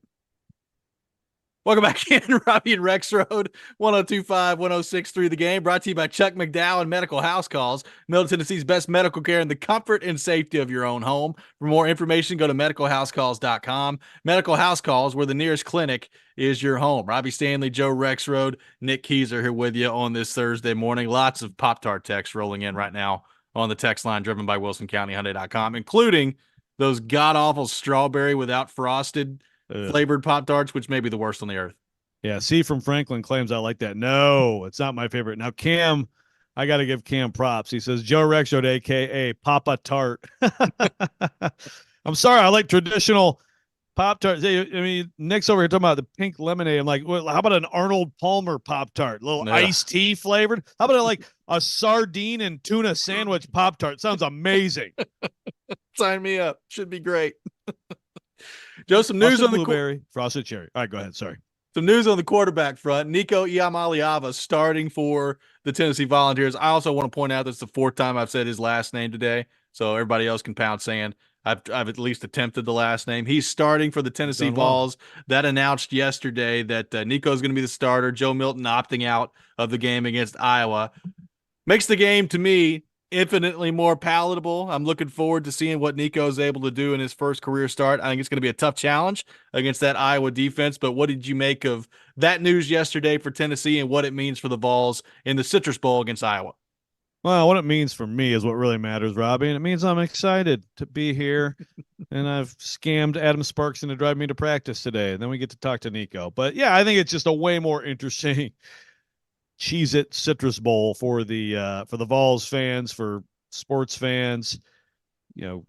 Welcome back in, Robby and Rexrode, 102.5, 106.3 The Game, brought to you by Chuck McDowell Medical House Calls, Middle Tennessee's best medical care in the comfort and safety of your own home. For more information, go to medicalhousecalls.com. Medical House Calls, where the nearest clinic is your home. Robby Stanley, Joe Rexrode, Nick Keyser here with you on this Thursday morning. Lots of Pop-Tart texts rolling in right now on the text line driven by WilsonCountyHyundai.com, including those god-awful strawberry without frosted flavored Pop-Tarts, which may be the worst on the earth. Yeah, C from Franklin claims I like that. No, it's not my favorite. Now, Cam, I got to give Cam props. He says, Joe Rexrode, a.k.a. Papa Tart. I'm sorry, I like traditional Pop-Tarts. I mean, Nick's over here talking about the pink lemonade. I'm like, well, how about an Arnold Palmer Pop-Tart? A little iced tea flavored? How about like a sardine and tuna sandwich Pop-Tart? Sounds amazing. Sign me up. Should be great. Joe, some news frosted on the blueberry, frosted cherry. All right, go ahead. Sorry. Some news on the quarterback front. Nico Iamaleava starting for the Tennessee Volunteers. I also want to point out that's the fourth time I've said his last name today, so everybody else can pound sand. I've at least attempted the last name. He's starting for the Tennessee Vols. That announced yesterday that Nico's going to be the starter. Joe Milton opting out of the game against Iowa. Makes the game, to me, infinitely more palatable. I'm looking forward to seeing what Nico is able to do in his first career start. I think it's going to be a tough challenge against that Iowa defense, but what did you make of that news yesterday for Tennessee and what it means for the Vols in the Citrus Bowl against Iowa? Well, what it means for me is what really matters, Robby, and it means I'm excited to be here, and I've scammed Adam Sparks into driving me to practice today, and then we get to talk to Nico. But, yeah, I think it's just a way more interesting Cheez-It Citrus Bowl for the Vols fans, for sports fans. You know,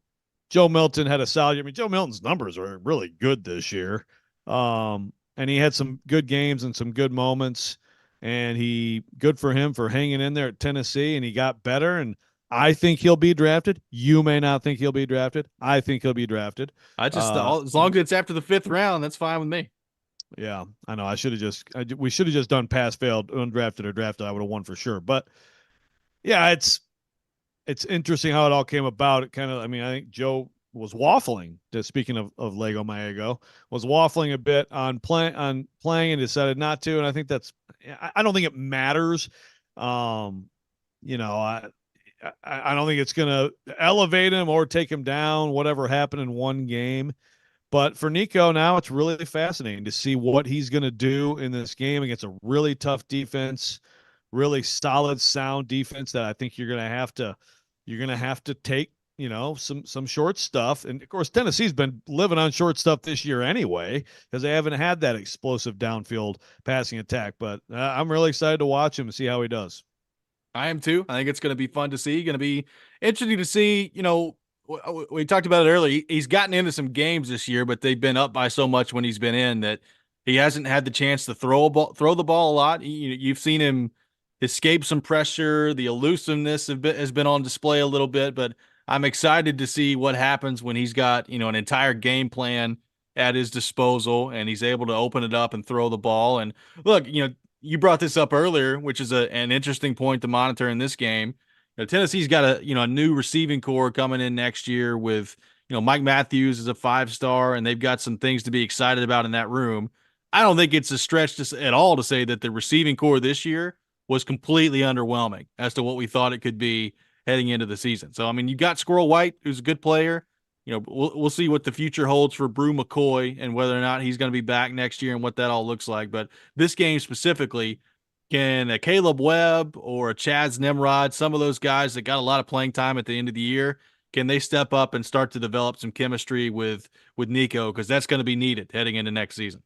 Joe Milton had a solid. I mean, Joe Milton's numbers are really good this year, and he had some good games and some good moments. And good for him for hanging in there at Tennessee, and he got better. And I think he'll be drafted. You may not think he'll be drafted. I think he'll be drafted. I just as long as it's after the 5th round, that's fine with me. Yeah, I know. We should have just done pass, failed, undrafted, or drafted. I would have won for sure. But yeah, it's interesting how it all came about. It kind of, I think Joe was waffling. Speaking of Lego Maego, was waffling a bit on playing and decided not to. And I think I don't think it matters. I don't think it's going to elevate him or take him down. Whatever happened in one game. But for Nico now, it's really fascinating to see what he's going to do in this game against a really tough defense, really solid, sound defense that I think you're going to have to take, some short stuff. And of course, Tennessee's been living on short stuff this year anyway, because they haven't had that explosive downfield passing attack. But I'm really excited to watch him and see how he does. I am too. I think it's going to be fun to see. Going to be interesting to see, we talked about it earlier. He's gotten into some games this year, but they've been up by so much when he's been in that he hasn't had the chance to throw the ball a lot. You've seen him escape some pressure. The elusiveness has been on display a little bit, but I'm excited to see what happens when he's got, an entire game plan at his disposal and he's able to open it up and throw the ball. And look, you brought this up earlier, which is an interesting point to monitor in this game. Tennessee's got a new receiving core coming in next year with, Mike Matthews is a 5-star, and they've got some things to be excited about in that room. I don't think it's a stretch at all to say that the receiving core this year was completely underwhelming as to what we thought it could be heading into the season. So, you got Squirrel White, who's a good player. We'll see what the future holds for Brew McCoy and whether or not he's going to be back next year and what that all looks like. But this game specifically, can a Caleb Webb or a Chaz Nimrod, some of those guys that got a lot of playing time at the end of the year, can they step up and start to develop some chemistry with Nico? Because that's going to be needed heading into next season.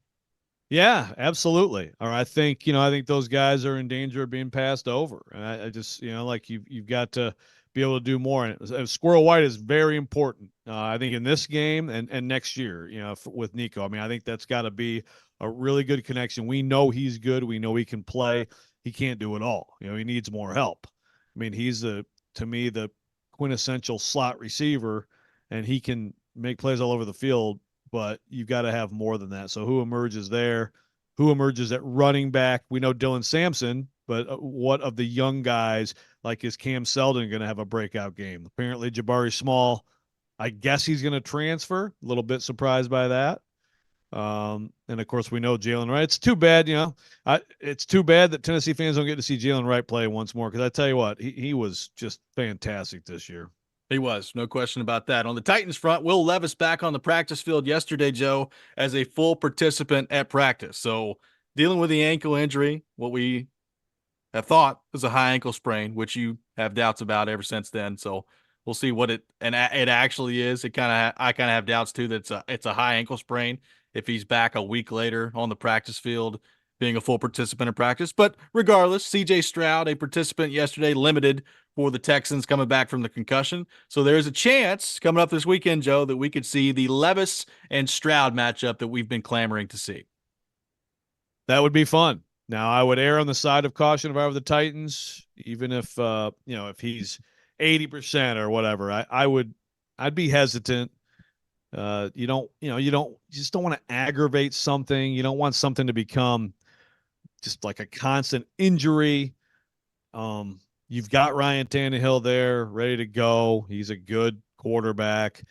Yeah, absolutely. Or I think those guys are in danger of being passed over. And I just, like you've got to be able to do more. And Squirrel White is very important. I think in this game and next year, with Nico. I think that's got to be a really good connection. We know he's good. We know he can play. He can't do it all. He needs more help. He's to me, the quintessential slot receiver, and he can make plays all over the field, but you've got to have more than that. So who emerges there? Who emerges at running back? We know Dylan Sampson, but what of the young guys, like is Cam Seldon going to have a breakout game? Apparently Jabari Small, I guess he's going to transfer. A little bit surprised by that. And of course, we know Jalen Wright. It's too bad, it's too bad that Tennessee fans don't get to see Jalen Wright play once more. Because I tell you what, he was just fantastic this year. He was, no question about that. On the Titans front, Will Levis back on the practice field yesterday, Joe, as a full participant at practice. So dealing with the ankle injury, what we have thought was a high ankle sprain, which you have doubts about ever since then. So we'll see what it actually is. I kind of have doubts too that it's a high ankle sprain if he's back a week later on the practice field being a full participant in practice. But regardless, C.J. Stroud, a participant yesterday, limited for the Texans coming back from the concussion. So there's a chance coming up this weekend, Joe, that we could see the Levis and Stroud matchup that we've been clamoring to see. That would be fun. Now, I would err on the side of caution if I were the Titans, even if if he's 80% or whatever. I'd be hesitant. You just don't want to aggravate something. You don't want something to become just like a constant injury. You've got Ryan Tannehill there ready to go. He's a good quarterback,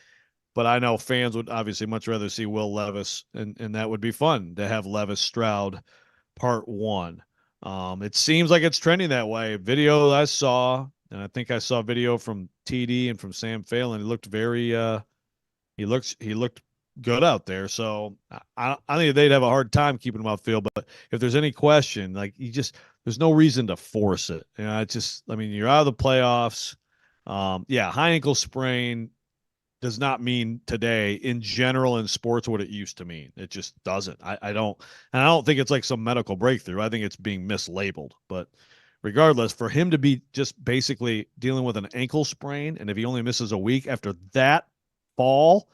but I know fans would obviously much rather see Will Levis, and that would be fun to have Levis Stroud part 1. It seems like it's trending that way. Video I saw, and I think I saw video from TD and from Sam Phelan. He looked very he looked good out there. So I think they'd have a hard time keeping him off field. But if there's any question, there's no reason to force it. You're out of the playoffs. High ankle sprain does not mean today in general in sports what it used to mean. It just doesn't. I don't think it's like some medical breakthrough. I think it's being mislabeled. But regardless, for him to be just basically dealing with an ankle sprain, and if he only misses a week after that fall,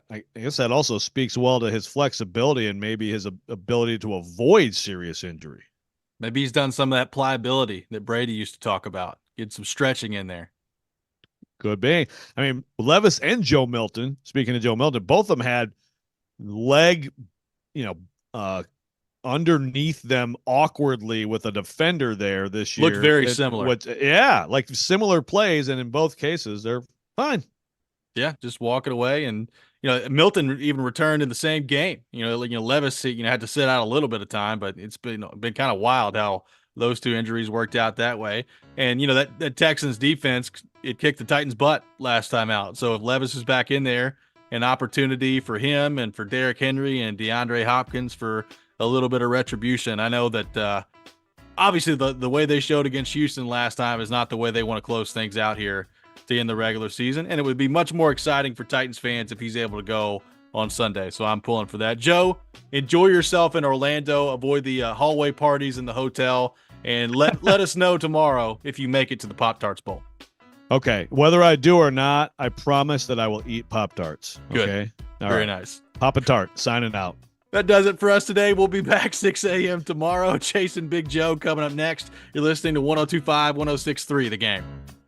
I guess that also speaks well to his flexibility and maybe his ability to avoid serious injury. Maybe he's done some of that pliability that Brady used to talk about. Get some stretching in there. Could be. Levis and Joe Milton, speaking of Joe Milton, both of them had leg, underneath them awkwardly with a defender there this year. Looked very similar. Like similar plays, and in both cases, they're fine. Yeah, just walking away. And, Milton even returned in the same game. Levis, had to sit out a little bit of time, but it's been kind of wild how those two injuries worked out that way. And, that Texans defense, it kicked the Titans' butt last time out. So if Levis is back in there, an opportunity for him and for Derrick Henry and DeAndre Hopkins for a little bit of retribution. I know that obviously the way they showed against Houston last time is not the way they want to close things out here to end the regular season. And it would be much more exciting for Titans fans if he's able to go on Sunday. So I'm pulling for that. Joe, enjoy yourself in Orlando. Avoid the hallway parties in the hotel. And let us know tomorrow if you make it to the Pop-Tarts Bowl. Okay. Whether I do or not, I promise that I will eat Pop-Tarts. Good. Okay. Very nice. Pop-A-Tart signing out. That does it for us today. We'll be back 6 a.m. tomorrow. Chasing Big Joe coming up next. You're listening to 102.5, 106.3 The Game.